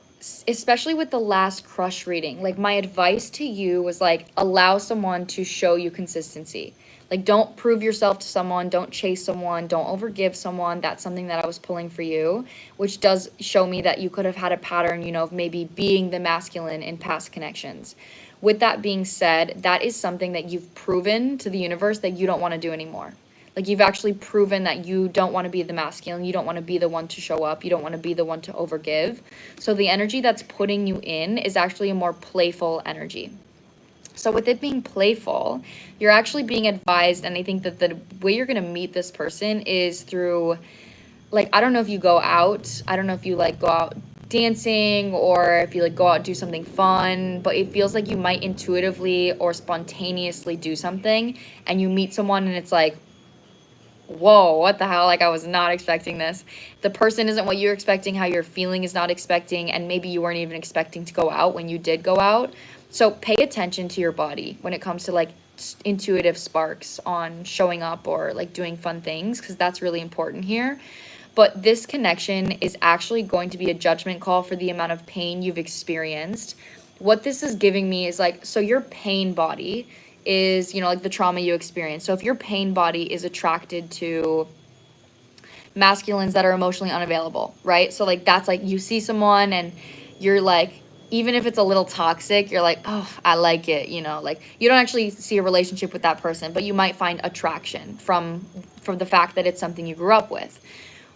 especially with the last crush reading, like my advice to you was like, allow someone to show you consistency. Like, don't prove yourself to someone, don't chase someone, don't overgive someone. That's something that I was pulling for you, which does show me that you could have had a pattern, you know, of maybe being the masculine in past connections. With that being said, that is something that you've proven to the universe that you don't want to do anymore. Like, you've actually proven that you don't want to be the masculine. You don't want to be the one to show up. You don't want to be the one to overgive. So the energy that's putting you in is actually a more playful energy. So with it being playful, you're actually being advised, and I think that the way you're going to meet this person is through, like, I don't know if you go out. I don't know if you, like, go out dancing or if you, like, go out and do something fun, but it feels like you might intuitively or spontaneously do something, and you meet someone and it's like, whoa, what the hell? Like, I was not expecting this. The person isn't what you're expecting, how you're feeling is not expecting, and maybe you weren't even expecting to go out when you did go out. So pay attention to your body when it comes to, like, intuitive sparks on showing up or, like, doing fun things, because that's really important here. But this connection is actually going to be a judgment call for the amount of pain you've experienced. What this is giving me is, like, so your pain body is, you know, like the trauma you experience. So if your pain body is attracted to masculines that are emotionally unavailable, right? So, like, that's like you see someone and you're like, even if it's a little toxic, you're like, oh, I like it, you know, like you don't actually see a relationship with that person, but you might find attraction from the fact that it's something you grew up with.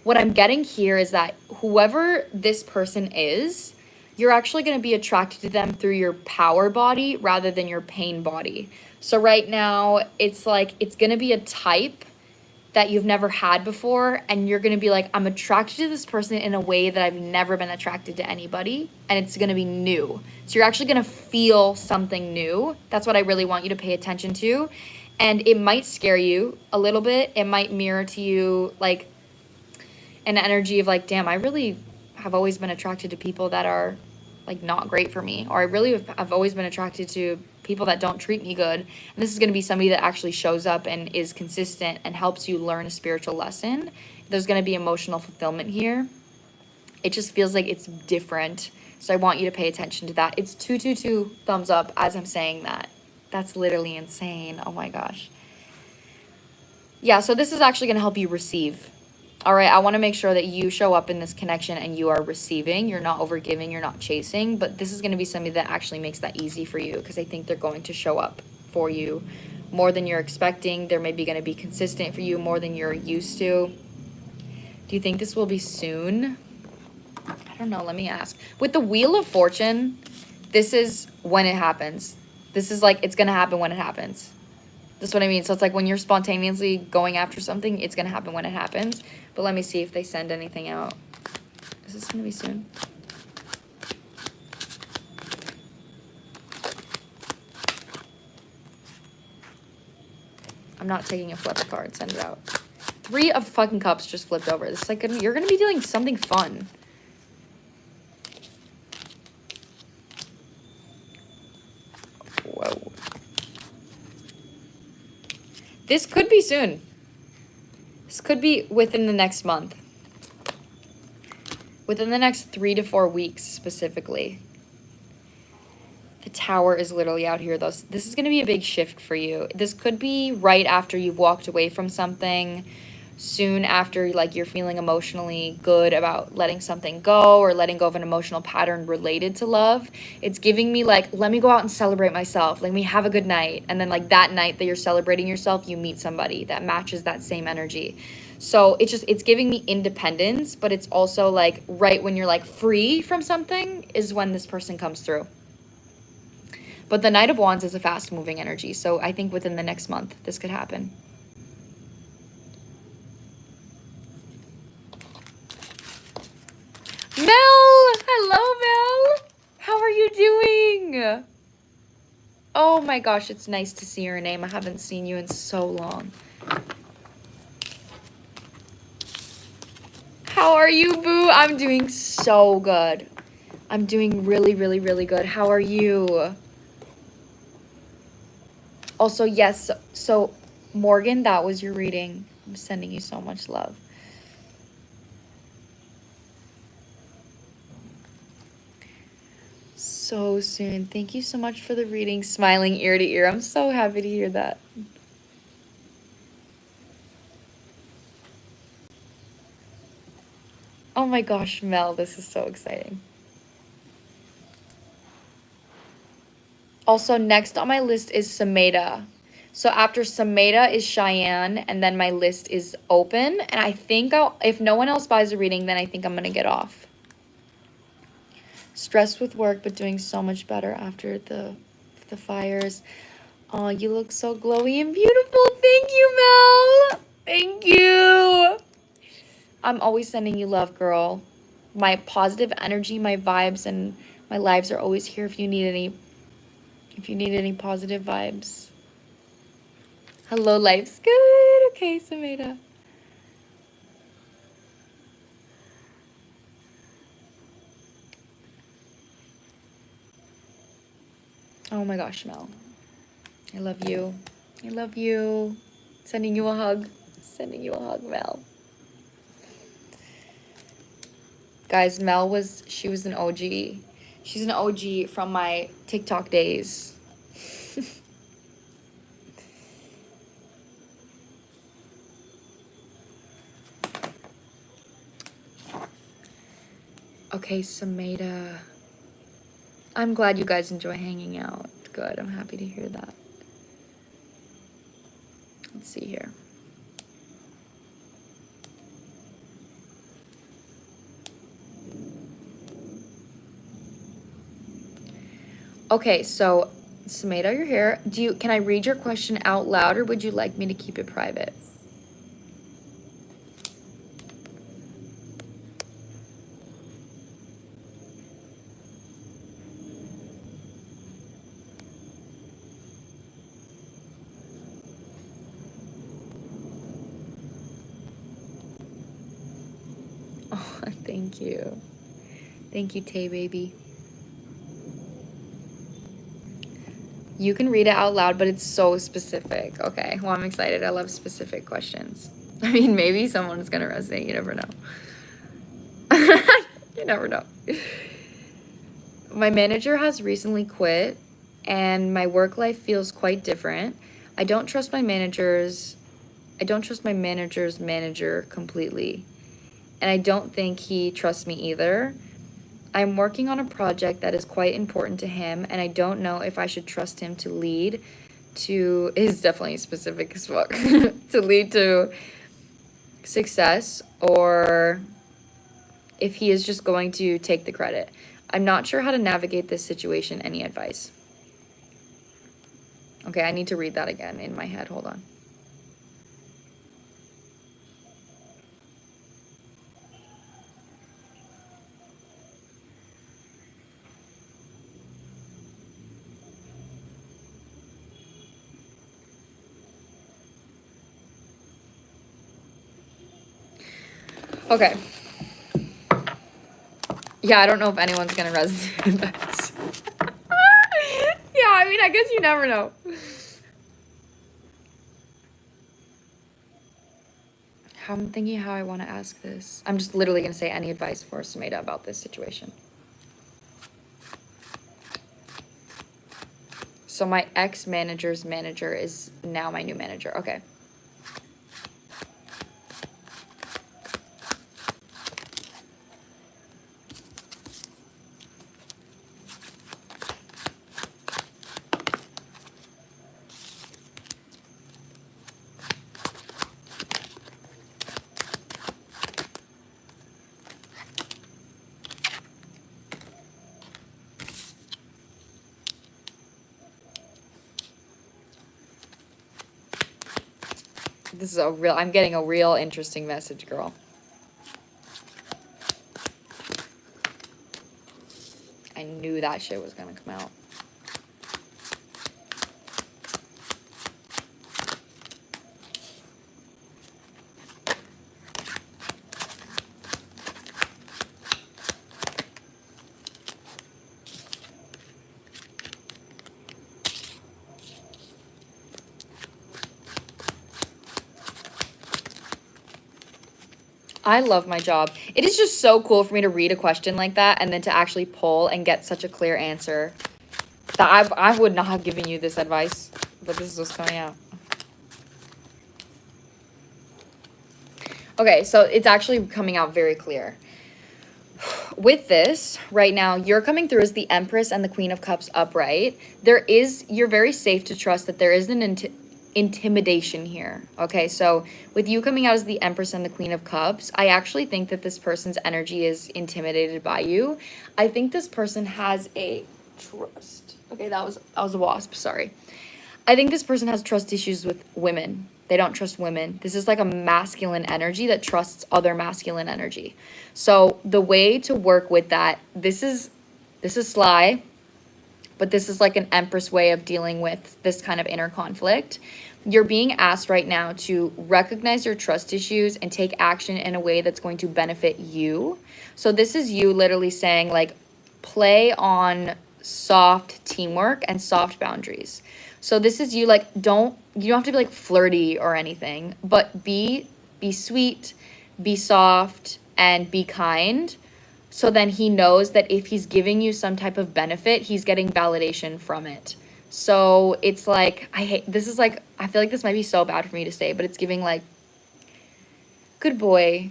What I'm getting here is that whoever this person is, you're actually going to be attracted to them through your power body rather than your pain body. So right now, it's like, it's going to be a type that you've never had before, and you're going to be like, I'm attracted to this person in a way that I've never been attracted to anybody, and it's going to be new. So you're actually going to feel something new. That's what I really want you to pay attention to. And it might scare you a little bit. It might mirror to you, like, an energy of, like, damn, I really have always been attracted to people that are, like, not great for me, or I really have always been attracted to people that don't treat me good. And this is going to be somebody that actually shows up and is consistent and helps you learn a spiritual lesson. There's going to be emotional fulfillment here. It just feels like it's different. So I want you to pay attention to that. It's 222 thumbs up as I'm saying that. That's literally insane. Oh my gosh. Yeah, so this is actually going to help you receive. All right, I want to make sure that you show up in this connection and you are receiving. You're not overgiving, you're not chasing, but this is going to be somebody that actually makes that easy for you, because I think they're going to show up for you more than you're expecting. They're maybe going to be consistent for you more than you're used to. Do you think this will be soon? I don't know, let me ask. With the Wheel of Fortune, this is when it happens. This is like, it's going to happen when it happens. That's what I mean. So it's like when you're spontaneously going after something, it's going to happen when it happens. But let me see if they send anything out. Is this going to be soon? I'm not taking a flip card. Send it out. 3 of fucking cups just flipped over. This is like, you're going to be doing something fun. Whoa. This could be soon. This could be within the next month. Within the next 3 to 4 weeks specifically. The Tower is literally out here though. This is going to be a big shift for you. This could be right after you've walked away from something. Soon after, like, you're feeling emotionally good about letting something go or letting go of an emotional pattern related to love. It's giving me, like, let me go out and celebrate myself. Let me have a good night. And then, like, that night that you're celebrating yourself, you meet somebody that matches that same energy. So it's giving me independence, but it's also, like, right when you're, like, free from something is when this person comes through. But the Knight of Wands is a fast-moving energy. So I think within the next month, this could happen. Mel! Hello, Mel! How are you doing? Oh my gosh, it's nice to see your name. I haven't seen you in so long. How are you, boo? I'm doing so good. I'm doing really, really, really good. How are you? Also, yes, so Morgan, that was your reading. I'm sending you so much love. So soon. Thank you so much for the reading. Smiling ear to ear. I'm so happy to hear that. Oh my gosh, Mel, this is so exciting. Also, next on my list is Sameda. So after Sameda is Cheyenne, and then my list is open. And I think if no one else buys a reading, then I think I'm going to get off. Stressed with work, but doing so much better after the fires. Oh, you look so glowy and beautiful. Thank you, Mel. Thank you. I'm always sending you love, girl. My positive energy, my vibes, and my lives are always here if you need any positive vibes. Hello, life's good. Okay, Sameda. Oh my gosh, Mel. I love you. I love you. Sending you a hug. Sending you a hug, Mel. Guys, Mel was an OG. She's an OG from my TikTok days. Okay, Sameda. I'm glad you guys enjoy hanging out. Good, I'm happy to hear that. Let's see here. Okay, so Sameda, you're here. Can I read your question out loud, or would you like me to keep it private? Oh, thank you. Thank you, Tay baby. You can read it out loud, but it's so specific. Okay, well, I'm excited. I love specific questions. I mean, maybe someone's gonna resonate. You never know. You never know. My manager has recently quit, and my work life feels quite different. I don't trust my manager's manager completely, and I don't think he trusts me either. I'm working on a project that is quite important to him, and I don't know if I should trust him to lead to, is definitely specific as fuck, to lead to success, or if he is just going to take the credit. I'm not sure how to navigate this situation. Any advice? Okay, I need to read that again in my head. Hold on. Okay. Yeah, I don't know if anyone's gonna resonate with that. Yeah, I mean, I guess you never know. I'm thinking how I want to ask this. I'm just literally gonna say any advice for Sameda about this situation. So my ex-manager's manager is now my new manager. Okay. This is I'm getting a real interesting message, girl. I knew that shit was gonna come out. I love my job. It is just so cool for me to read a question like that and then to actually pull and get such a clear answer. That I would not have given you this advice, but this is what's coming out. Okay, so it's actually coming out very clear. With this, right now, you're coming through as the Empress and the Queen of Cups upright. You're very safe to trust that there is an intimidation here. Okay, so with you coming out as the Empress and the Queen of Cups, I actually think that this person's energy is intimidated by you. I think this person has a trust. Okay, that was a wasp, sorry. I think this person has trust issues with women. They don't trust women. This is like a masculine energy that trusts other masculine energy. So the way to work with that, this is sly, but this is like an Empress way of dealing with this kind of inner conflict. You're being asked right now to recognize your trust issues and take action in a way that's going to benefit you. So this is you literally saying like, play on soft teamwork and soft boundaries. So this is you like, you don't have to be like flirty or anything, but be sweet, be soft, and be kind. So then he knows that if he's giving you some type of benefit, he's getting validation from it. So it's like, I feel like this might be so bad for me to say, but it's giving like, good boy.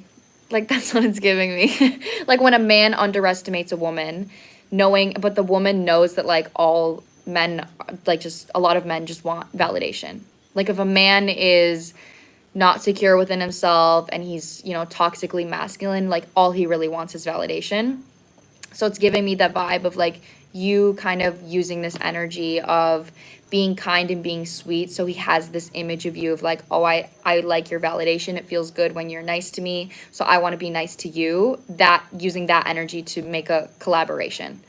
Like that's what it's giving me. Like when a man underestimates a woman, but the woman knows that like all men, like just a lot of men just want validation. Like if a man is not secure within himself and he's, toxically masculine, like all he really wants is validation. So it's giving me that vibe of like you kind of using this energy of being kind and being sweet. So he has this image of you of like, oh, I like your validation. It feels good when you're nice to me. So I want to be nice to you. That using that energy to make a collaboration.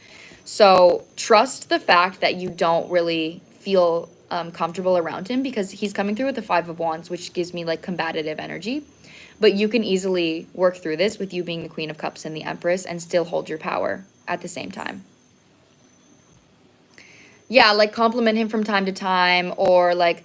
So trust the fact that you don't really feel comfortable around him because he's coming through with the 5 of Wands, which gives me like combative energy. But you can easily work through this with you being the Queen of Cups and the Empress and still hold your power at the same time. Yeah, like compliment him from time to time, or like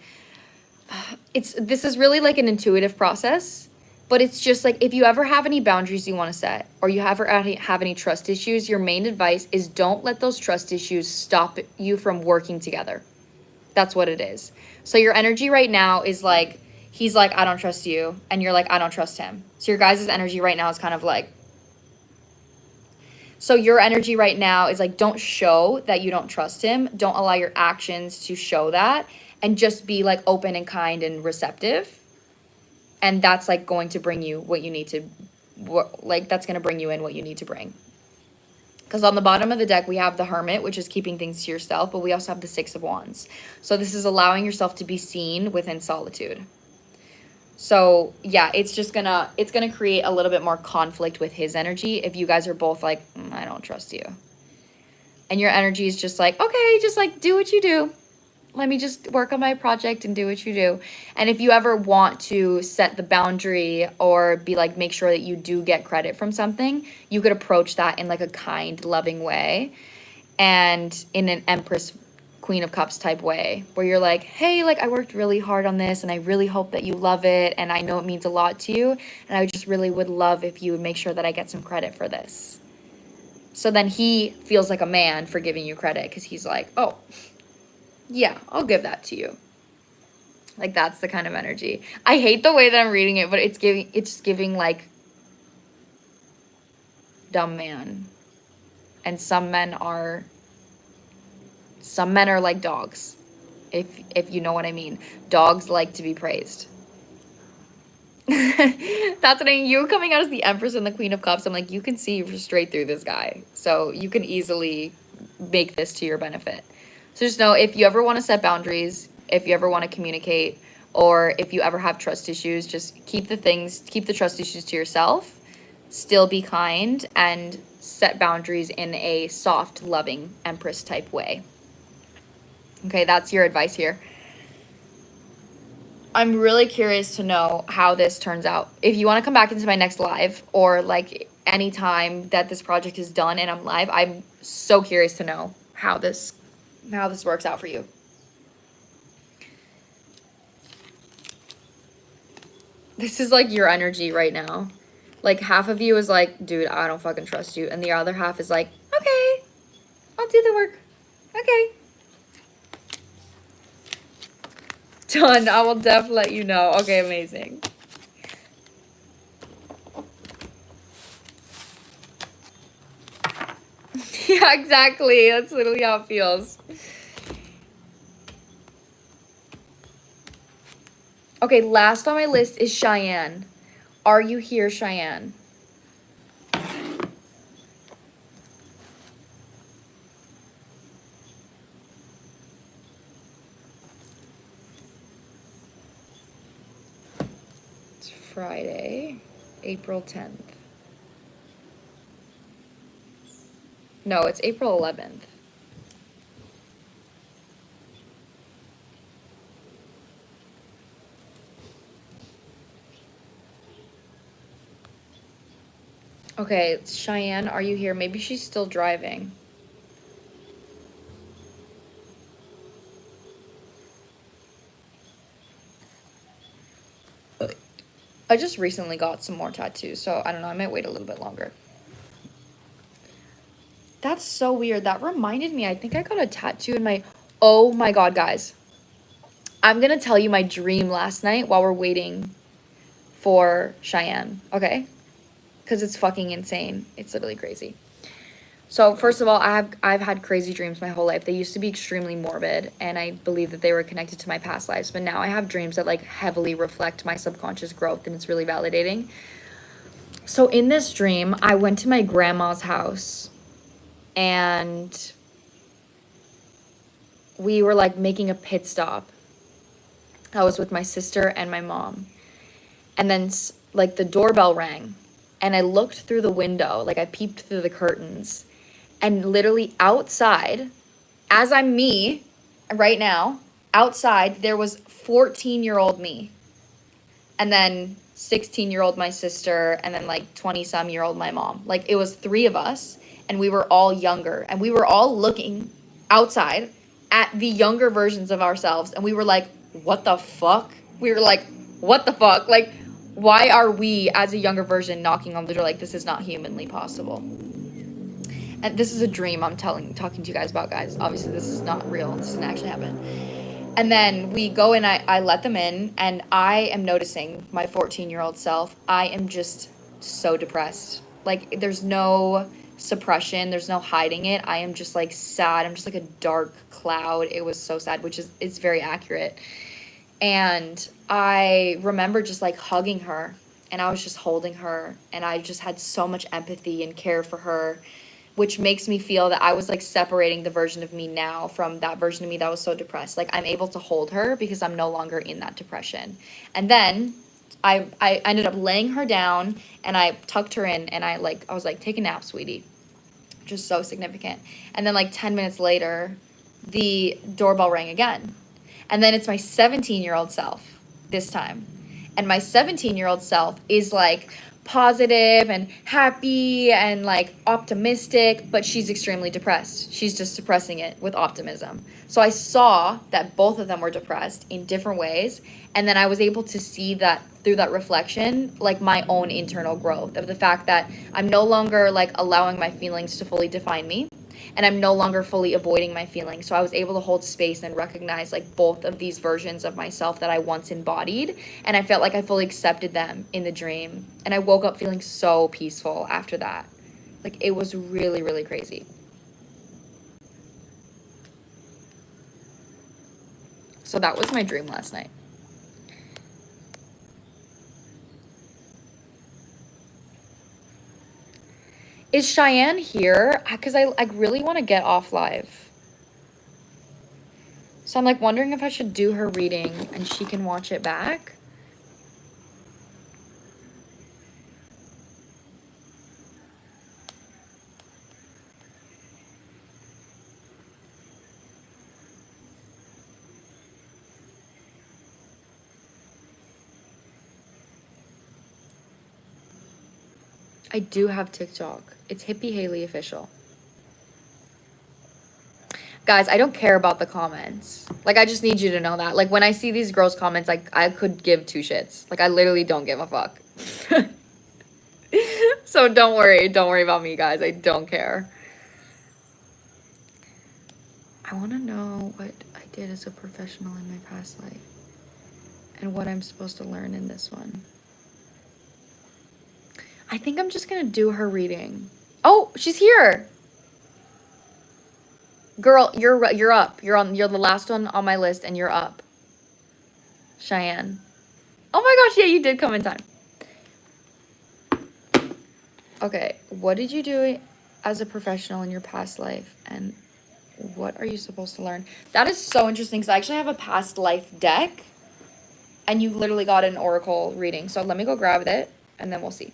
this is really like an intuitive process, but it's just like if you ever have any boundaries you want to set or you ever have any trust issues, your main advice is don't let those trust issues stop you from working together. That's what it is. So your energy right now is like, he's like, I don't trust you. And you're like, I don't trust him. So your guys' energy right now is kind of like, so your energy right now is like, don't show that you don't trust him. Don't allow your actions to show that. And just be like open and kind and receptive. And that's like going to bring you what you need to, like that's going to bring you in what you need to bring. Because on the bottom of the deck, we have the Hermit, which is keeping things to yourself. But we also have the 6 of Wands. So this is allowing yourself to be seen within solitude. So yeah, it's gonna create a little bit more conflict with his energy if you guys are both like, I don't trust you. And your energy is just like, okay, just like do what you do. Let me just work on my project and do what you do. And if you ever want to set the boundary or be like, make sure that you do get credit from something, you could approach that in like a kind, loving way. And in an Empress, Queen of Cups type way, where you're like, hey, like I worked really hard on this and I really hope that you love it. And I know it means a lot to you. And I just really would love if you would make sure that I get some credit for this. So then he feels like a man for giving you credit because he's like, oh, yeah, I'll give that to you. Like that's the kind of energy. I hate the way that I'm reading it, but it's giving like dumb man. And some men are like dogs. If you know what I mean. Dogs like to be praised. That's what I mean. You coming out as the Empress and the Queen of Cups. I'm like, you can see straight through this guy. So you can easily make this to your benefit. So just know if you ever want to set boundaries, if you ever want to communicate, or if you ever have trust issues, just keep the trust issues to yourself, still be kind, and set boundaries in a soft, loving Empress type way. Okay, that's your advice here. I'm really curious to know how this turns out. If you want to come back into my next live or like any time that this project is done and I'm live, I'm so curious to know how this works out for you. This is like your energy right now. Like, half of you is like, dude, I don't fucking trust you. And the other half is like, okay, I'll do the work. Okay. Done. I will definitely let you know. Okay, amazing. Yeah, exactly. That's literally how it feels. Okay, last on my list is Cheyenne. Are you here, Cheyenne? It's Friday, April 10th. No, it's April 11th. Okay, it's Cheyenne, are you here? Maybe she's still driving. I just recently got some more tattoos, so I don't know, I might wait a little bit longer. That's so weird. That reminded me, I think I got a tattoo in my... Oh my god, guys. I'm gonna tell you my dream last night while we're waiting for Cheyenne, okay? Because it's fucking insane. It's literally crazy. So first of all, I've had crazy dreams my whole life. They used to be extremely morbid, and I believe that they were connected to my past lives. But now I have dreams that like heavily reflect my subconscious growth, and it's really validating. So in this dream, I went to my grandma's house, and we were like making a pit stop. I was with my sister and my mom, and then like the doorbell rang, and I looked through the window, like I peeped through the curtains. And literally outside, as I'm me right now, outside, there was 14-year-old me. And then 16-year-old my sister, and then like 20-some-year-old my mom. Like, it was 3 of us, and we were all younger. And we were all looking outside at the younger versions of ourselves. And we were like, what the fuck? We were like, what the fuck? Like, why are we, as a younger version, knocking on the door like this is not humanly possible? And this is a dream I'm talking to you guys about, guys. Obviously, this is not real. This didn't actually happen. And then we go and I let them in, and I am noticing my 14-year-old self. I am just so depressed. Like, there's no suppression. There's no hiding it. I am just, like, sad. I'm just, like, a dark cloud. It was so sad, which is very accurate. And I remember just, like, hugging her, and I was just holding her, and I just had so much empathy and care for her, which makes me feel that I was like separating the version of me now from that version of me that was so depressed. Like, I'm able to hold her because I'm no longer in that depression. And then I ended up laying her down, and I tucked her in, and I was like, take a nap, sweetie. Just so significant. And then like 10 minutes later, the doorbell rang again. And then it's my 17-year-old self this time. And my 17-year-old self is like positive and happy and like optimistic, but she's extremely depressed. She's just suppressing it with optimism. So I saw that both of them were depressed in different ways, and then I was able to see that through that reflection, like my own internal growth of the fact that I'm no longer like allowing my feelings to fully define me, and I'm no longer fully avoiding my feelings. So I was able to hold space and recognize like both of these versions of myself that I once embodied. And I felt like I fully accepted them in the dream. And I woke up feeling so peaceful after that. Like, it was really, really crazy. So that was my dream last night. Is Cheyenne here? Because I really want to get off live. So I'm like wondering if I should do her reading and she can watch it back. I do have TikTok. It's Hippie Hailey Official. Guys, I don't care about the comments. Like, I just need you to know that. Like, when I see these girls' comments, like, I could give 2 shits. Like, I literally don't give a fuck. So don't worry about me, guys. I don't care. I want to know what I did as a professional in my past life and what I'm supposed to learn in this one. I think I'm just gonna do her reading. Oh, she's here. Girl, you're up. You're the last one on my list, and you're up. Cheyenne. Oh my gosh, yeah, you did come in time. Okay, what did you do as a professional in your past life, and what are you supposed to learn? That is so interesting, because I actually have a past life deck, and you literally got an oracle reading. So let me go grab it, and then we'll see.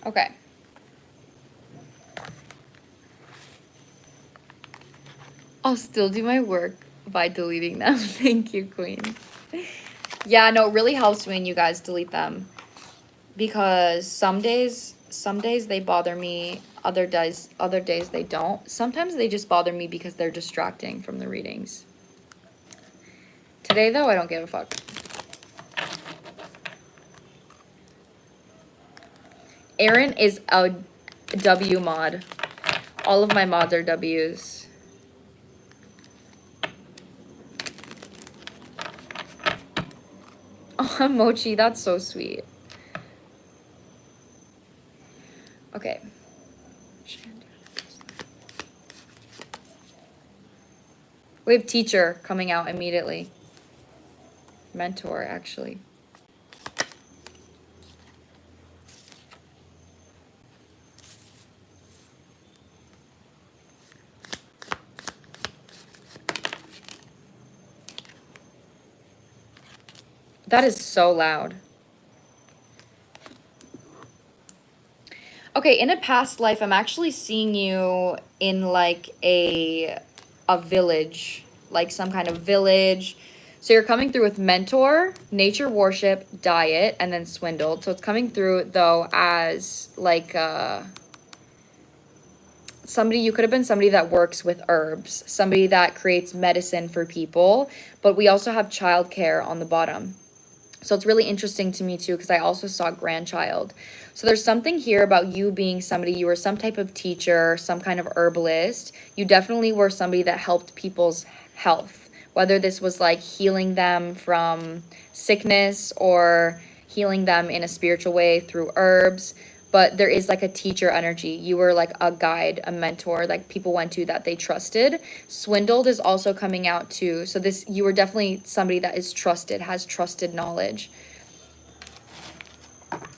Okay. I'll still do my work by deleting them. Thank you, Queen. Yeah, no, it really helps when you guys delete them, because some days they bother me, other days they don't. Sometimes they just bother me because they're distracting from the readings. Today though, I don't give a fuck. Aaron is a W mod. All of my mods are W's. Oh, Mochi, that's so sweet. Okay. We have teacher coming out immediately. Mentor, actually. That is so loud. Okay, in a past life, I'm actually seeing you in like a village, like some kind of village. So you're coming through with mentor, nature worship, diet, and then swindled. So it's coming through though as like somebody, you could have been somebody that works with herbs, somebody that creates medicine for people, but we also have childcare on the bottom. So it's really interesting to me too, because I also saw grandchild. So there's something here about you being somebody, you were some type of teacher, some kind of herbalist. You definitely were somebody that helped people's health, whether this was like healing them from sickness or healing them in a spiritual way through herbs. But there is like a teacher energy. You were like a guide, a mentor, like people went to that they trusted. Swindled is also coming out too. So this, you were definitely somebody that is trusted, has trusted knowledge.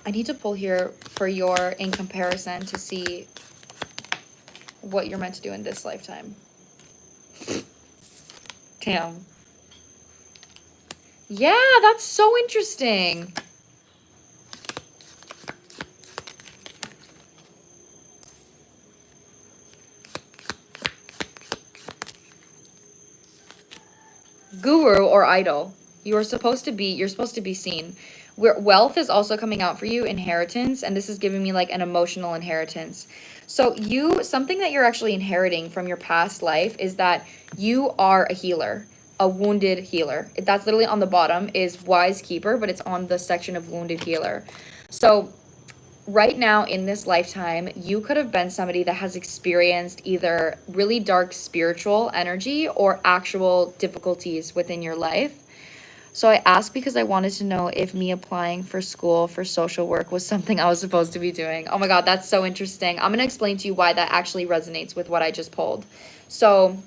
I need to pull here for your in comparison to see what you're meant to do in this lifetime. Damn. Yeah, that's so interesting. Guru or idol. You're supposed to be seen. Where wealth is also coming out for you, inheritance, and this is giving me like an emotional inheritance. So something that you're actually inheriting from your past life is that you are a healer, a wounded healer. That's literally on the bottom is wise keeper, but it's on the section of wounded healer. So right now in this lifetime, you could have been somebody that has experienced either really dark spiritual energy or actual difficulties within your life. So I asked because I wanted to know if me applying for school for social work was something I was supposed to be doing. Oh my God, that's so interesting. I'm going to explain to you why that actually resonates with what I just pulled. So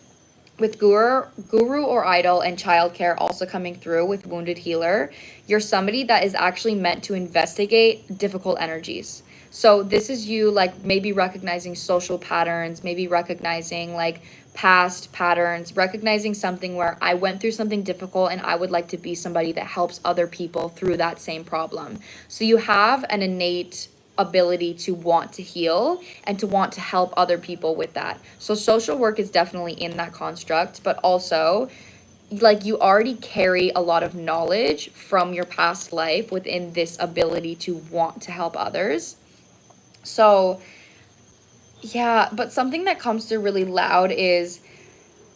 with guru or idol and childcare also coming through with wounded healer, you're somebody that is actually meant to investigate difficult energies. So this is you like maybe recognizing social patterns, maybe recognizing like past patterns, recognizing something where I went through something difficult and I would like to be somebody that helps other people through that same problem. So you have an innate ability to want to heal and to want to help other people with that. So social work is definitely in that construct, but also like you already carry a lot of knowledge from your past life within this ability to want to help others. So yeah, but something that comes through really loud is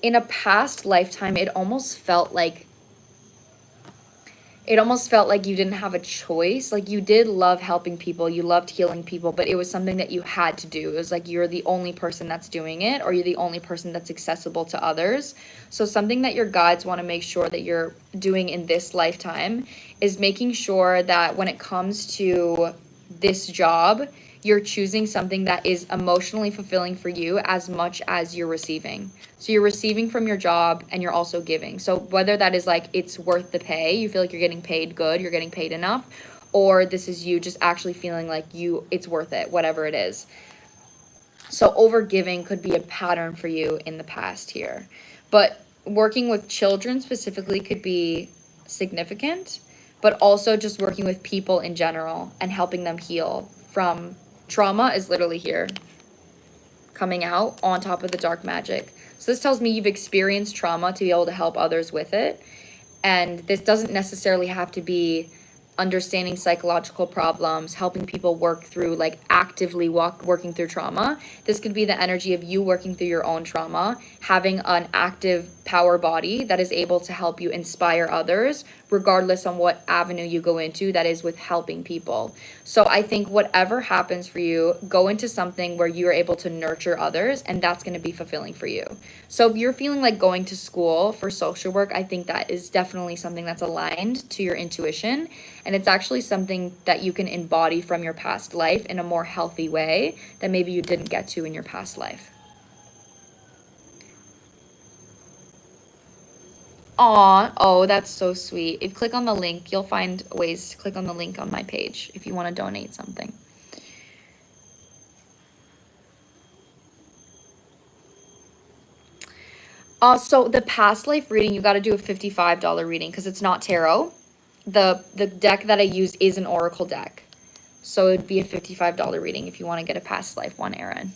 in a past lifetime, it almost felt like you didn't have a choice. Like you did love helping people, you loved healing people, but it was something that you had to do. It was like you're the only person that's doing it, or you're the only person that's accessible to others. So something that your guides want to make sure that you're doing in this lifetime is making sure that when it comes to this job, you're choosing something that is emotionally fulfilling for you as much as you're receiving. So you're receiving from your job and you're also giving. So whether that is like it's worth the pay, you feel like you're getting paid good, you're getting paid enough, or this is you just actually feeling like it's worth it, whatever it is. So overgiving could be a pattern for you in the past here. But working with children specifically could be significant, but also just working with people in general and helping them heal from trauma is literally here coming out on top of the dark magic. So this tells me you've experienced trauma to be able to help others with it. And this doesn't necessarily have to be understanding psychological problems, helping people work through, like actively working through trauma. This could be the energy of you working through your own trauma, having an active power body that is able to help you inspire others, regardless on what avenue you go into, that is with helping people. So I think whatever happens for you, go into something where you're able to nurture others, and that's going to be fulfilling for you. So if you're feeling like going to school for social work, I think that is definitely something that's aligned to your intuition. And it's actually something that you can embody from your past life in a more healthy way that maybe you didn't get to in your past life. Aw, oh, that's so sweet. If you click on the link, you'll find ways to click on the link on my page if you want to donate something. So the past life reading, you got to do a $55 reading because it's not tarot. The deck that I use is an oracle deck. So it'd be a $55 reading if you want to get a past life one, Erin.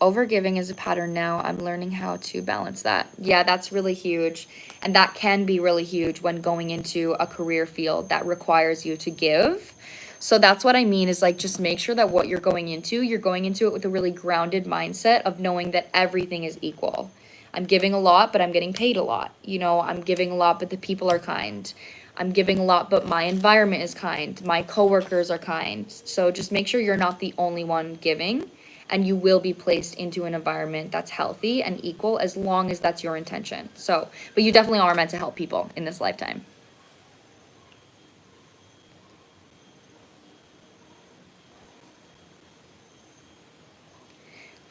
Overgiving is a pattern now. I'm learning how to balance that. Yeah, that's really huge. And that can be really huge when going into a career field that requires you to give. So that's what I mean is like, just make sure that what you're going into it with a really grounded mindset of knowing that everything is equal. I'm giving a lot, but I'm getting paid a lot. You know, I'm giving a lot, but the people are kind. I'm giving a lot, but my environment is kind. My coworkers are kind. So just make sure you're not the only one giving, and you will be placed into an environment that's healthy and equal as long as that's your intention. So, but you definitely are meant to help people in this lifetime.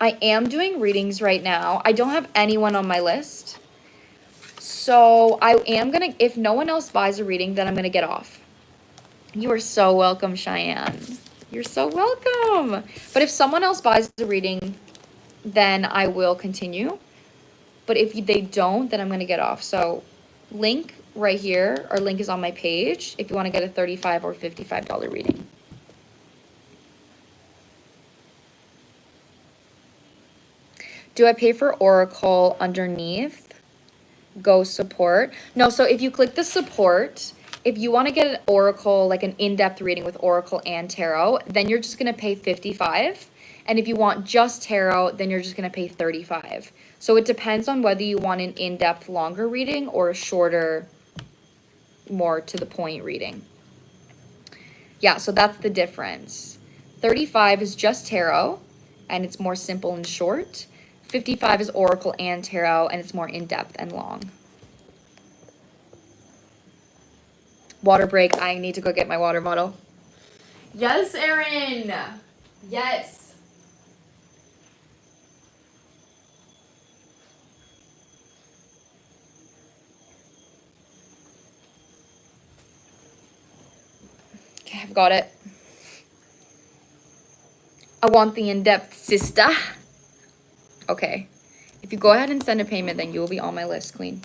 I am doing readings right now. I don't have anyone on my list. So I am gonna, if no one else buys a reading, then I'm gonna get off. You are so welcome, Cheyenne. You're so welcome. But if someone else buys the reading, then I will continue. But if they don't, then I'm gonna get off. So link right here, or link is on my page if you wanna get a $35 or $55 reading. Do I pay for Oracle underneath? Go support. No, so if you click the support, if you want to get an Oracle, like an in-depth reading with Oracle and Tarot, then you're just going to pay $55. And if you want just Tarot, then you're just going to pay $35. So it depends on whether you want an in-depth longer reading or a shorter, more to the point reading. Yeah, so that's the difference. $35 is just Tarot, and it's more simple and short. $55 is Oracle and Tarot, and it's more in-depth and long. Water break. I need to go get my water bottle. Yes, Erin. Yes. Okay, I've got it. I want the in-depth, sister. Okay. If you go ahead and send a payment, then you will be on my list, queen.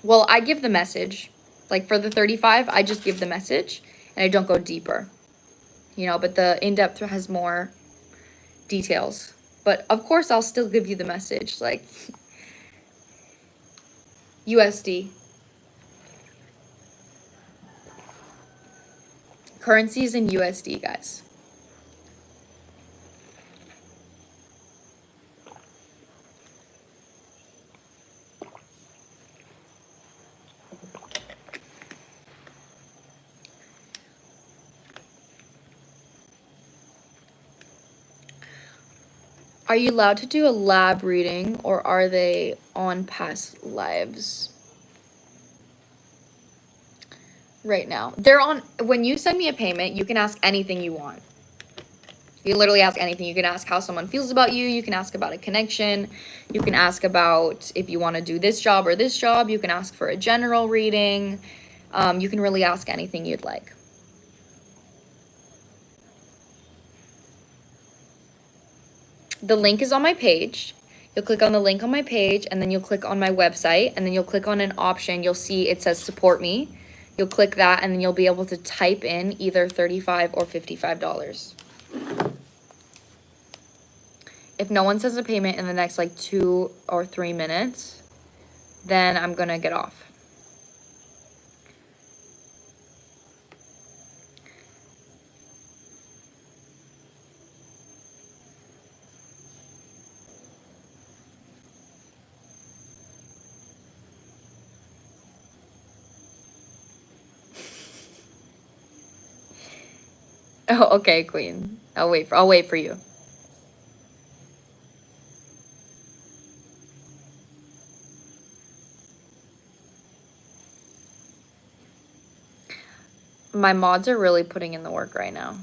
Well, I give the message. Like for the 35, I just give the message and I don't go deeper. You know, but the in-depth has more details. But of course, I'll still give you the message. Like USD. Currency is in USD, guys. Are you allowed to do a lab reading or are they on past lives right now? They're on, when you send me a payment, you can ask anything you want. You literally ask anything. You can ask how someone feels about you. You can ask about a connection. You can ask about if you want to do this job or this job. You can ask for a general reading. You can really ask anything you'd like. The link is on my page. You'll click on the link on my page and then you'll click on my website and then you'll click on an option. You'll see it says support me. You'll click that and then you'll be able to type in either $35 or $55. If no one sends a payment in the next like 2 or 3 minutes, then I'm gonna get off. Oh, okay, Queen. I'll wait for you. My mods are really putting in the work right now.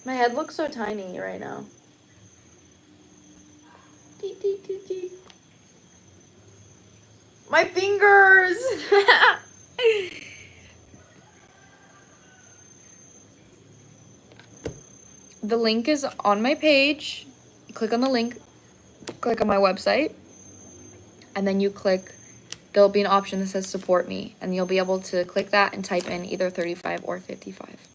My head looks so tiny right now. My fingers! The link is on my page. You click on the link, click on my website, and then you click, there'll be an option that says support me, and you'll be able to click that and type in either 35 or 55.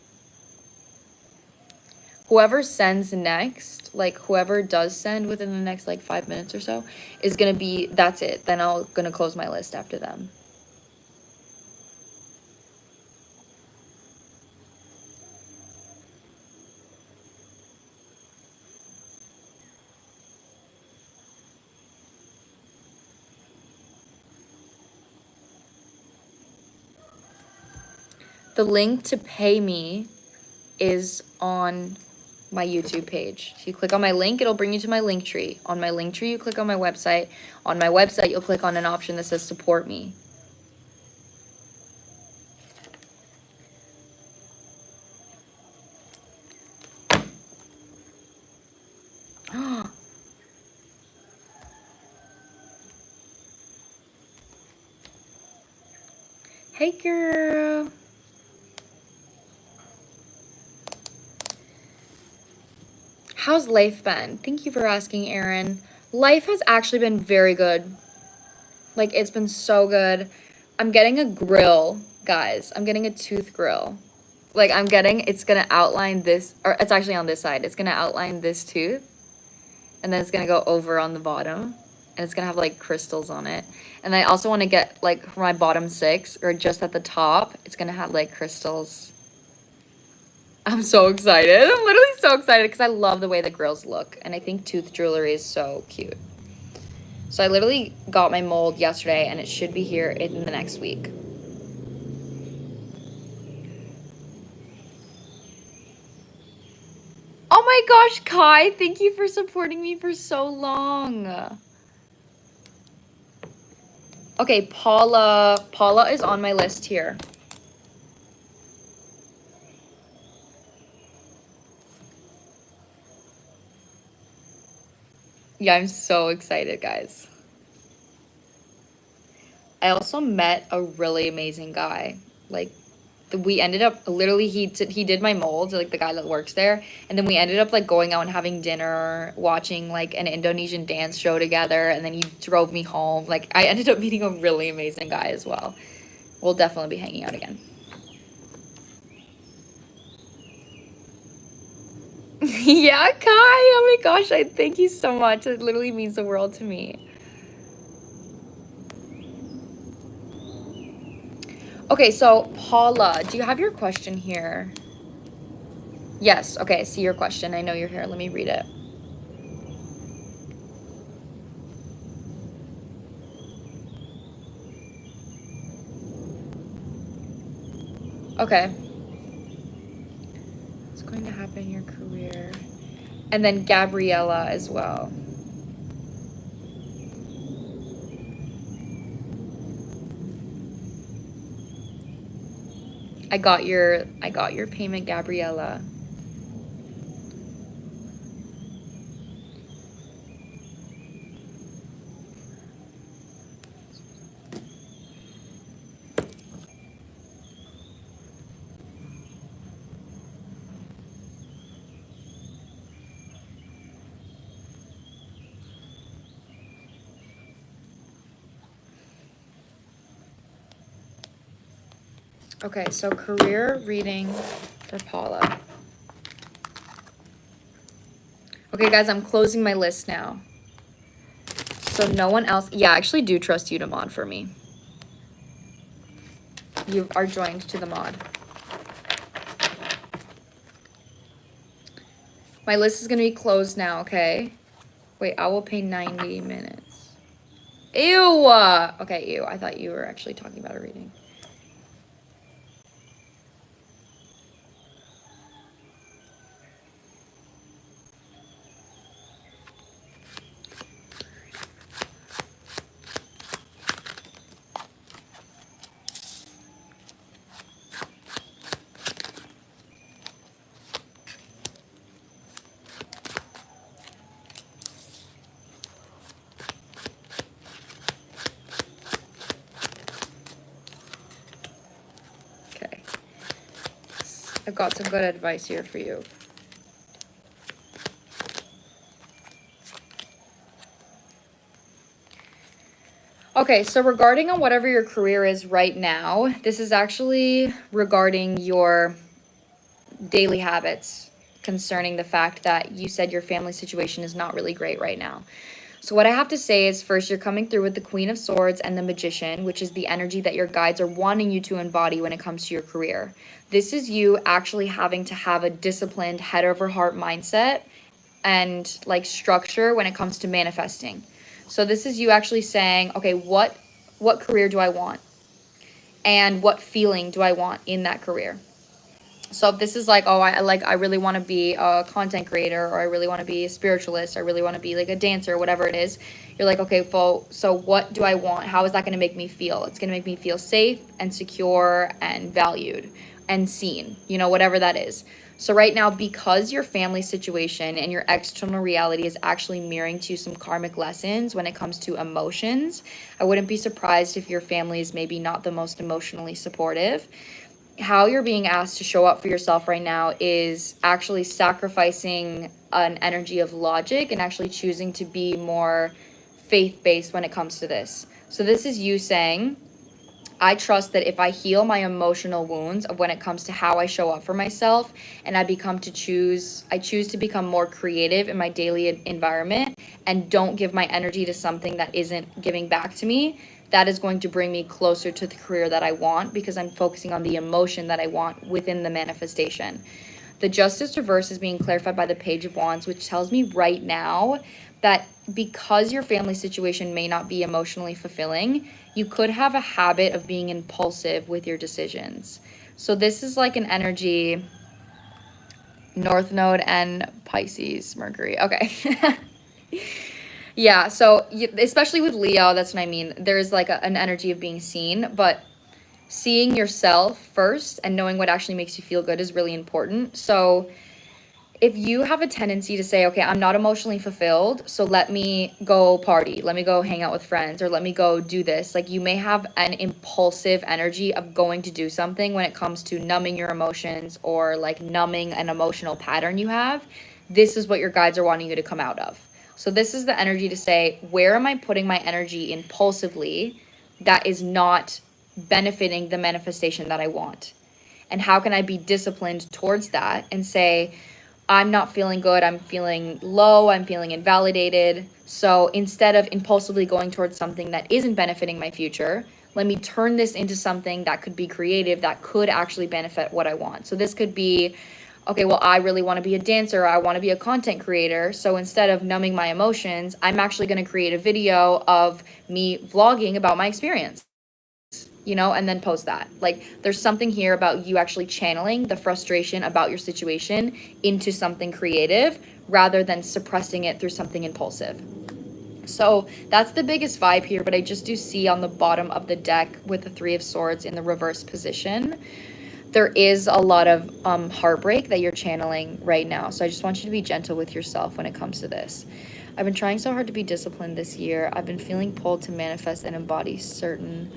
Whoever sends next, like whoever does send within the next like 5 minutes or so, is gonna be, that's it. Then I'm gonna close my list after them. The link to pay me is on my YouTube page. So you click on my link, it'll bring you to my link tree. On my link tree, you click on my website. On my website, you'll click on an option that says support me. Hey, girl. How's life been? Thank you for asking, Erin. Life has actually been very good. Like, it's been so good. I'm getting a grill, guys. I'm getting a tooth grill. Like, it's gonna outline this, or it's actually on this side. It's gonna outline this tooth. And then it's gonna go over on the bottom. And it's gonna have, like, crystals on it. And I also want to get, like, for my bottom 6, or just at the top, it's gonna have, like, crystals. I'm so excited. I'm literally so excited because I love the way the grills look. And I think tooth jewelry is so cute. So I literally got my mold yesterday and it should be here in the next week. Oh my gosh, Kai, thank you for supporting me for so long. Okay, Paula is on my list here. Yeah, I'm so excited, guys. I also met a really amazing guy, like we ended up literally he did my molds, like the guy that works there, and then we ended up like going out and having dinner, watching like an Indonesian dance show together, and then he drove me home. Like I ended up meeting a really amazing guy as well. We'll definitely be hanging out again. Yeah, Kai, oh my gosh, I thank you so much. It literally means the world to me. Okay, so Paula, do you have your question here? Yes, okay, I see your question. I know you're here. Let me read it. Okay. What's going to happen in your career? And then Gabriella as well. I got your payment, Gabriella. Okay, so career reading for Paula. Okay, guys, I'm closing my list now. So no one else. Yeah, I actually do trust you to mod for me. You are joined to the mod. My list is going to be closed now, okay? Wait, I will pay 90 minutes. Ew! Okay, ew. I thought you were actually talking about a reading. I've got some good advice here for you. Okay, so regarding on whatever your career is right now, this is actually regarding your daily habits concerning the fact that you said your family situation is not really great right now. So what I have to say is, first, you're coming through with the Queen of Swords and the Magician, which is the energy that your guides are wanting you to embody when it comes to your career. This is you actually having to have a disciplined head over heart mindset and like structure when it comes to manifesting. So this is you actually saying, okay, what career do I want? And what feeling do I want in that career? So if this is like, oh, I really want to be a content creator, or I really want to be a spiritualist, or I really want to be like a dancer, whatever it is, you're like, okay, well, so what do I want? How is that going to make me feel? It's going to make me feel safe and secure and valued and seen, you know, whatever that is. So right now, because your family situation and your external reality is actually mirroring to you some karmic lessons when it comes to emotions, I wouldn't be surprised if your family is maybe not the most emotionally supportive. How you're being asked to show up for yourself right now is actually sacrificing an energy of logic and actually choosing to be more faith-based when it comes to this. So this is you saying, I trust that if I heal my emotional wounds of when it comes to how I show up for myself, and I choose to become more creative in my daily environment and don't give my energy to something that isn't giving back to me, that is going to bring me closer to the career that I want, because I'm focusing on the emotion that I want within the manifestation. The Justice reverse is being clarified by the Page of Wands, which tells me right now that because your family situation may not be emotionally fulfilling, you could have a habit of being impulsive with your decisions. So this is like an energy, North Node and Pisces, Mercury. Okay. Yeah, so especially with Leo, that's what I mean. There's like an energy of being seen, but seeing yourself first and knowing what actually makes you feel good is really important. So if you have a tendency to say, okay, I'm not emotionally fulfilled, so let me go party, let me go hang out with friends, or let me go do this. Like, you may have an impulsive energy of going to do something when it comes to numbing your emotions or like numbing an emotional pattern you have. This is what your guides are wanting you to come out of. So this is the energy to say, where am I putting my energy impulsively that is not benefiting the manifestation that I want? And how can I be disciplined towards that and say, I'm not feeling good, I'm feeling low, I'm feeling invalidated. So instead of impulsively going towards something that isn't benefiting my future, let me turn this into something that could be creative, that could actually benefit what I want. So this could be, okay, well, I really want to be a dancer, I want to be a content creator. So instead of numbing my emotions, I'm actually going to create a video of me vlogging about my experience, you know, and then post that. Like, there's something here about you actually channeling the frustration about your situation into something creative rather than suppressing it through something impulsive. So that's the biggest vibe here, but I just do see on the bottom of the deck with the Three of Swords in the reverse position, there is a lot of heartbreak that you're channeling right now. So I just want you to be gentle with yourself when it comes to this. I've been trying so hard to be disciplined this year. I've been feeling pulled to manifest and embody certain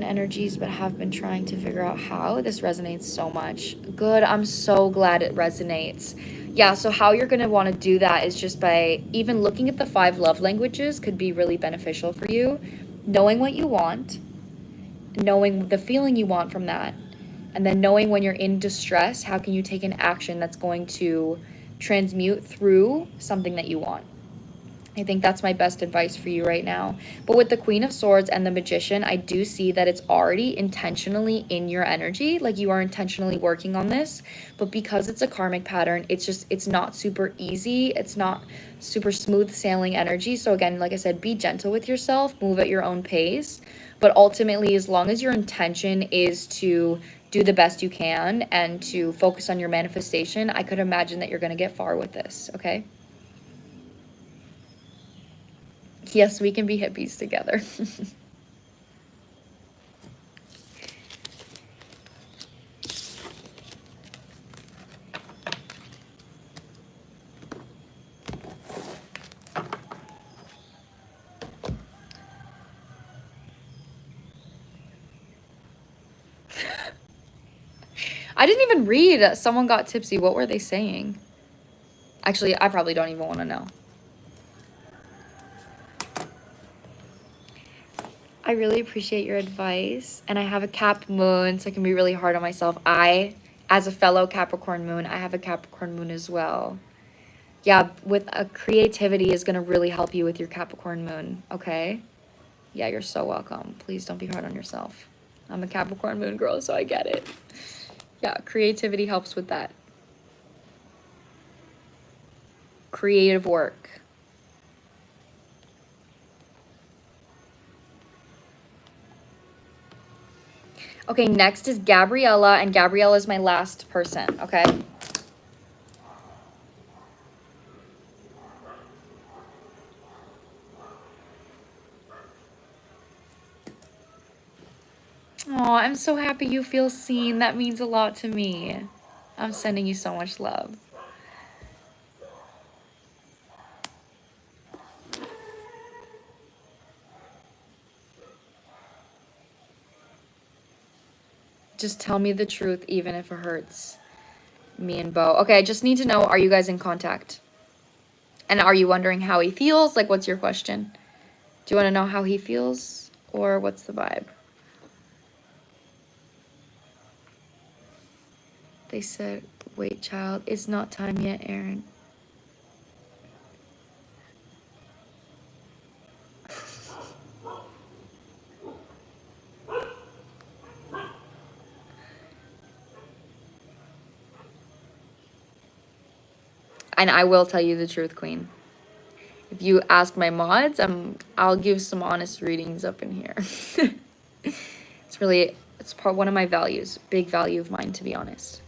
energies, but have been trying to figure out how. This resonates so much. Good. I'm so glad it resonates. Yeah, so how you're going to want to do that is just by even looking at the 5 love languages could be really beneficial for you. Knowing what you want, knowing the feeling you want from that, and then knowing when you're in distress, how can you take an action that's going to transmute through something that you want. I think that's my best advice for you right now. But with the Queen of Swords and the Magician, I do see that it's already intentionally in your energy. Like, you are intentionally working on this. But because it's a karmic pattern, it's not super easy. It's not super smooth sailing energy. So again, like I said, be gentle with yourself. Move at your own pace. But ultimately, as long as your intention is to do the best you can and to focus on your manifestation, I could imagine that you're going to get far with this, okay? Yes, we can be hippies together. I didn't even read. Someone got tipsy. What were they saying? Actually, I probably don't even want to know. I really appreciate your advice. And I have a Cap moon, so I can be really hard on myself. As a fellow Capricorn moon, I have a Capricorn moon as well. Yeah, with a creativity is going to really help you with your Capricorn moon, okay? Yeah, you're so welcome. Please don't be hard on yourself. I'm a Capricorn moon girl, so I get it. Yeah, creativity helps with that. Creative work. Okay, next is Gabriella, and Gabriella is my last person, okay? Oh, I'm so happy you feel seen. That means a lot to me. I'm sending you so much love. Just tell me the truth, even if it hurts. Me and Bo. Okay, I just need to know, are you guys in contact? And are you wondering how he feels? Like, what's your question? Do you want to know how he feels? Or what's the vibe? They said, wait, child, it's not time yet, Aaron. And I will tell you the truth, Queen. If you ask my mods, I'll give some honest readings up in here. It's one of my values, big value of mine, to be honest.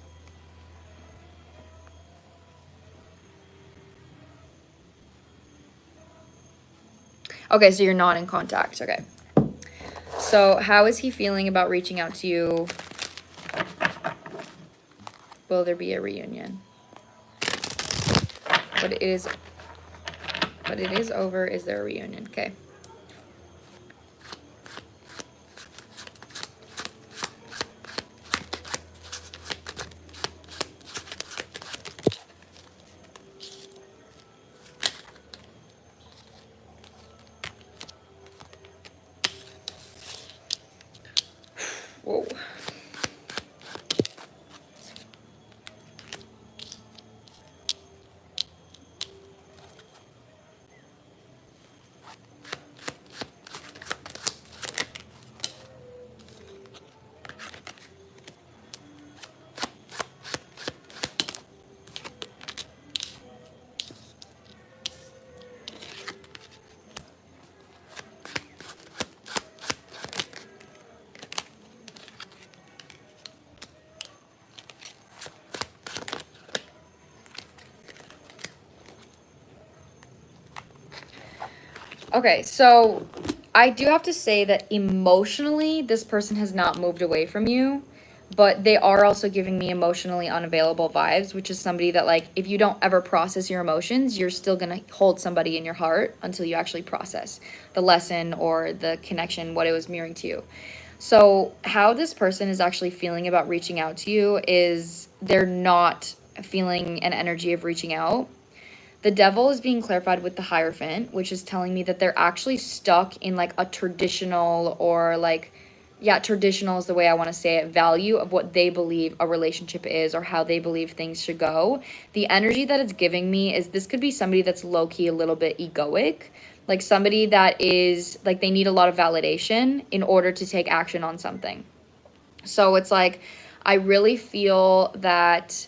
Okay, so you're not in contact. Okay. So how is he feeling about reaching out to you? will there be a reunion? But it is over. Is there a reunion? Okay. Whoa. Okay, so I do have to say that emotionally, this person has not moved away from you, but they are also giving me emotionally unavailable vibes, which is somebody that, like, if you don't ever process your emotions, you're still gonna hold somebody in your heart until you actually process the lesson or the connection, what it was mirroring to you. So how this person is actually feeling about reaching out to you is they're not feeling an energy of reaching out. The devil is being clarified with the Hierophant, which is telling me that they're actually stuck in like a traditional or like, yeah, traditional is the way I want to say it, value of what they believe a relationship is or how they believe things should go. The energy that it's giving me is this could be somebody that's low-key a little bit egoic, like somebody that is like they need a lot of validation in order to take action on something. So it's like, I really feel that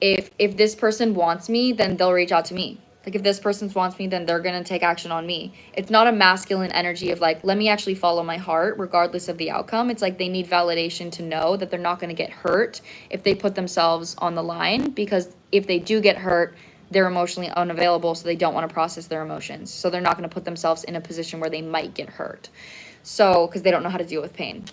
if this person wants me, then they'll reach out to me. Like if this person wants me, then they're going to take action on me. It's not a masculine energy of like, let me actually follow my heart regardless of the outcome. It's like they need validation to know that they're not going to get hurt if they put themselves on the line, because if they do get hurt, they're emotionally unavailable, so they don't want to process their emotions. So they're not going to put themselves in a position where they might get hurt. So, because they don't know how to deal with pain.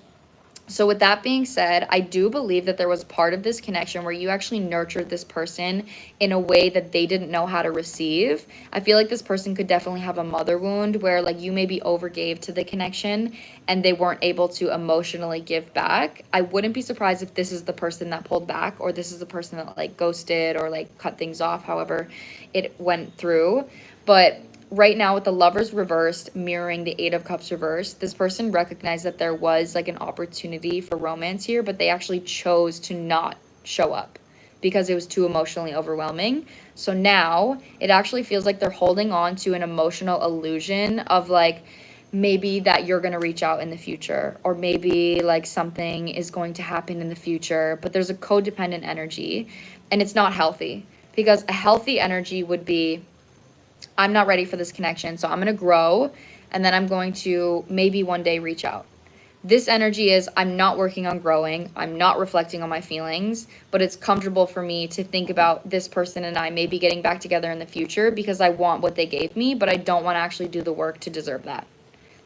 So with that being said, I do believe that there was part of this connection where you actually nurtured this person in a way that they didn't know how to receive. I feel like this person could definitely have a mother wound where like you maybe overgave to the connection and they weren't able to emotionally give back. I wouldn't be surprised if this is the person that pulled back, or this is the person that like ghosted or like cut things off, however it went through. But right now with the Lovers reversed mirroring the Eight of Cups reversed, this person recognized that there was like an opportunity for romance here, but they actually chose to not show up because it was too emotionally overwhelming. So now it actually feels like they're holding on to an emotional illusion of like maybe that you're going to reach out in the future, or maybe like something is going to happen in the future, but there's a codependent energy and it's not healthy, because a healthy energy would be, I'm not ready for this connection, so I'm going to grow, and then I'm going to maybe one day reach out. This energy is, I'm not working on growing, I'm not reflecting on my feelings, but it's comfortable for me to think about this person and I maybe getting back together in the future because I want what they gave me, but I don't want to actually do the work to deserve that.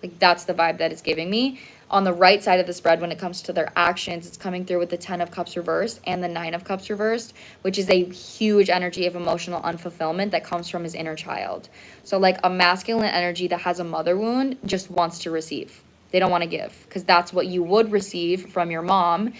Like that's the vibe that it's giving me. On the right side of the spread, when it comes to their actions, it's coming through with the 10 of Cups reversed and the 9 of Cups reversed, which is a huge energy of emotional unfulfillment that comes from his inner child. So like a masculine energy that has a mother wound just wants to receive. They don't want to give, because that's what you would receive from your mom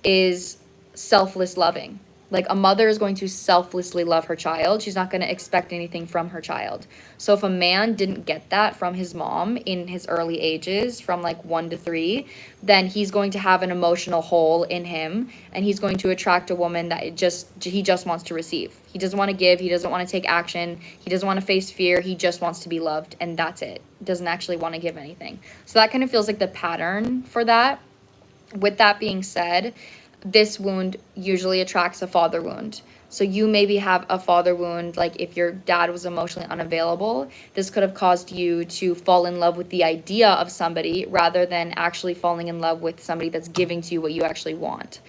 is selfless loving. Like a mother is going to selflessly love her child. She's not going to expect anything from her child. So if a man didn't get that from his mom in his early ages, from like 1 to 3, then he's going to have an emotional hole in him, and he's going to attract a woman that he just wants to receive. He doesn't want to give. He doesn't want to take action. He doesn't want to face fear. He just wants to be loved, and that's it. Doesn't actually want to give anything. So that kind of feels like the pattern for that. With that being said, this wound usually attracts a father wound. So you maybe have a father wound, like if your dad was emotionally unavailable, this could have caused you to fall in love with the idea of somebody rather than actually falling in love with somebody that's giving to you what you actually want.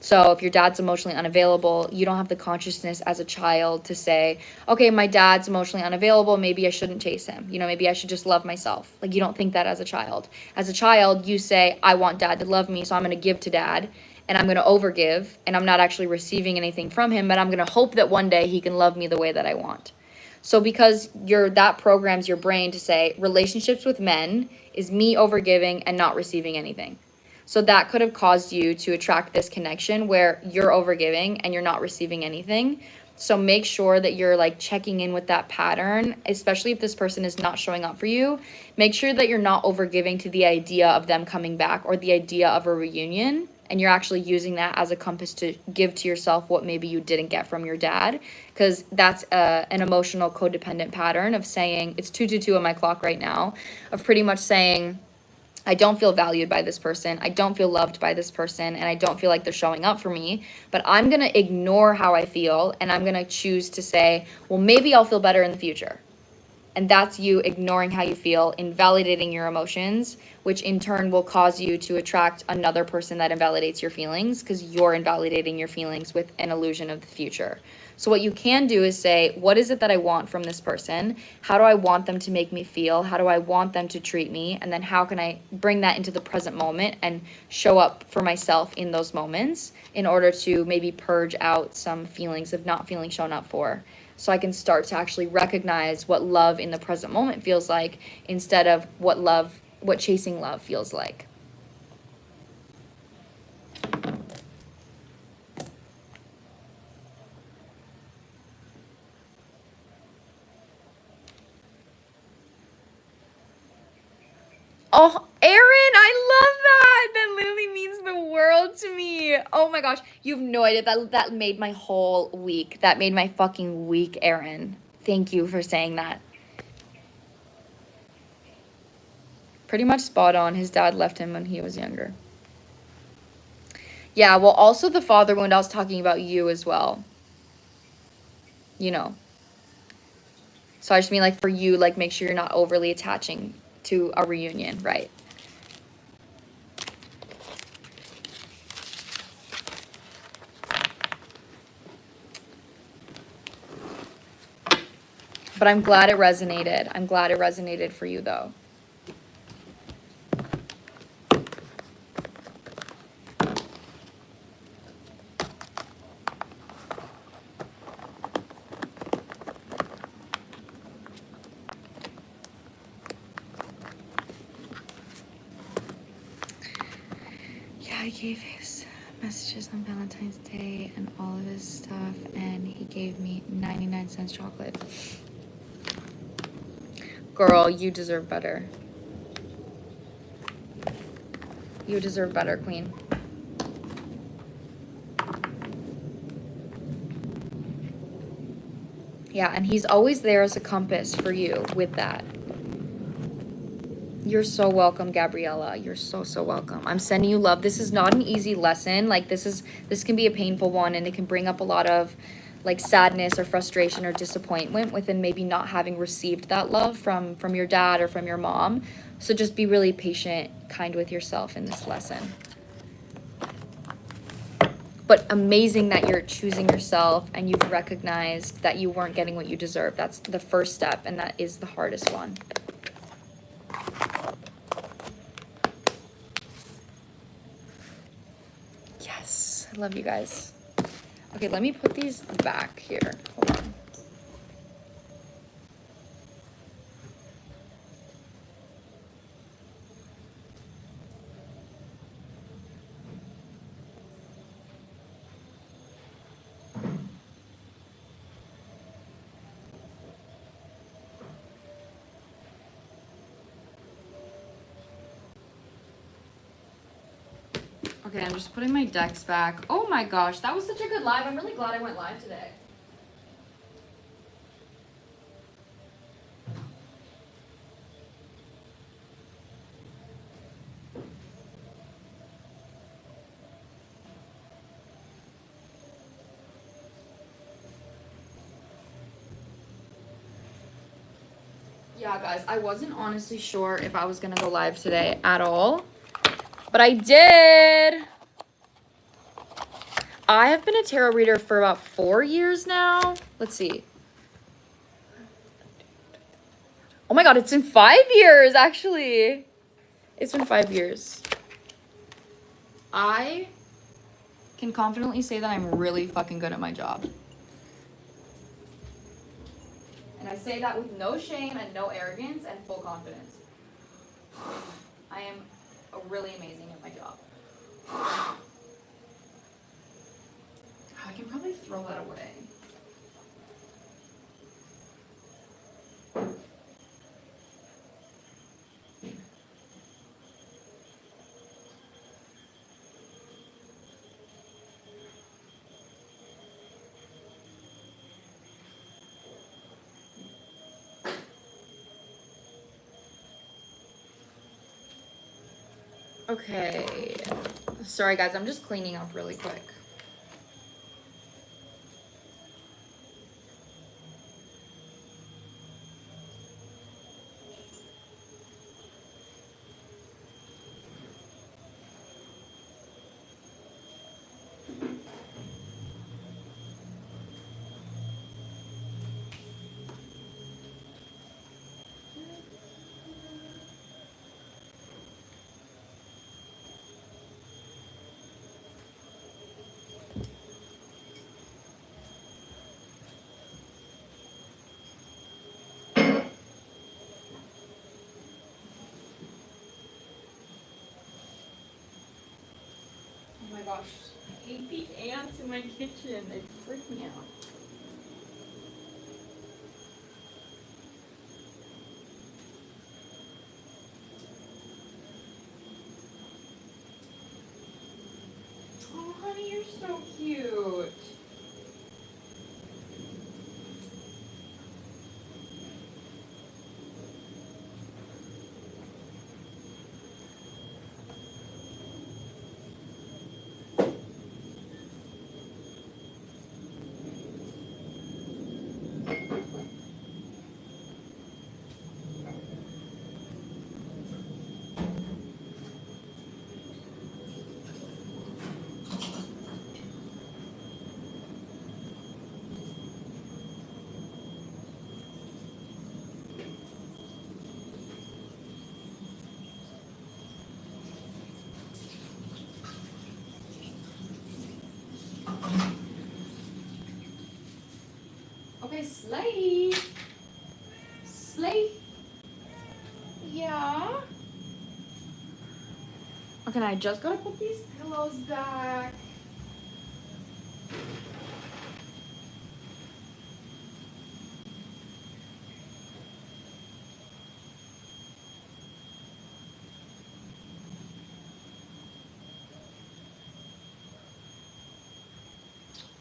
So if your dad's emotionally unavailable, you don't have the consciousness as a child to say, okay, my dad's emotionally unavailable, maybe I shouldn't chase him. You know, maybe I should just love myself. Like you don't think that as a child. As a child, you say, I want dad to love me, so I'm going to give to dad. and I'm going to overgive, and I'm not actually receiving anything from him, but I'm going to hope that one day he can love me the way that I want. So because that programs your brain to say relationships with men is me overgiving and not receiving anything. So that could have caused you to attract this connection where you're overgiving and you're not receiving anything. So make sure that you're like checking in with that pattern, especially if this person is not showing up for you. Make sure that you're not overgiving to the idea of them coming back or the idea of a reunion, and you're actually using that as a compass to give to yourself what maybe you didn't get from your dad, because that's an emotional codependent pattern of saying, it's 222 on my clock right now, of pretty much saying, I don't feel valued by this person, I don't feel loved by this person, and I don't feel like they're showing up for me, but I'm going to ignore how I feel, and I'm going to choose to say, well, maybe I'll feel better in the future. And that's you ignoring how you feel, invalidating your emotions, which in turn will cause you to attract another person that invalidates your feelings, because you're invalidating your feelings with an illusion of the future. So what you can do is say, what is it that I want from this person? How do I want them to make me feel? How do I want them to treat me? And then how can I bring that into the present moment and show up for myself in those moments in order to maybe purge out some feelings of not feeling shown up for? So I can start to actually recognize what love in the present moment feels like instead of what chasing love feels like. Oh, Aaron, I love that. That literally means the world to me. Oh my gosh, you have no idea. That made my whole week. That made my fucking week, Aaron. Thank you for saying that. Pretty much spot on. His dad left him when he was younger. Yeah, well, also the father wound, I was talking about you as well. You know. So I just mean like for you, like make sure you're not overly attaching to a reunion, right? But I'm glad it resonated. I'm glad it resonated for you though. I gave his messages on Valentine's Day and all of his stuff, and he gave me 99-cent chocolate. Girl, you deserve better. You deserve better, queen. Yeah, and he's always there as a compass for you with that. You're so welcome, Gabriella. You're so welcome. I'm sending you love. This is not an easy lesson. Like this can be a painful one, and it can bring up a lot of like sadness or frustration or disappointment within maybe not having received that love from your dad or from your mom. So just be really patient, kind with yourself in this lesson. But amazing that you're choosing yourself and you've recognized that you weren't getting what you deserve. That's the first step, and that is the hardest one. Yes, I love you guys. Okay, let me put these back here. Hold on. Okay, I'm just putting my decks back. Oh my gosh, that was such a good live. I'm really glad I went live today. Yeah, guys, I wasn't honestly sure if I was gonna go live today at all, but I did. I have been a tarot reader for about 4 years now. Let's see. Oh my god, it's been 5 years, actually. It's been 5 years. I can confidently say that I'm really fucking good at my job. And I say that with no shame and no arrogance and full confidence. I am really amazing at my job. I can probably throw that away. Okay. Sorry guys, I'm just cleaning up really quick. Oh my gosh, I hate the ants in my kitchen. They freak me out. Oh honey, you're so cute. Okay, Slay. Slay. Yeah. Okay, I just gotta put these pillows back.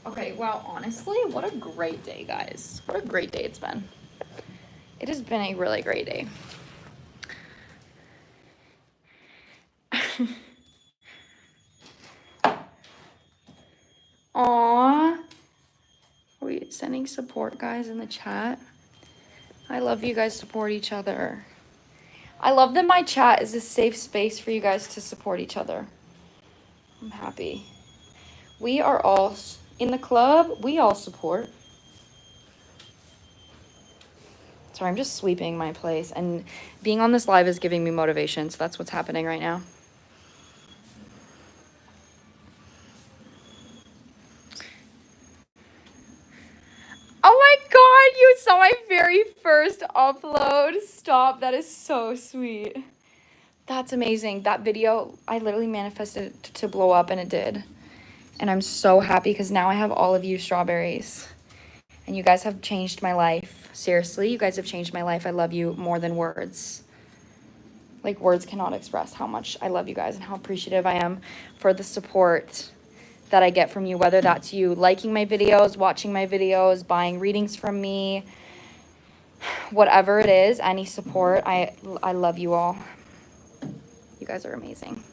Okay, well, honestly, what a great day, guys. What a great day it's been. It has been a really great day. Aww. Are we sending support, guys, in the chat? I love you guys support each other. I love that my chat is a safe space for you guys to support each other. I'm happy. We are all in the club. We all support. Sorry, I'm just sweeping my place. And being on this live is giving me motivation. So that's what's happening right now. Oh my god, you saw my very first upload. Stop, that is so sweet. That's amazing. That video, I literally manifested it to blow up and it did. And I'm so happy because now I have all of you strawberries. And you guys have changed my life. Seriously, you guys have changed my life. I love you more than words. Like, words cannot express how much I love you guys and how appreciative I am for the support that I get from you, whether that's you liking my videos, watching my videos, buying readings from me, whatever it is, any support. I love you all. You guys are amazing.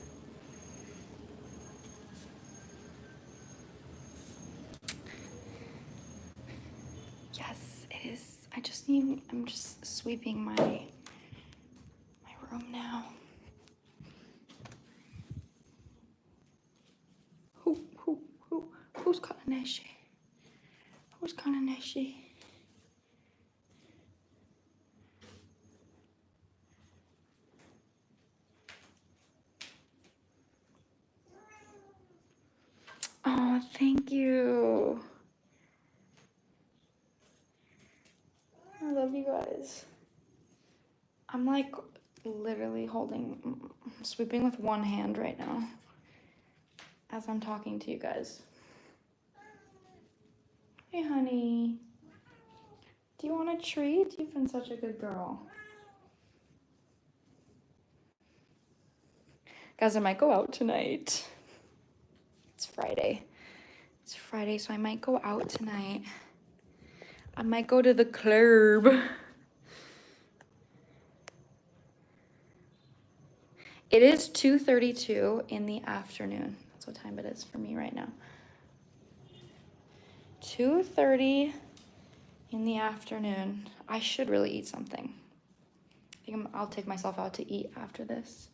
Yes, it is. I'm just sweeping my room now. Who's calling Neshi? Who's calling Neshi? Thank you. I love you guys. I'm like literally sweeping with one hand right now as I'm talking to you guys. Hey, honey. Do you want a treat? You've been such a good girl. Guys, I might go out tonight. It's Friday. It's Friday, so I might go out tonight. I might go to the club. It is 2:32 in the afternoon. That's what time it is for me right now. 2:30 in the afternoon. I should really eat something. I think I'll take myself out to eat after this.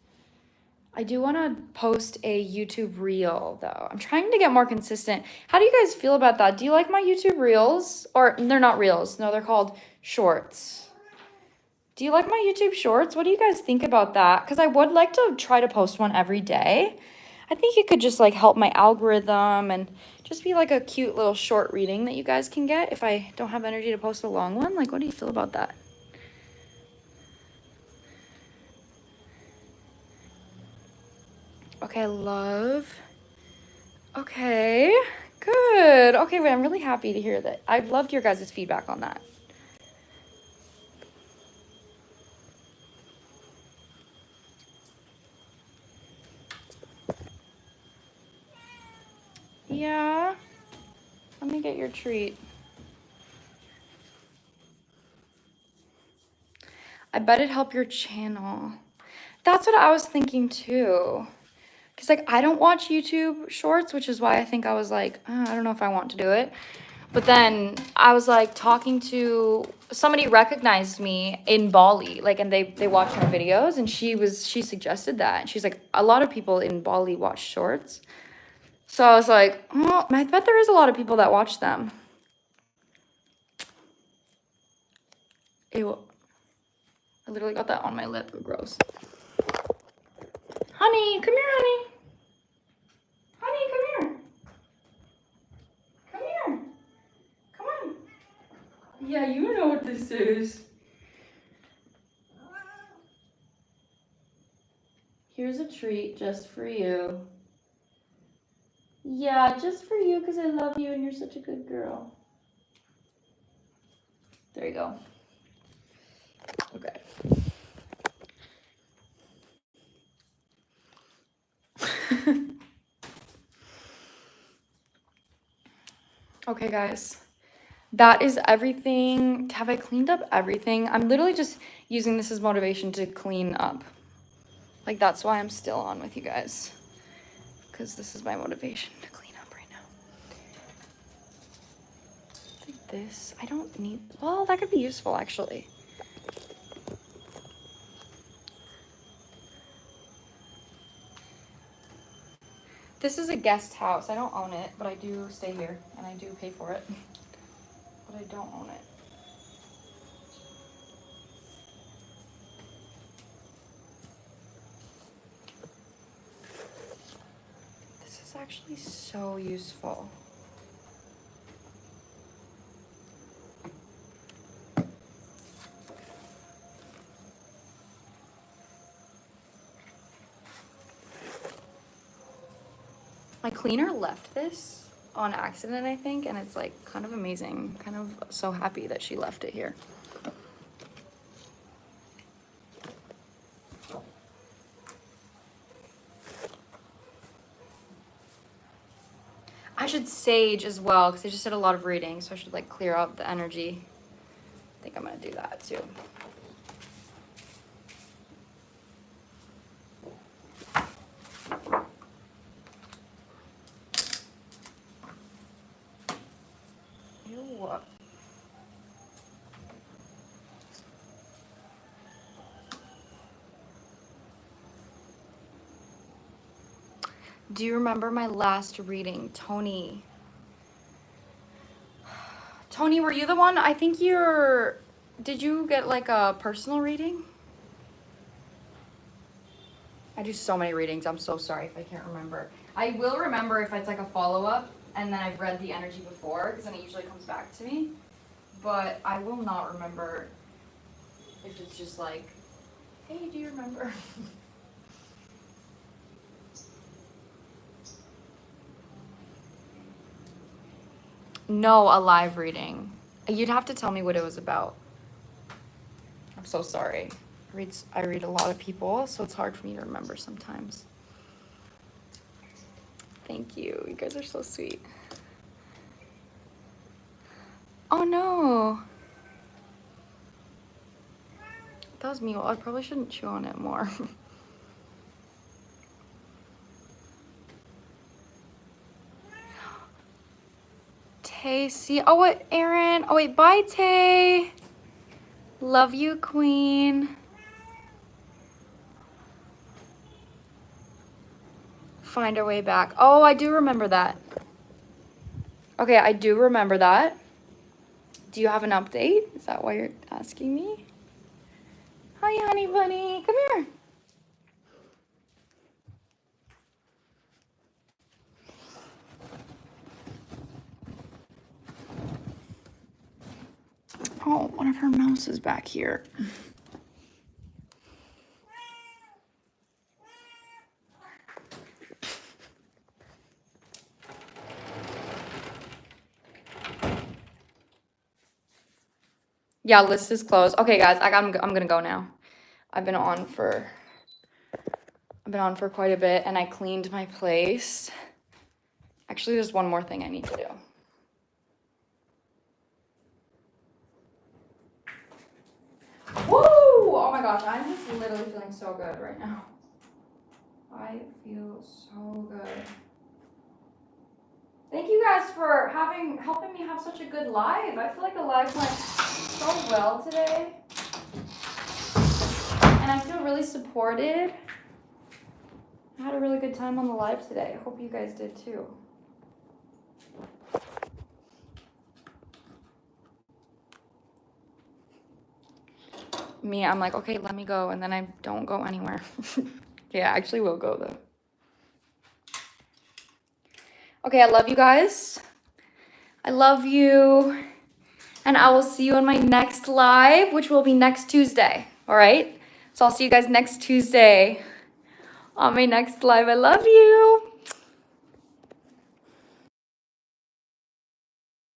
I do want to post a YouTube reel, though. I'm trying to get more consistent. How do you guys feel about that? Do you like my YouTube reels? Or they're not reels. No, they're called shorts. Do you like my YouTube shorts? What do you guys think about that? Because I would like to try to post one every day. I think it could just like help my algorithm and just be like a cute little short reading that you guys can get if I don't have energy to post a long one. Like, what do you feel about that? Okay, love. Okay, good. Okay, wait, I'm really happy to hear that. I've loved your guys' feedback on that. Yeah. Let me get your treat. I bet it'd help your channel. That's what I was thinking too. Because, like, I don't watch YouTube shorts, which is why I think I was like, I don't know if I want to do it. But then I was, like, talking to... Somebody recognized me in Bali, like, and they watched my videos, and she suggested that. And she's like, a lot of people in Bali watch shorts. So I was like, oh, I bet there is a lot of people that watch them. Ew. I literally got that on my lip. Gross. Honey, come here, honey. Honey, come here. Come here. Come on. Yeah, you know what this is. Here's a treat just for you. Yeah, just for you because I love you and you're such a good girl. There you go. Okay. Okay, guys. That is everything. Have I cleaned up everything? I'm literally just using this as motivation to clean up. Like, that's why I'm still on with you guys. Because this is my motivation to clean up right now. Like this. I don't need... Well, that could be useful, actually. This is a guest house. I don't own it, but I do stay here. And I do pay for it. But I don't own it. This is actually so useful. My cleaner left this on accident, I think, and it's like kind of amazing. Kind of so happy that she left it here. I should sage as well because I just did a lot of reading, so I should like clear out the energy. I think I'm gonna do that too. Ew. Do you remember my last reading, Tony? Tony, were you the one? I think did you get like a personal reading? I do so many readings. I'm so sorry if I can't remember. I will remember if it's like a follow-up. and then I've read the energy before, because then it usually comes back to me. But I will not remember if it's just like, hey, do you remember? No, a live reading. You'd have to tell me what it was about. I'm so sorry. I read a lot of people, so it's hard for me to remember sometimes. Thank you. You guys are so sweet. Oh no. That was me. Well, I probably shouldn't chew on it more. Tay, see. Oh, wait, Aaron. Oh, wait. Bye, Tay. Love you, queen. Find our way back. Oh, I do remember that. Okay, I do remember that. Do you have an update? Is that why you're asking me? Hi, honey bunny. Come here. Oh, one of her mouse is back here. Yeah, list is closed. Okay, guys, I'm gonna go now. I've been on for quite a bit, and I cleaned my place. Actually, there's one more thing I need to do. Woo! Oh my gosh, I'm just literally feeling so good right now. I feel so good. Thank you guys for helping me have such a good live. I feel like the live went so well today. And I feel really supported. I had a really good time on the live today. I hope you guys did too. Me, I'm like, okay, let me go. And then I don't go anywhere. Yeah, I actually will go though. Okay, I love you guys. I love you. And I will see you on my next live, which will be next Tuesday. All right? So I'll see you guys next Tuesday on my next live. I love you.